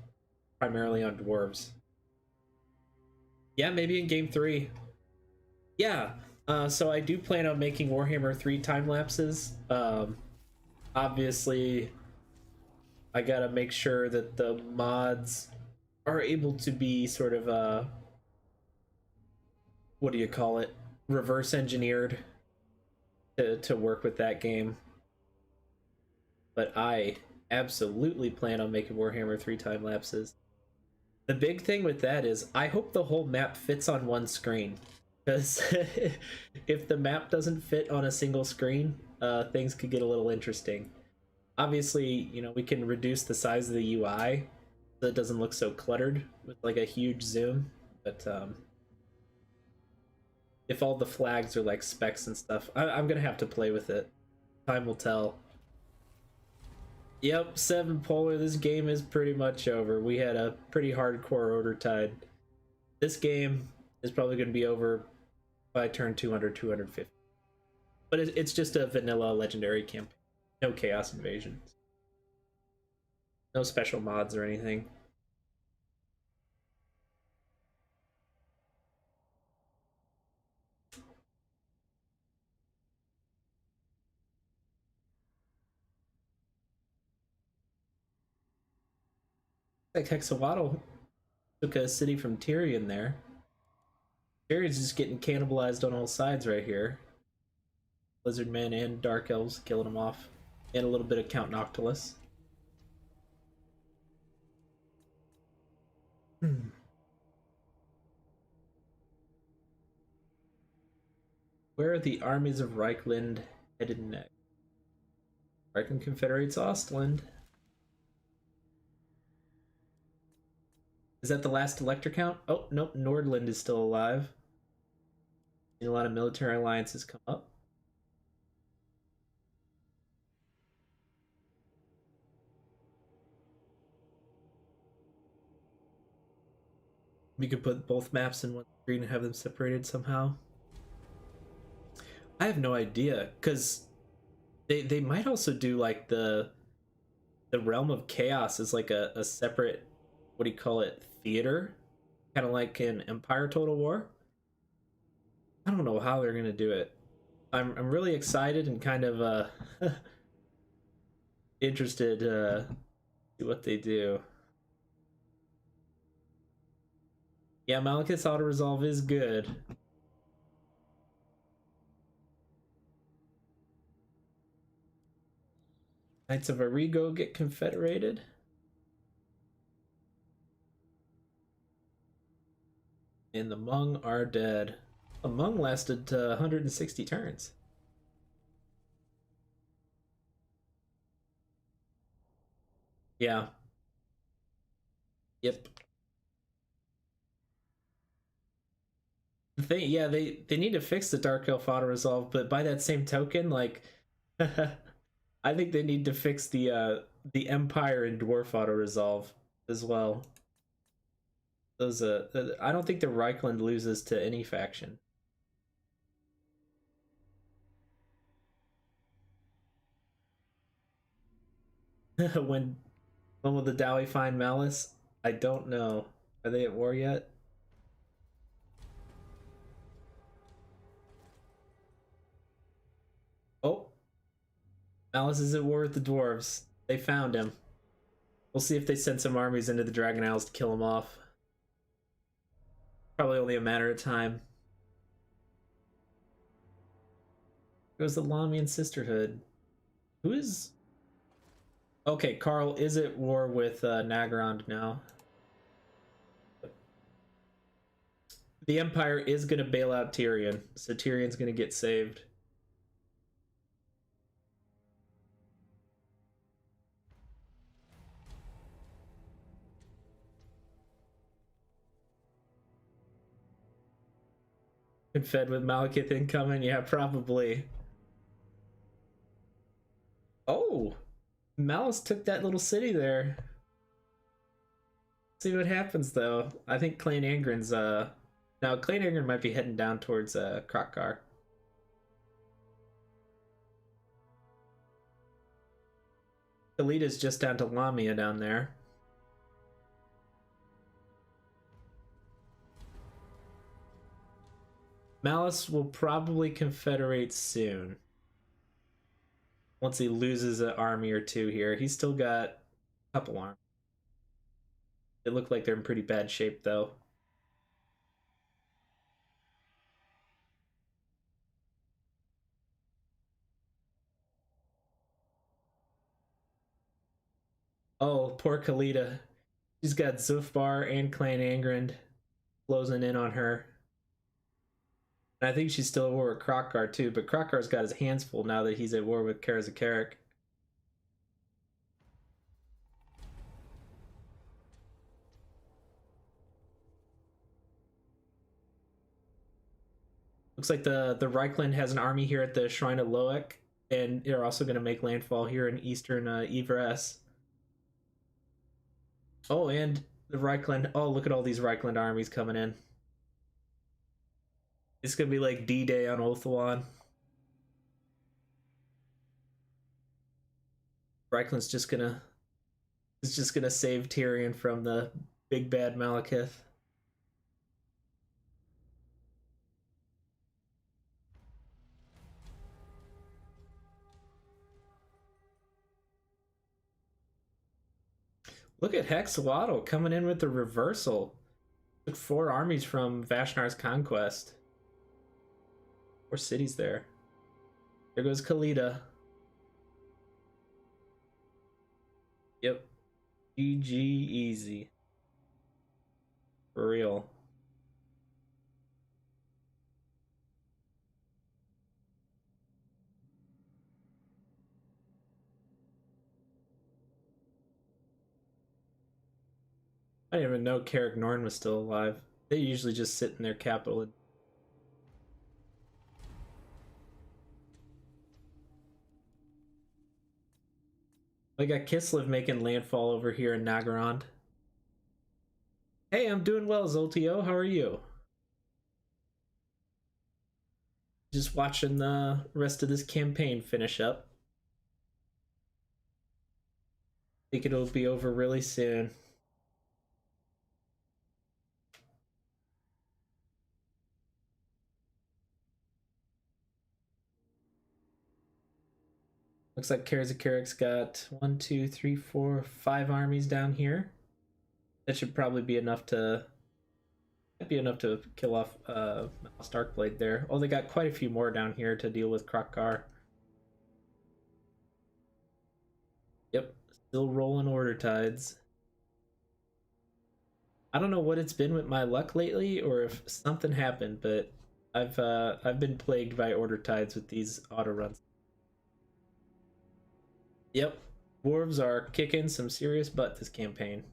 primarily on dwarves. Yeah, maybe in game 3. Yeah, so I do plan on making Warhammer 3 time lapses. Obviously, I gotta make sure that the mods are able to be sort of what do you call it, reverse engineered to work with that game. But I absolutely plan on making Warhammer 3 time lapses. The big thing with that is I hope the whole map fits on one screen, because if the map doesn't fit on a single screen, things could get a little interesting. Obviously, you know, we can reduce the size of the UI so it doesn't look so cluttered with like a huge zoom, but if all the flags are like specs and stuff, I'm gonna have to play with it. Time will tell. Yep, 7 polar. This game is pretty much over. We had a pretty hardcore order tide. This game is probably going to be over by turn 200, 250. But it's just a vanilla legendary campaign. No chaos invasions. No special mods or anything. Like Hexawaddle took a city from Tyrion there. Tyrion's just getting cannibalized on all sides right here. Lizardmen and Dark Elves killing him off. And a little bit of Count Noctilus. Where are the armies of Reichland headed next? Reichland confederates Ostland. Is that the last elector count? Oh, nope, Nordland is still alive. Seen a lot of military alliances come up. We could put both maps in one screen and have them separated somehow. I have no idea, because they might also do like the Realm of Chaos is like a separate, what do you call it, theater? Kind of like in Empire Total War. I don't know how they're gonna do it. I'm really excited and kind of interested see what they do. Yeah, Malekith's auto resolve is good. Knights of Arrigo get confederated. And the Hmong are dead. The Hmong lasted 160 turns. Yeah. Yep. Yeah, they need to fix the Dark Elf auto resolve, but by that same token, like I think they need to fix the Empire and Dwarf auto resolve as well. Those I don't think the Reichland loses to any faction. when when will the Dowie find Malice? I don't know. Are they at war yet? Oh, Malice is at war with the dwarves. They found him. We'll see if they send some armies into the Dragon Isles to kill him off. Probably only a matter of time. Goes the Lamian Sisterhood. Who is... Okay, Carl is at war with Nagarond now. The Empire is going to bail out Tyrion, so Tyrion's going to get saved. And fed with Malekith incoming? Yeah, probably. Oh, Malice took that little city there. See what happens though. I think Clan Angren's now Clan Angren might be heading down towards Krokkar. Khalid's just down to Lamia down there. Malice will probably confederate soon. Once he loses an army or two here. He's still got a couple armies. They look like they're in pretty bad shape though. Oh, poor Khalida. She's got Zufbar and Clan Angren closing in on her. And I think she's still at war with Krokkar too, but Krokkar's got his hands full now that he's at war with Karazakarik. Looks like the Reichland has an army here at the Shrine of Loek, and they're also going to make landfall here in eastern Yvresse. Oh, and the Reichland. Oh, look at all these Reichland armies coming in. It's going to be like D-Day on Ulthuan. Reichland's just gonna save Tyrion from the big bad Malekith. Look at Hexawaddle coming in with the reversal. Took 4 armies from Vashnar's conquest. 4 cities there. There goes Khalida. Yep. GG easy. For real. I didn't even know Carrick Norn was still alive. They usually just sit in their capital. We got Kislev making landfall over here in Nagarond. Hey, I'm doing well, Zoltio. How are you? Just watching the rest of this campaign finish up. I think it'll be over really soon. Looks like Karazakirik's got 1, 2, 3, 4, 5 armies down here. That should probably be enough to kill off Starkblade there. Oh, they got quite a few more down here to deal with Krokkar. Yep, still rolling order tides. I don't know what it's been with my luck lately, or if something happened, but I've been plagued by order tides with these auto runs. Yep, dwarves are kicking some serious butt this campaign.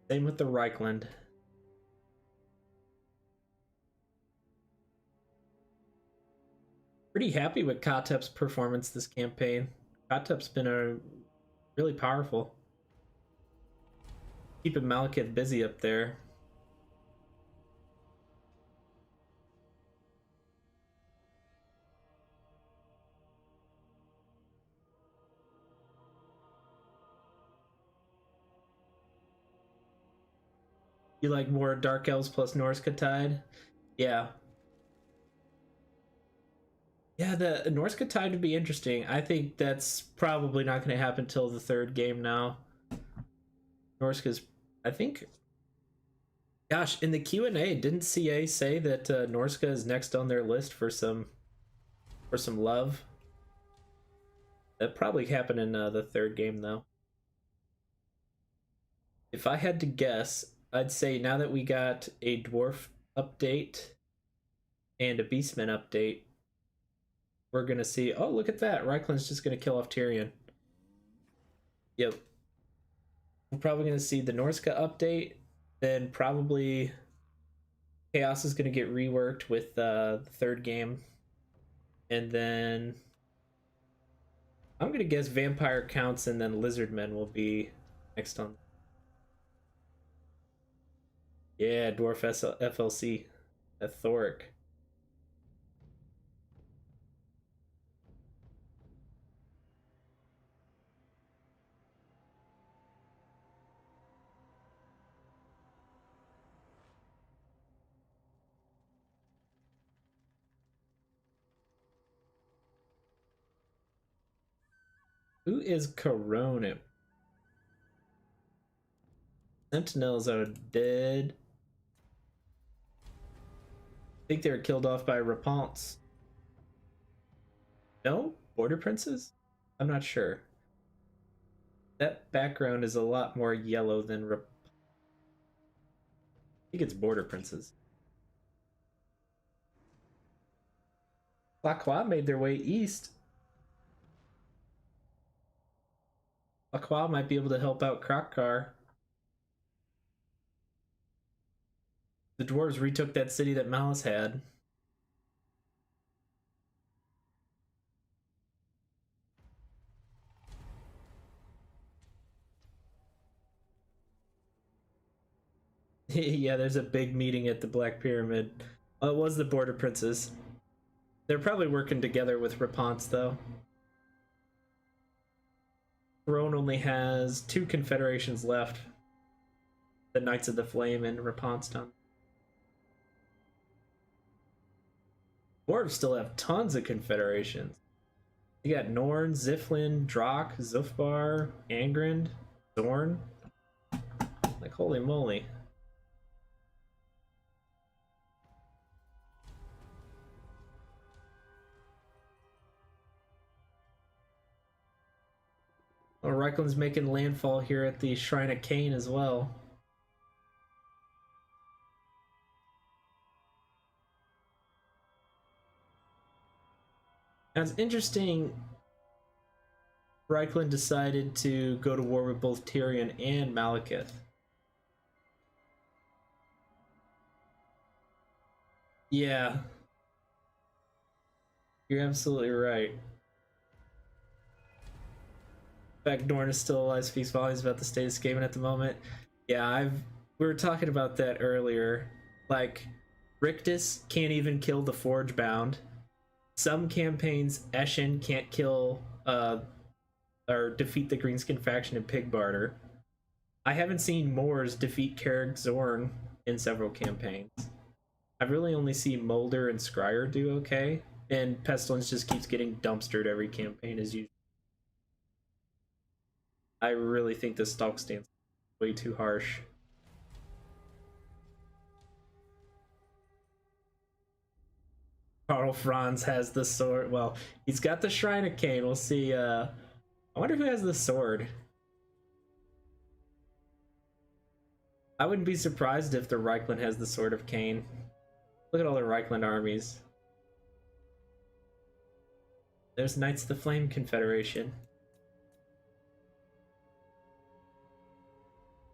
Same with the Reichland. Pretty happy with Kotep's performance this campaign. Kotep's been a really powerful. Keeping Malekith busy up there. You like more Dark Elves plus Norsca Tide? Yeah. Yeah, the Norsca Tide would be interesting. I think that's probably not going to happen till the 3rd game now. Norsca's, I think... Gosh, in the Q&A, didn't CA say that Norsca is next on their list for some love? That probably happened in the third game, though. If I had to guess, I'd say now that we got a dwarf update and a beastman update, we're gonna see. Oh, look at that! Reikland's just gonna kill off Tyrion. Yep. We're probably gonna see the Norska update, then probably Chaos is gonna get reworked with the third game, and then I'm gonna guess Vampire Counts and then Lizardmen will be next on. Yeah, Dwarf FLC, Thoric. Who is Corona? Sentinels are dead. I think they were killed off by Rapunzel. No? Border Princes? I'm not sure. That background is a lot more yellow than I think it's Border Princes. Lacroix made their way east. Lacroix might be able to help out Krokkar. The dwarves retook that city that Malice had. Yeah, there's a big meeting at the Black Pyramid. It was the Border Princes. They're probably working together with Rapunzel, though. Throne only has 2 confederations left. The Knights of the Flame and Rapunzel. Dwarves still have tons of confederations. You got Norn, Ziflin, Drak, Zufbar, Angrind, Zorn. Like, holy moly. Well, Reikland's making landfall here at the Shrine of Cain as well. Now it's interesting. Reikland decided to go to war with both Tyrion and Malekith. Yeah. You're absolutely right. In fact, Norn is still alive, speaks volumes about the state of Skaven at the moment. Yeah, we were talking about that earlier. Like, Rictus can't even kill the Forge Bound. Some campaigns, Eshin can't kill or defeat the Greenskin faction in Pigbarter. I haven't seen Moors defeat Carrick Zorn in several campaigns. I've really only seen Mulder and Scryer do okay, and Pestilence just keeps getting dumpstered every campaign as usual. I really think the stalk stance is way too harsh. Karl Franz has the sword. Well, he's got the Shrine of Cain. We'll see. I wonder who has the sword. I wouldn't be surprised if the Reikland has the Sword of Cain. Look at all the Reikland armies. There's Knights of the Flame Confederation.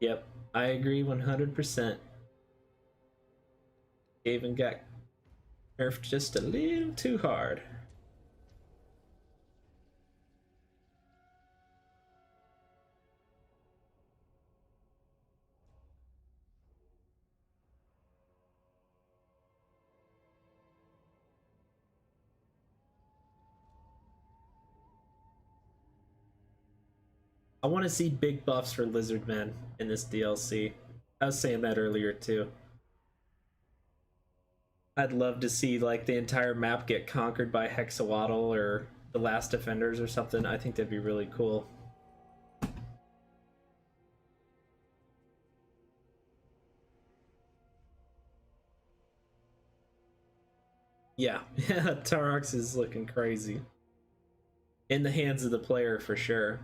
Yep, I agree 100%. Skaven got nerfed just a little too hard. I want to see big buffs for Lizardmen in this DLC. I was saying that earlier too. I'd love to see like the entire map get conquered by Hexawaddle or the Last Defenders or something. I think that'd be really cool. Yeah, Tarox is looking crazy. in the hands of the player for sure.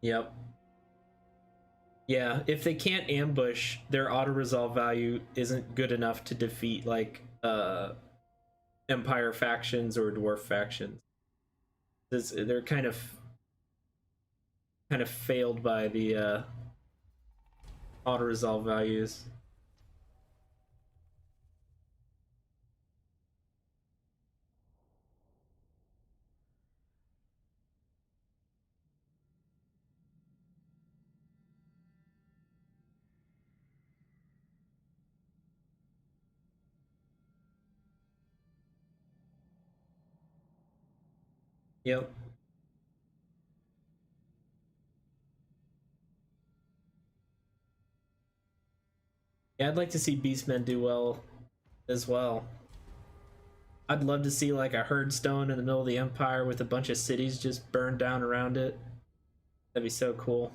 Yep. Yeah, if they can't ambush, their auto resolve value isn't good enough to defeat like Empire factions or Dwarf factions. They're kind of failed by the auto resolve values. Yep. Yeah, I'd like to see Beastmen do well as well. I'd love to see like a herdstone in the middle of the Empire with a bunch of cities just burned down around it. That'd be so cool.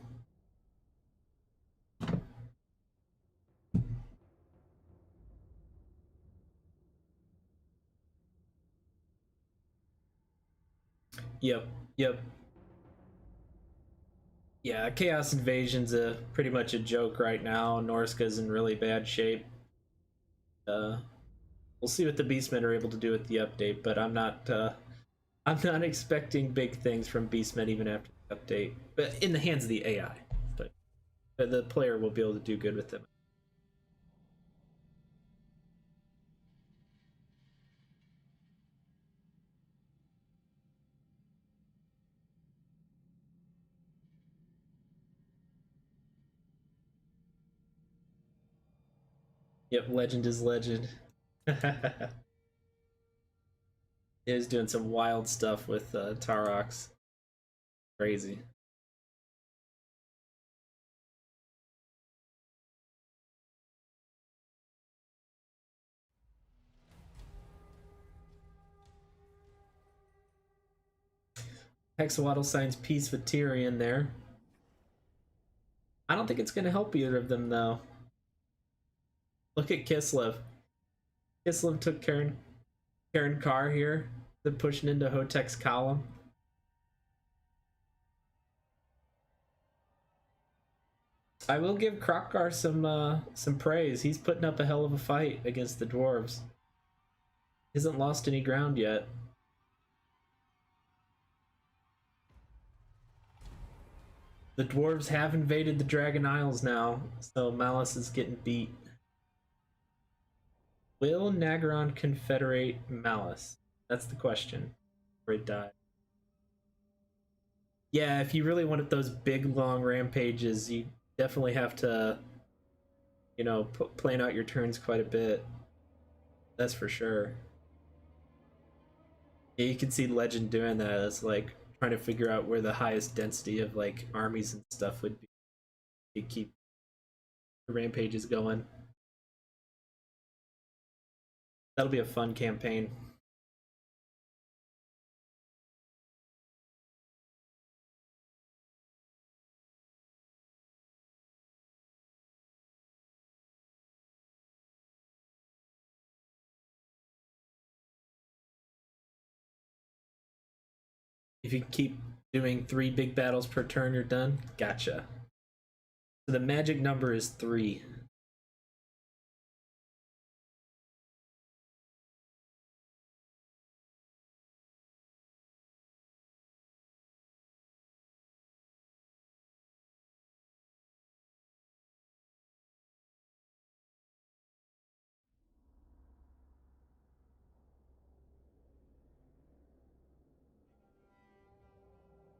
Yep. Yep. Yeah, Chaos Invasion's pretty much a joke right now. Norska's in really bad shape. Uh, we'll see what the Beastmen are able to do with the update, but I'm not expecting big things from Beastmen even after the update. But in the hands of the AI, but the player will be able to do good with them. Yep, legend is legend. Is doing some wild stuff with Tarox. Crazy. Hexawaddle signs peace with Tyrion there. I don't think it's going to help either of them though. Look at Kislev. Kislev took Karen Carr here. They're pushing into Hotek's column. I will give Krokkar some praise. He's putting up a hell of a fight against the dwarves. He hasn't lost any ground yet. The dwarves have invaded the Dragon Isles now, so Malice is getting beat. Will Nagaron confederate Malice? That's the question. Before it died. Yeah, if you really wanted those big long rampages, you definitely have to, plan out your turns quite a bit. That's for sure. Yeah, you can see Legend doing that. It's like trying to figure out where the highest density of like armies and stuff would be to keep the rampages going. That'll be a fun campaign. If you keep doing 3 big battles per turn, you're done. Gotcha. So the magic number is 3.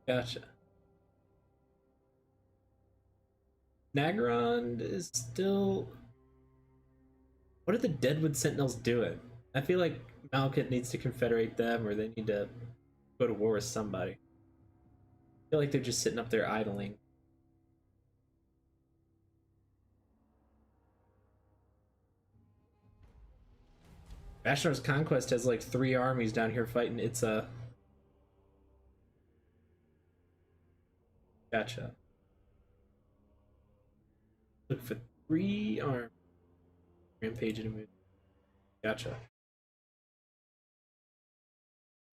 Gotcha. Nagaron is still. What are the Deadwood Sentinels doing? I feel like Malekith needs to confederate them, or they need to go to war with somebody. I feel like they're just sitting up there idling. Ashnar's Conquest has like 3 armies down here fighting. It's a. Gotcha. Look for 3 arms. Rampage in a move. Gotcha.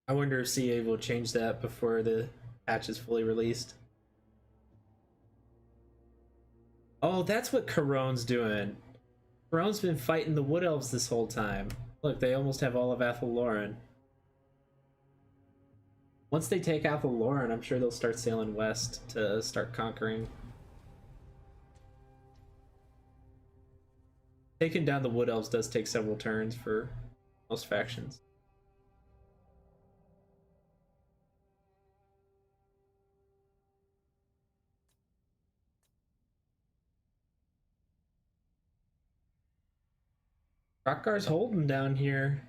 I wonder if CA will change that before the patch is fully released. Oh, that's what Caron's doing. Caron's been fighting the Wood Elves this whole time. Look, they almost have all of Athel Loren. Once they take Athel Loren, I'm sure they'll start sailing west to start conquering. Taking down the Wood Elves does take several turns for most factions. Rokkar's holding down here.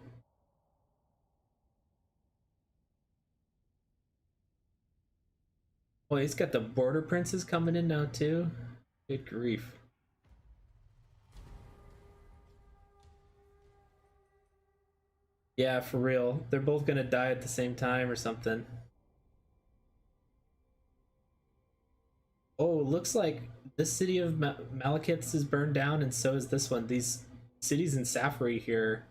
Oh, he's got the border princes coming in now too. Good grief. Yeah, for real. They're both gonna die at the same time or something. Oh, looks like this city of Malekith is burned down, and so is this one. These cities in Safari here,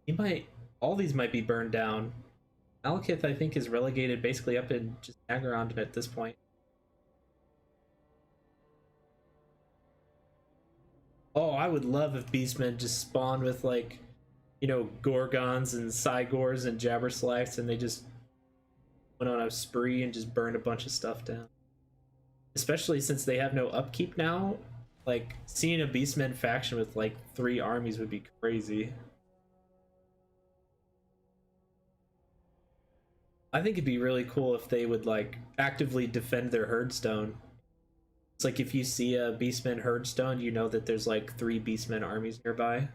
you might, all these might be burned down. Malekith, I think, is relegated basically up in just Nagaron at this point. Oh, I would love if Beastmen just spawned with like, you know, Gorgons and Cygors and Jabberslights, and they just went on a spree and just burned a bunch of stuff down. Especially since they have no upkeep now, like seeing a Beastmen faction with like 3 armies would be crazy. I think it'd be really cool if they would like actively defend their herdstone. It's like if you see a Beastman herdstone, you know that there's like 3 Beastmen armies nearby.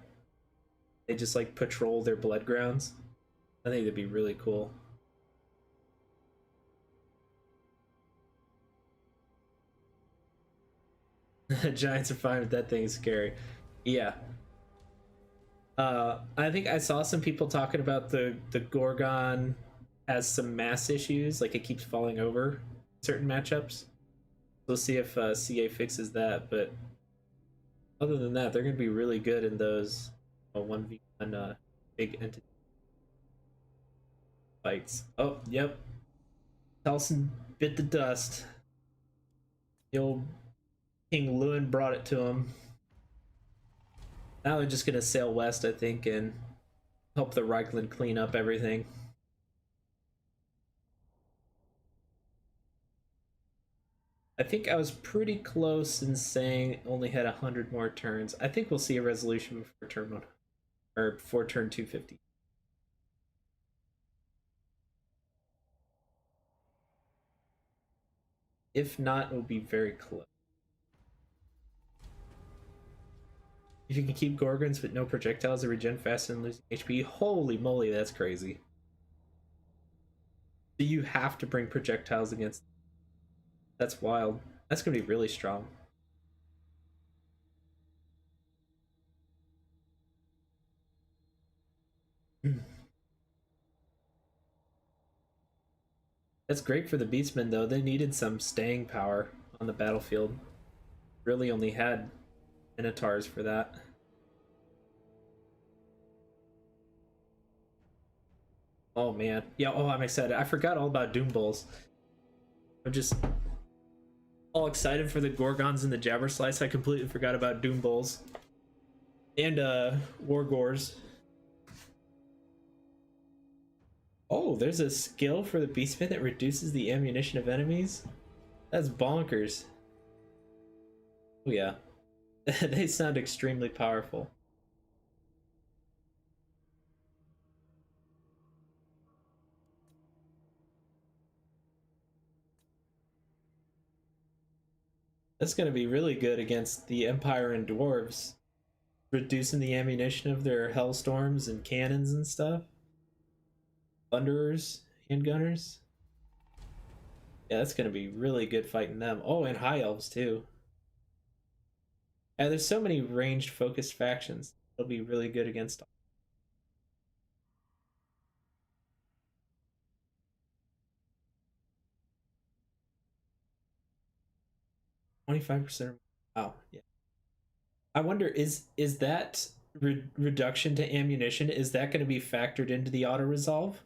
They just like patrol their blood grounds. I think that'd be really cool. Giants are fine with that thing. Is scary. Yeah. I think I saw some people talking about the Gorgon has some mass issues, like it keeps falling over certain matchups. We'll see if CA fixes that, but other than that, they're going to be really good in those 1v1 big entity fights. Oh, yep. Telson bit the dust. The old King Lewin brought it to him. Now they're just going to sail west, I think, and help the Reichland clean up everything. I think I was pretty close in saying only had 100 more turns. I think we'll see a resolution before turn 1 or before turn 250. If not, it will be very close. If you can keep Gorgons but no projectiles that regen faster than losing HP, holy moly, that's crazy. So you have to bring projectiles against. That's wild. That's gonna be really strong. That's great for the Beastmen though. They needed some staying power on the battlefield. Really only had Minotaurs for that. Oh man. Yeah, oh I'm excited. I forgot all about Doom Bulls. I'm just all excited for the Gorgons and the Jabberslice. I completely forgot about Doom Bulls. And Wargors. Oh, there's a skill for the Beastman that reduces the ammunition of enemies? That's bonkers. Oh yeah. They sound extremely powerful. That's going to be really good against the Empire and Dwarves. Reducing the ammunition of their Hellstorms and cannons and stuff. Thunderers, handgunners. Yeah, that's going to be really good fighting them. Oh, and High Elves too. And there's so many ranged focused factions. It'll be really good against 25%. Wow, yeah. I wonder is that reduction to ammunition, is that going to be factored into the auto resolve?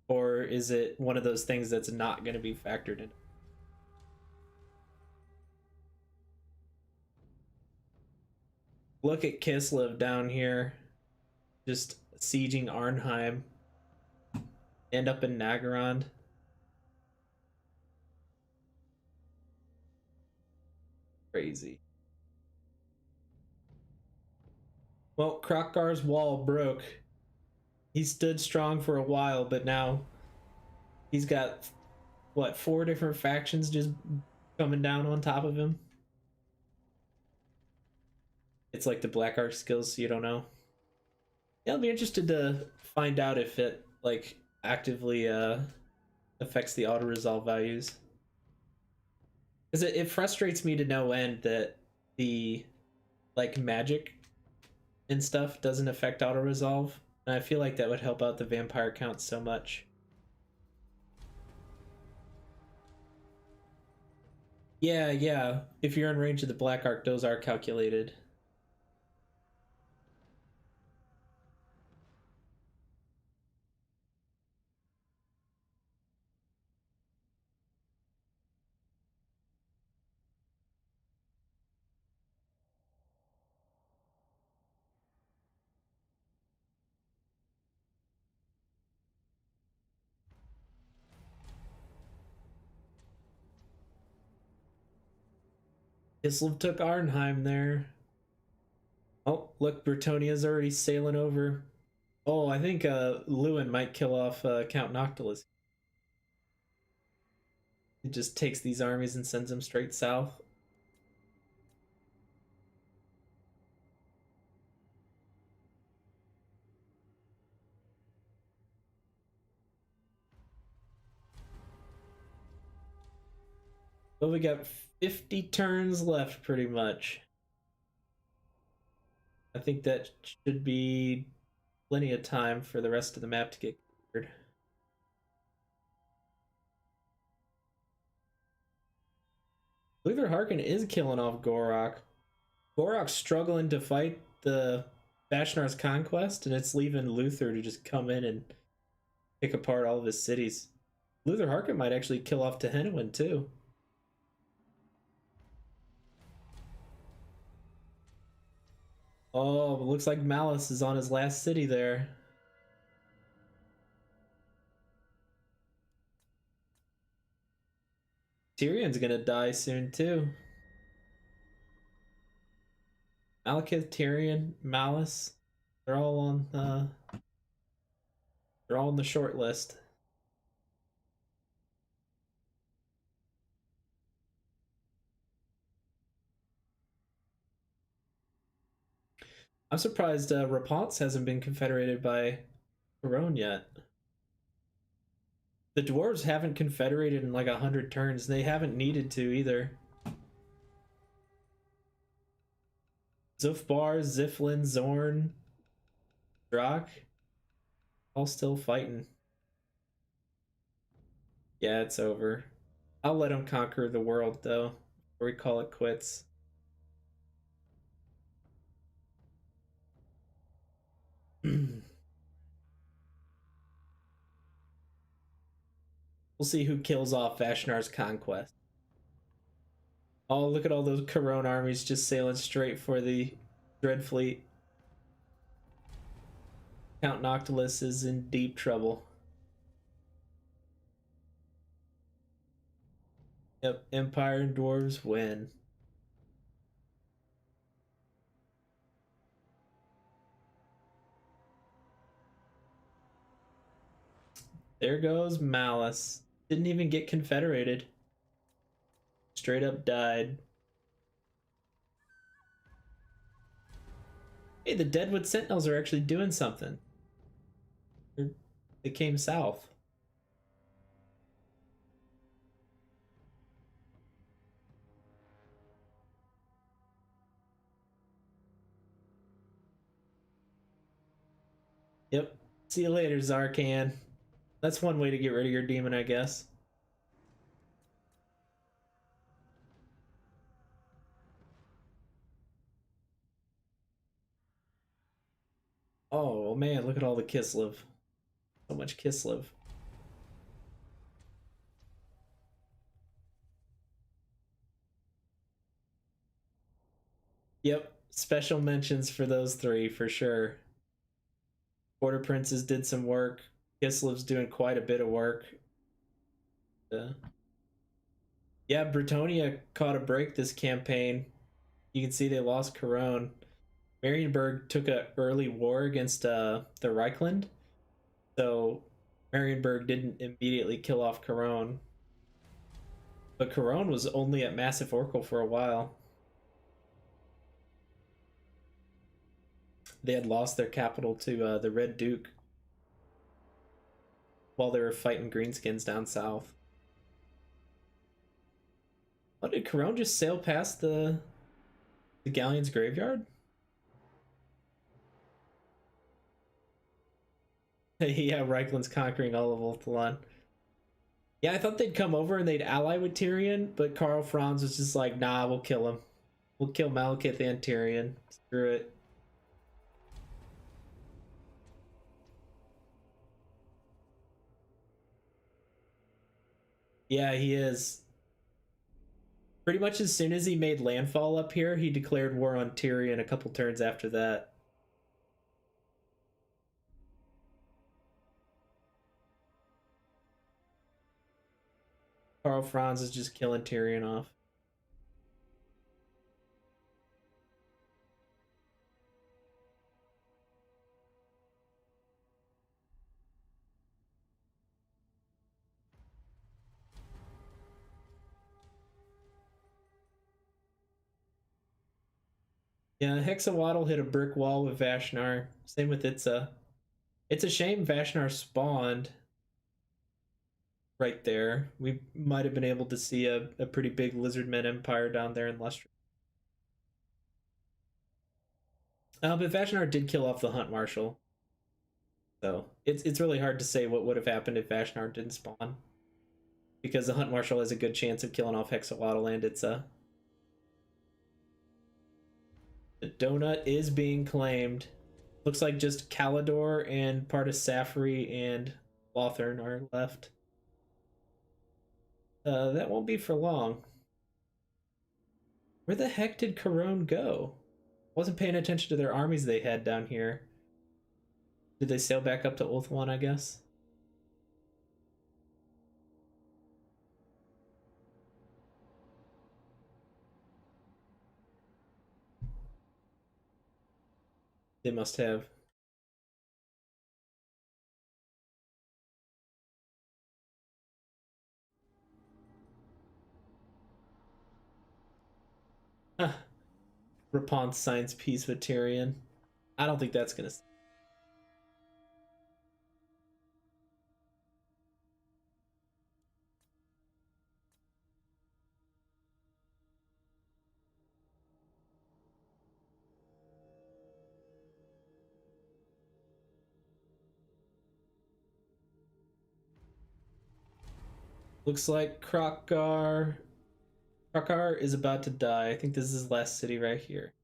Or is it one of those things that's not going to be factored in? Look at Kislev down here, just sieging Arnheim. End up in Nagaland. Crazy. Well, Krokgar's wall broke. He stood strong for a while, but now he's got, what, 4 different factions just coming down on top of him? It's like the Black Ark skills, so you don't know. Yeah, I'll be interested to find out if it, like, actively affects the auto-resolve values. Because it frustrates me to no end that the, like, magic and stuff doesn't affect auto-resolve. And I feel like that would help out the vampire count so much. Yeah, yeah. If you're in range of the Black Ark, those are calculated. Kislev took Arnheim there. Oh, look, Bretonia's already sailing over. Oh, I think Lewin might kill off Count Noctilus. He just takes these armies and sends them straight south. Well, we got 50 turns left, pretty much. I think that should be plenty of time for the rest of the map to get cleared. Luther Harkin is killing off Gorok. Gorok's struggling to fight the Bashnar's conquest, and it's leaving Luther to just come in and pick apart all of his cities. Luther Harkin might actually kill off Tehenowin too. Oh, it looks like Malice is on his last city there. Tyrion's gonna die soon too. Malekith, Tyrion, Malice, they're all on they're all on the short list. I'm surprised Rapunzel hasn't been confederated by Corone yet. The dwarves haven't confederated in like 100 turns. They haven't needed to either. Zufbar, Ziflin, Zorn, Drak, all still fighting. Yeah, it's over. I'll let them conquer the world though, before we call it quits. We'll see who kills off Vashnar's conquest. Oh, look at all those Corone armies just sailing straight for the Dreadfleet. Count Noctilus is in deep trouble. Yep, Empire and Dwarves win. There goes Malice. Didn't even get confederated. Straight up died. Hey, the Deadwood Sentinels are actually doing something. They came south. Yep. See you later, Zarkan. That's one way to get rid of your demon, I guess. Oh man, look at all the Kislev. So much Kislev. Yep, special mentions for those three for sure. Border Princes did some work. Kislev's doing quite a bit of work. Uh, yeah, Bretonia caught a break this campaign. You can see they lost Corone. Marienburg took an early war against the Reichland, so Marienburg didn't immediately kill off Corone. But Corone was only at Massive Oracle for a while. They had lost their capital to the Red Duke while they were fighting Greenskins down south. What, did Corone just sail past the Galleon's graveyard? Yeah, Reichland's conquering all of Ulthuan. Yeah, I thought they'd come over and they'd ally with Tyrion, but Karl Franz was just like, nah, we'll kill him. We'll kill Malekith and Tyrion. Screw it. Yeah, he is. Pretty much as soon as he made landfall up here, he declared war on Tyrion a couple turns after that. Karl Franz is just killing Tyrion off. Yeah, Hexawaddle hit a brick wall with Vashnar. Same with Itza. It's a shame Vashnar spawned right there. We might have been able to see a pretty big Lizardmen Empire down there in Lustrum. But Vashnar did kill off the Hunt Marshal. So it's really hard to say what would have happened if Vashnar didn't spawn. Because the Hunt Marshal has a good chance of killing off Hexawaddle and Itza. The donut is being claimed. Looks like just Calidor and part of Safri and Lothern are left. That won't be for long. Where the heck did Corone go? Wasn't paying attention to their armies they had down here. Did they sail back up to Ulthuan, I guess? They must have. Huh. Rapont signs peace with Tyrion. I don't think that's gonna. Looks like Krokkar is about to die. I think this is his last city right here.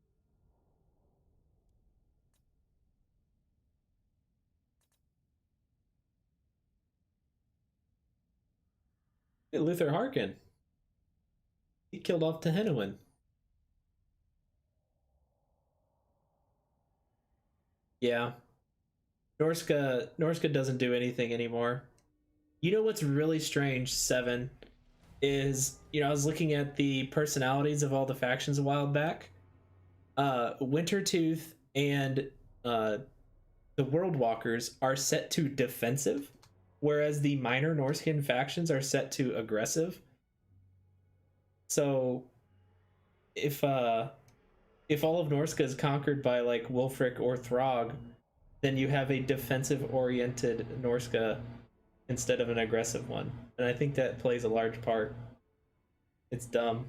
Hey, Luther Harkin. He killed off Tehenowin. Yeah. Norska doesn't do anything anymore. You know what's really strange, Seven, is, I was looking at the personalities of all the factions a while back. Wintertooth and the World Walkers are set to defensive, whereas the minor Norskin factions are set to aggressive. So if all of Norska is conquered by like Wulfric or Throg, then you have a defensive oriented Norska instead of an aggressive one. And I think that plays a large part. It's dumb.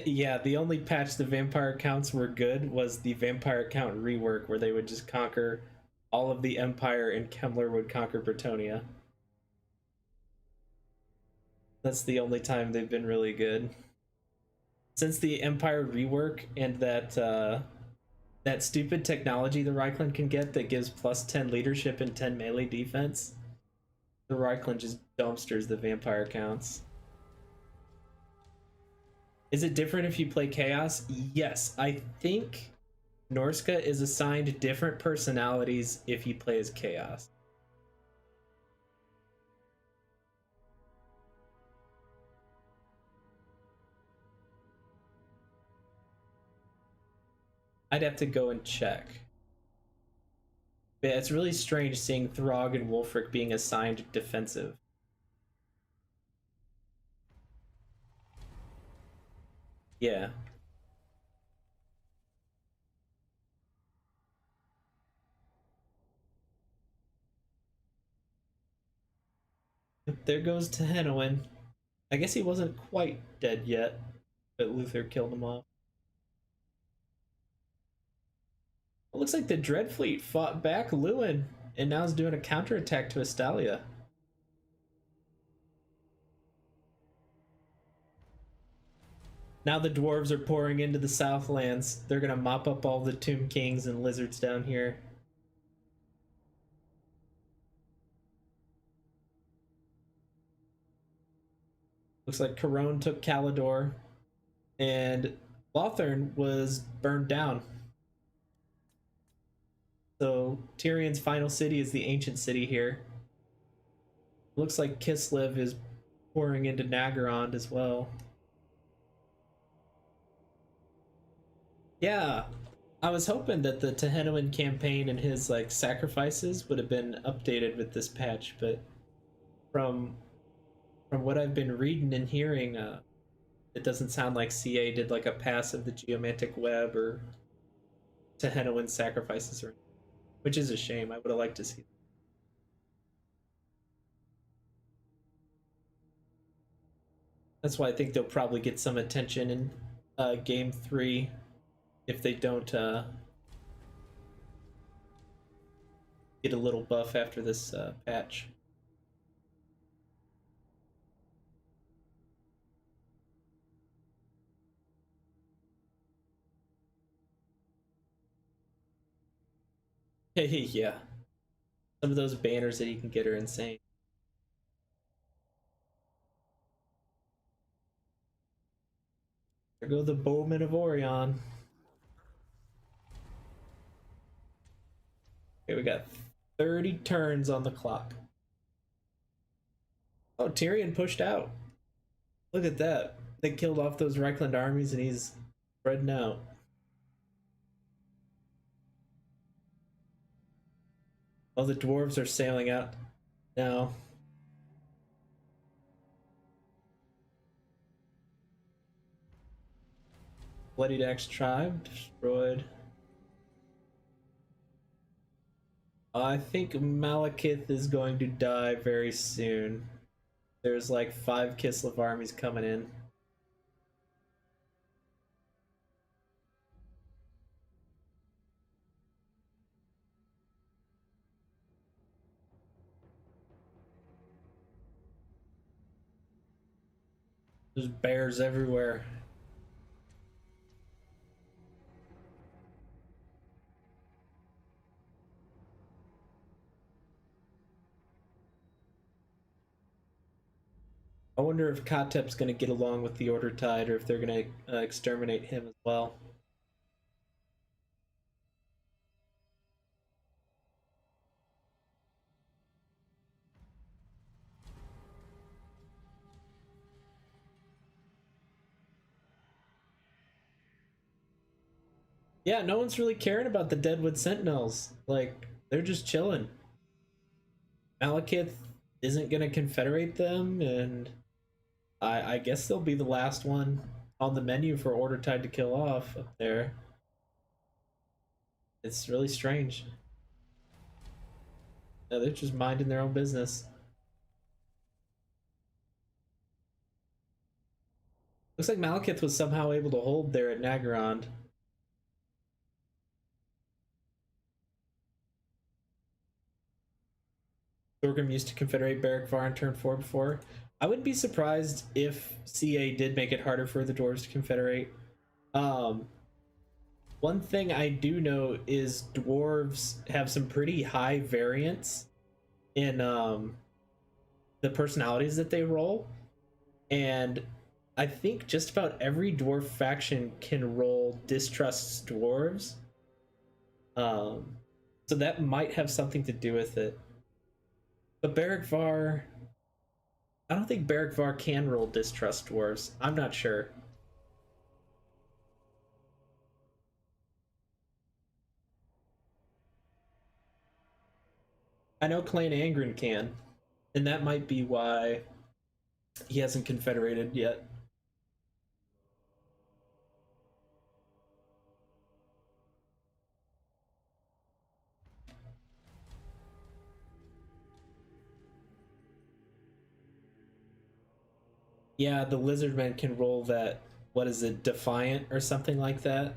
Yeah, the only patch the vampire counts were good was the vampire count rework, where they would just conquer all of the Empire and Kemmler would conquer Bretonia. That's the only time they've been really good. Since the Empire rework and that stupid technology the Reichland can get that gives plus 10 leadership and 10 melee defense, the Reichland just dumpsters the vampire counts. Is it different if you play Chaos? Yes, I think Norska is assigned different personalities if you play as Chaos. I'd have to go and check. Yeah, it's really strange seeing Throg and Wulfric being assigned defensive. Yeah. There goes Tehenowen. I guess he wasn't quite dead yet, but Luther killed him off. It looks like the Dreadfleet fought back Lewin, and now is doing a counterattack to Estalia. Now the dwarves are pouring into the Southlands. They're gonna mop up all the Tomb Kings and lizards down here. Looks like Corone took Calidor, and Lothern was burned down. So Tyrion's final city is the ancient city here. Looks like Kislev is pouring into Nagorond as well. Yeah, I was hoping that the Tehenowen campaign and his like sacrifices would have been updated with this patch, but from what I've been reading and hearing, it doesn't sound like CA did like a pass of the Geomantic Web or Tehenowen sacrifices, or which is a shame. I would have liked to see. That's why I think they'll probably get some attention in Game 3 if they don't get a little buff after this patch. Yeah. Some of those banners that you can get are insane. There go the Bowmen of Orion. Okay, we got 30 turns on the clock. Oh, Tyrion pushed out. Look at that. They killed off those Reichland armies and he's spreading out. Oh, the dwarves are sailing out now. Bloodied Axe tribe destroyed. I think Malekith is going to die very soon. There's like 5 Kislev armies coming in. There's bears everywhere. I wonder if Kotep's going to get along with the Order Tide or if they're going to exterminate him as well. Yeah, no one's really caring about the Deadwood Sentinels. Like, they're just chilling. Malekith isn't going to confederate them, and I guess they'll be the last one on the menu for Order Tide to kill off up there. It's really strange. No, they're just minding their own business. Looks like Malekith was somehow able to hold there at Nagorond. Thorgrim used to confederate Barrack in turn 4 before. I wouldn't be surprised if CA did make it harder for the dwarves to confederate. One thing I do know is dwarves have some pretty high variance in the personalities that they roll, and I think just about every dwarf faction can roll distrusts dwarves. Um, so that might have something to do with it. But Beric Var, I don't think Beric Var can roll distrust dwarves. I'm not sure. I know Clan Angren can, and that might be why he hasn't confederated yet. Yeah, the Lizardmen can roll that. What is it, Defiant or something like that?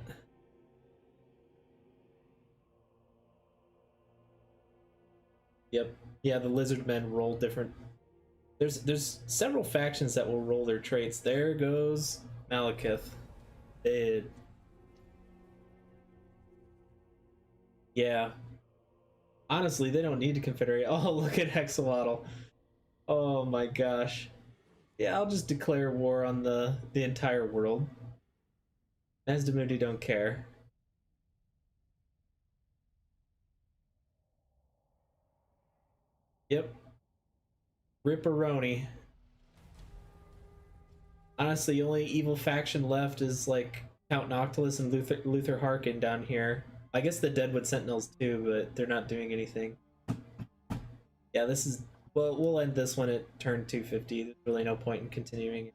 Yep. Yeah, the Lizardmen roll different. There's several factions that will roll their traits. There goes Malekith. It, yeah. Honestly, they don't need to confederate. Oh, look at Hexawatl. Oh my gosh. Yeah, I'll just declare war on the entire world. Mazdamundi don't care. Yep. Ripperoni. Honestly, the only evil faction left is like Count Noctilus and Luther Harkin down here. I guess the Deadwood Sentinels too, but they're not doing anything. Yeah, this is, well, we'll end this one at turn 250. There's really no point in continuing.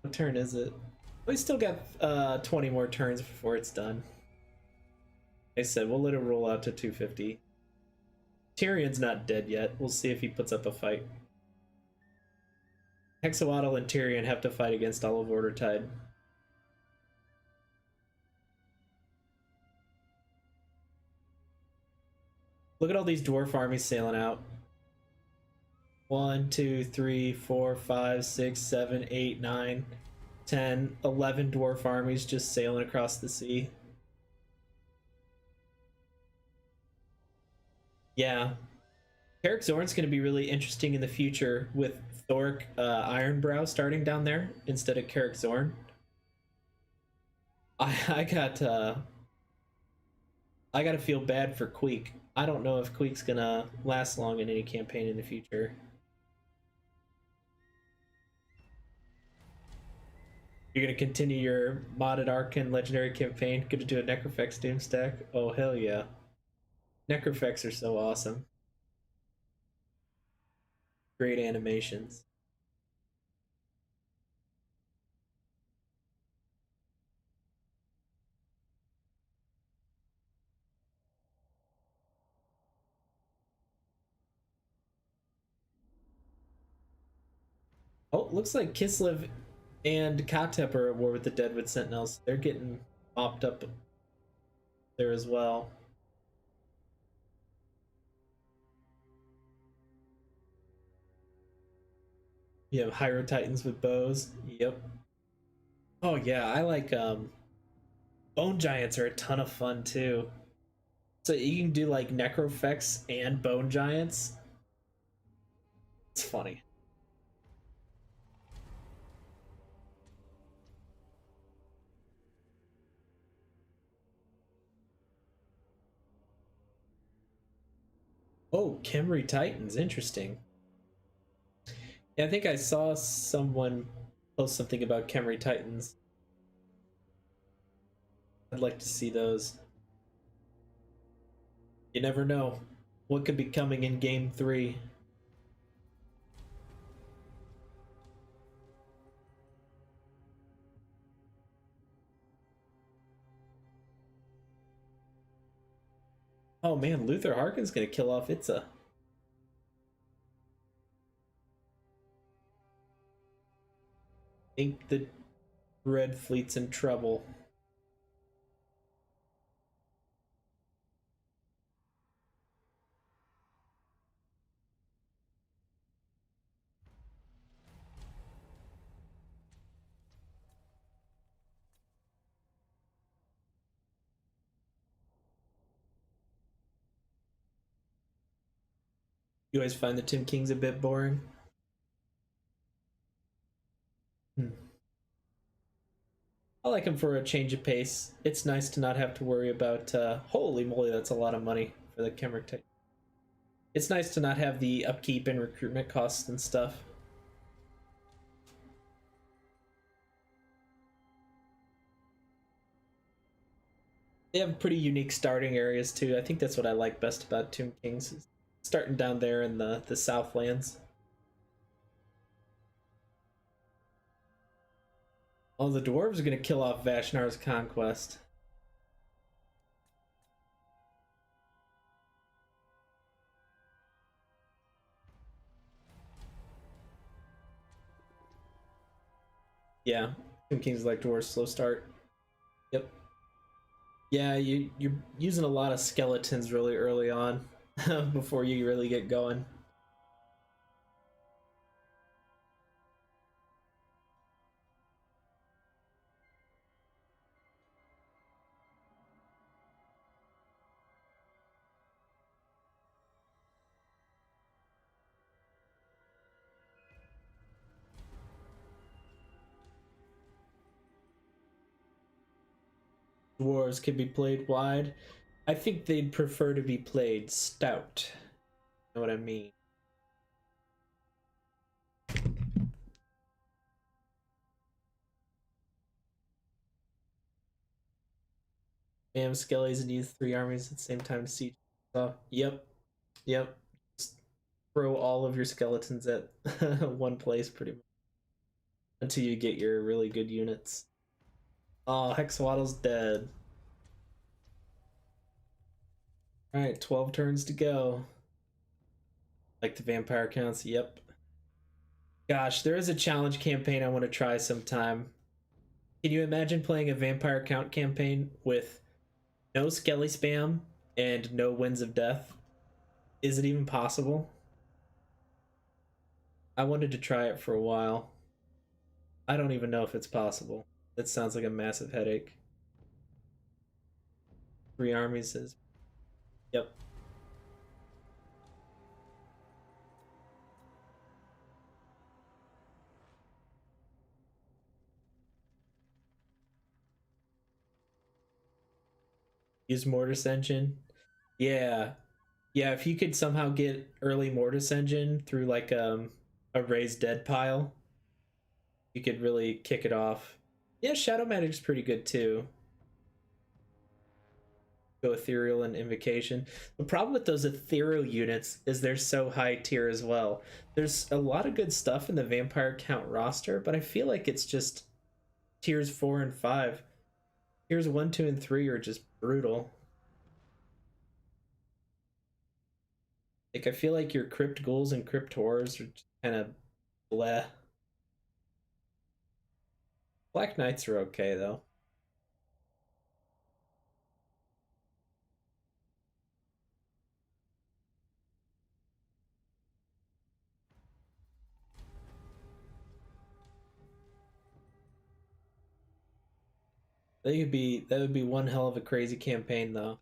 What turn is it? We still got 20 more turns before it's done. I said we'll let it roll out to 250. Tyrion's not dead yet. We'll see if he puts up a fight. Hexawatl and Tyrion have to fight against all of Ordertide. Look at all these dwarf armies sailing out. 1, 2, 3, 4, 5, 6, 7, 8, 9, 10, 11 dwarf armies just sailing across the sea. Yeah. Carrick Zorn's going to be really interesting in the future with Thoric Ironbrow starting down there instead of Carrick Zorn. I got I gotta feel bad for Queek. I don't know if Queek's gonna last long in any campaign in the future. You're gonna continue your modded Arcan legendary campaign? Gonna do a Necrofex Doom stack? Oh hell yeah. Necrofex are so awesome. Great animations. Oh, looks like Kislev and Katep are at war with the Deadwood Sentinels. They're getting mopped up there as well. You have Hyro Titans with bows. Yep. Oh yeah, I like Bone Giants are a ton of fun too. So you can do like Necrofex and Bone Giants. It's funny. Oh, Khemri Titans, interesting. Yeah, I think I saw someone post something about Khemri Titans. I'd like to see those. You never know what could be coming in game 3. Oh man, Luther Harkin's gonna kill off Itza. Think the Red Fleet's in trouble. You always find the Tomb Kings a bit boring? Hmm. I like them for a change of pace. It's nice to not have to worry about, holy moly, that's a lot of money for the Kemric type. It's nice to not have the upkeep and recruitment costs and stuff. They have pretty unique starting areas too. I think that's what I like best about Tomb Kings, is starting down there in the Southlands. Oh, the dwarves are gonna kill off Vashnar's conquest. Yeah, Tomb Kings like dwarves slow start. Yep. Yeah, you're using a lot of skeletons really early on before you really get going. Dwarves can be played wide. I think they'd prefer to be played stout. You know what I mean? Bam, Skellies needs 3 armies at the same time to siege. So, yep, yep. Just throw all of your skeletons at one place pretty much until you get your really good units. Oh, Hexawaddle's dead. Alright, 12 turns to go. Like the vampire counts, yep. Gosh, there is a challenge campaign I want to try sometime. Can you imagine playing a vampire count campaign with no Skelly spam and no Winds of Death? Is it even possible? I wanted to try it for a while. I don't even know if it's possible. That sounds like a massive headache. 3 armies is. Yep. Use Mortis Engine. Yeah. Yeah, if you could somehow get early Mortis Engine through like a raised dead pile, you could really kick it off. Yeah, Shadow Magic's pretty good too. Go Ethereal and Invocation. The problem with those Ethereal units is they're so high tier as well. There's a lot of good stuff in the Vampire Count roster, but I feel like it's just tiers 4 and 5. Tiers 1, 2, and 3 are just brutal. Like, I feel like your Crypt Ghouls and Crypt Horrors are just kind of bleh. Black Knights are okay, though. That would be one hell of a crazy campaign, though.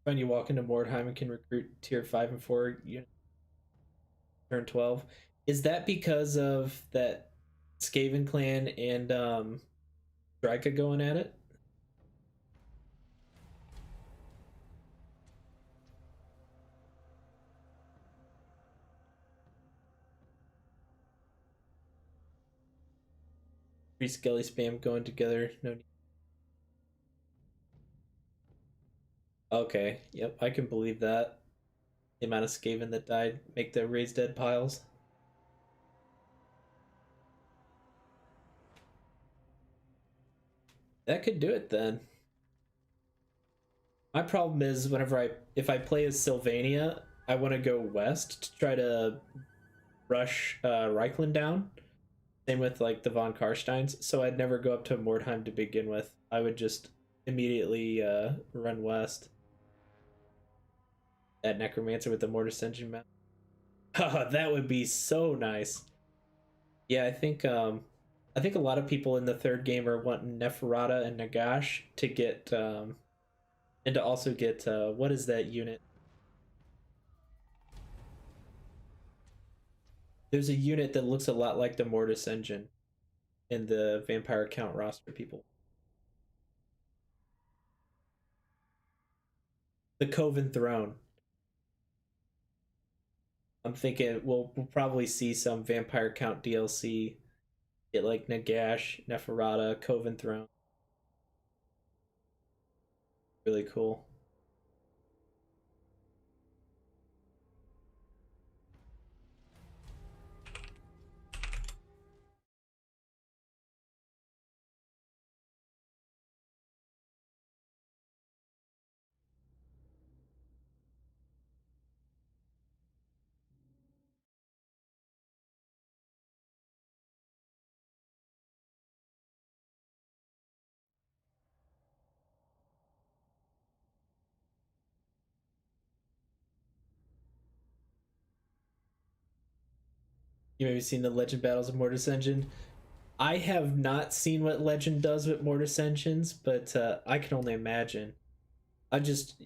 When you walk into Mordheim and can recruit tier 5 and 4 units turn 12. Is that because of that Skaven clan and Drika going at it? Free Skelly spam going together. No need. Okay, yep, I can believe that. The amount of Skaven that died make the raised dead piles. That could do it then. My problem is if I play as Sylvania, I want to go west to try to rush Reichland down. Same with like the von Karsteins. So I'd never go up to Mordheim to begin with. I would just immediately run west. That Necromancer with the Mortis Engine map. Oh, that would be so nice. Yeah, I think a lot of people in the third game are wanting Neferata and Nagash to get and to also get what is that unit? There's a unit that looks a lot like the Mortis engine in the Vampire Count roster people. The Coven Throne. I'm thinking we'll probably see some Vampire Count DLC. Get like Nagash, Neferata, Coven Throne. Really cool. You maybe seen the Legend Battles of Mortis Engine. I have not seen what Legend does with Mortis engines, but I can only imagine. I just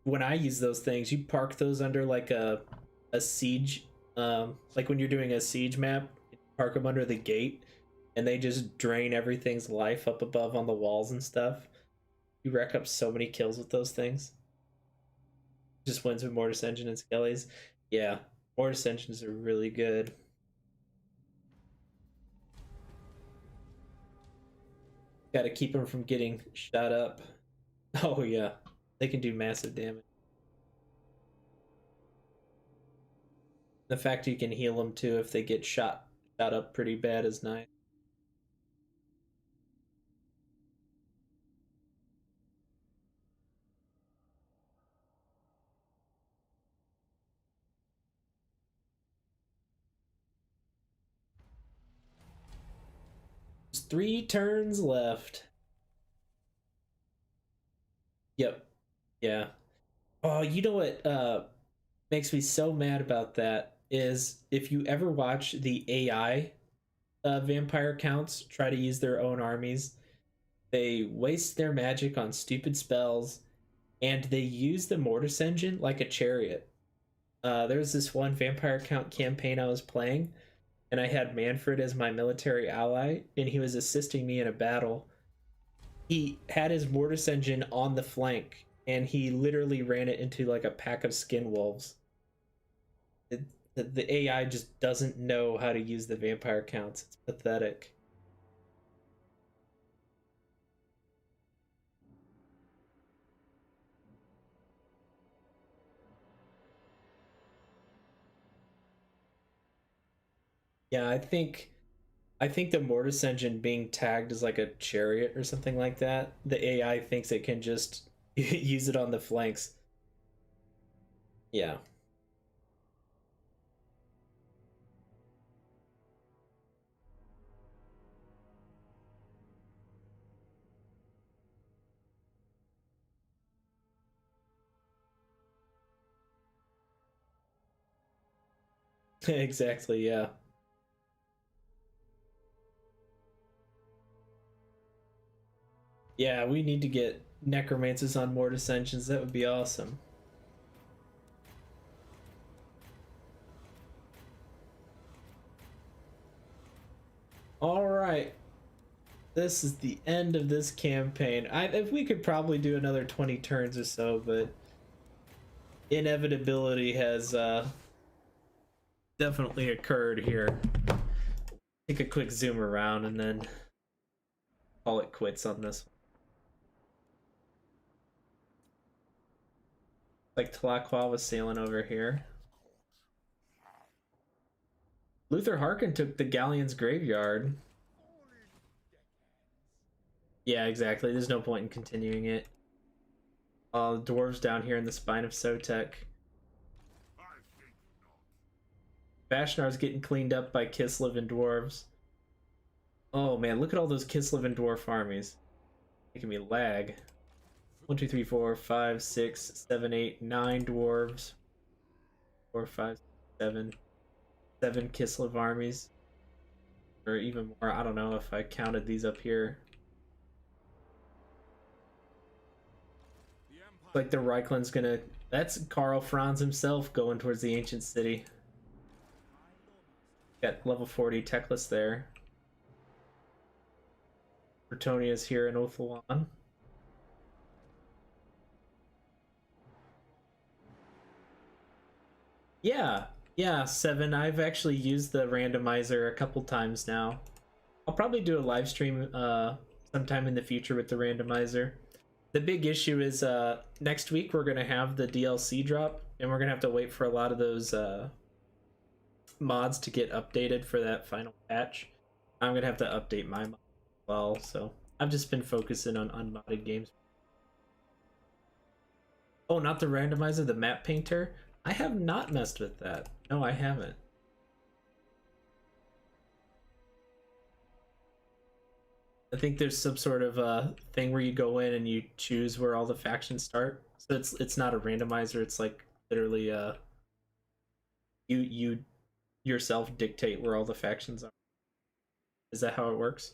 when I use those things, you park those under like a siege, like when you're doing a siege map, park them under the gate, and they just drain everything's life up above on the walls and stuff. You rack up so many kills with those things. Just wins with Mortis Engine and Skellies. Yeah, Mortis Engines are really good. Got to keep them from getting shot up. Oh yeah, they can do massive damage. The fact you can heal them too if they get shot up pretty bad is nice. There's 3 turns left. Yep. Yeah. Oh, you know what makes me so mad about that is if you ever watch the AI vampire counts try to use their own armies, they waste their magic on stupid spells and they use the Mortis engine like a chariot. There was this one vampire count campaign I was playing, and I had Manfred as my military ally, and he was assisting me in a battle. He had his Mortis engine on the flank, and he literally ran it into like a pack of skin wolves. It, the AI just doesn't know how to use the vampire counts. It's pathetic. Yeah, I think the Mortis engine being tagged as like a chariot or something like that, the AI thinks it can just use it on the flanks. Yeah. Exactly, yeah. Yeah, we need to get necromancers on Mortis engines. That would be awesome. All right. This is the end of this campaign. If we could probably do another 20 turns or so, but inevitability has definitely occurred here. Take a quick zoom around and then call it quits on this one. Like Tlaqua was sailing over here. Luther Harkin took the Galleon's graveyard. Yeah, exactly. There's no point in continuing it. Dwarves down here in the spine of Sotek. Vashnar's getting cleaned up by Kislev and dwarves. Oh man, look at all those Kislev and dwarf armies. Making me lag. 1, 2, 3, 4, 5, 6, 7, 8, 9 dwarves. 4, 5, 7. 7 Kislev armies. or even more. I don't know if I counted these up here. Like the Reichland's gonna. That's Karl Franz himself going towards the ancient city. Got level 40 Teclis there. Bretonia's here in Othelon. Yeah, 7. I've actually used the randomizer a couple times now. I'll probably do a live stream sometime in the future with the randomizer. The big issue is next week we're going to have the DLC drop, and we're going to have to wait for a lot of those mods to get updated for that final patch. I'm going to have to update my mod as well, so I've just been focusing on unmodded games. Oh, not the randomizer, the map painter? I have not messed with that. No, I haven't. I think there's some sort of thing where you go in and you choose where all the factions start. So it's not a randomizer. It's like literally you yourself dictate where all the factions are. Is that how it works?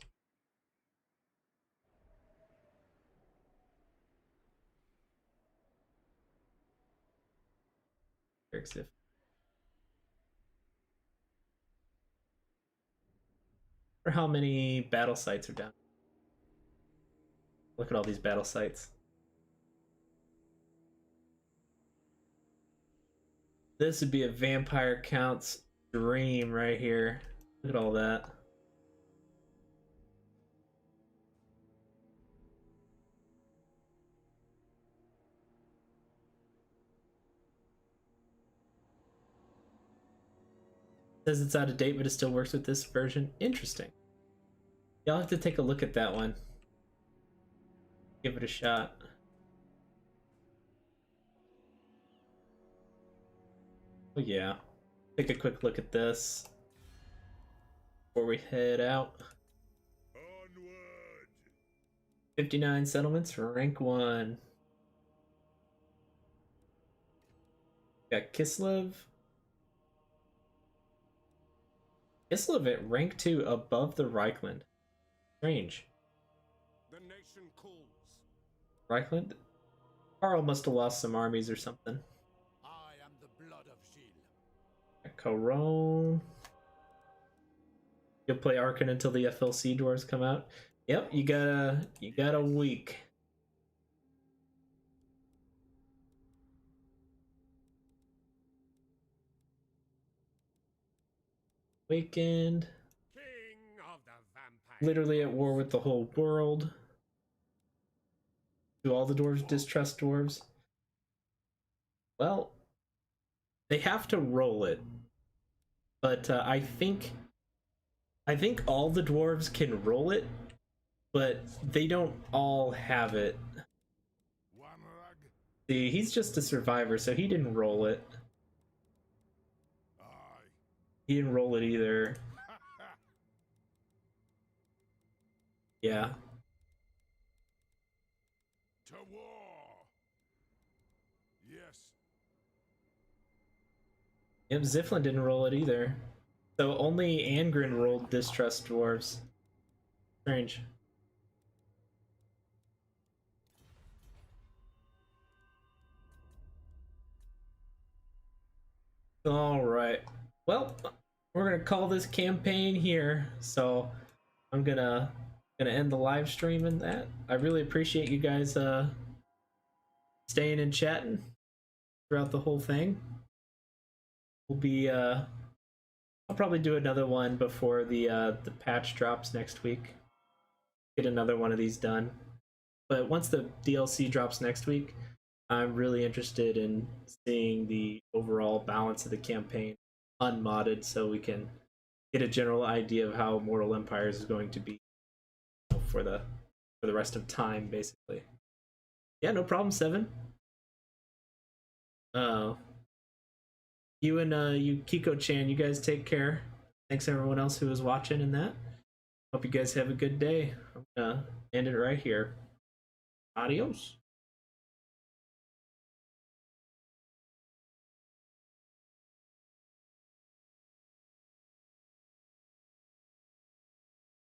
Or how many battle sites are down? Look at all these battle sites. This would be a vampire count's dream right here. Look at all that. It says it's out of date, but it still works with this version. Interesting. Y'all have to take a look at that one. Give it a shot. Oh yeah. Take a quick look at this before we head out. Onward. 59 settlements for rank 1. Got Kislev. Kislev at rank 2 above the Reichland. Strange. The nation calls. Reichland? Karl must have lost some armies or something. I am the blood of Gilles. Corone. You'll play Arkan until the FLC dwarves come out. Yep, you got a week. Weekend. King of the vampires. Literally at war with the whole world. Do all the dwarves distrust dwarves? Well, they have to roll it. But I think all the dwarves can roll it, but they don't all have it. See, he's just a survivor, so he didn't roll it. He didn't roll it either. Yeah. To war. Yes. Yep, Ziflin didn't roll it either. So only Angren rolled distrust dwarves. Strange. All right. Well, we're gonna call this campaign here. So I'm gonna end the live stream in that. I really appreciate you guys staying and chatting throughout the whole thing. We'll be I'll probably do another one before the patch drops next week. Get another one of these done. But once the DLC drops next week, I'm really interested in seeing the overall balance of the campaign unmodded, so we can get a general idea of how Mortal Empires is going to be for the rest of time, basically. Yeah, no problem, 7. You and you Kiko-chan, you guys take care. Thanks everyone else who was watching and that. Hope you guys have a good day. I'm gonna end it right here. Adios.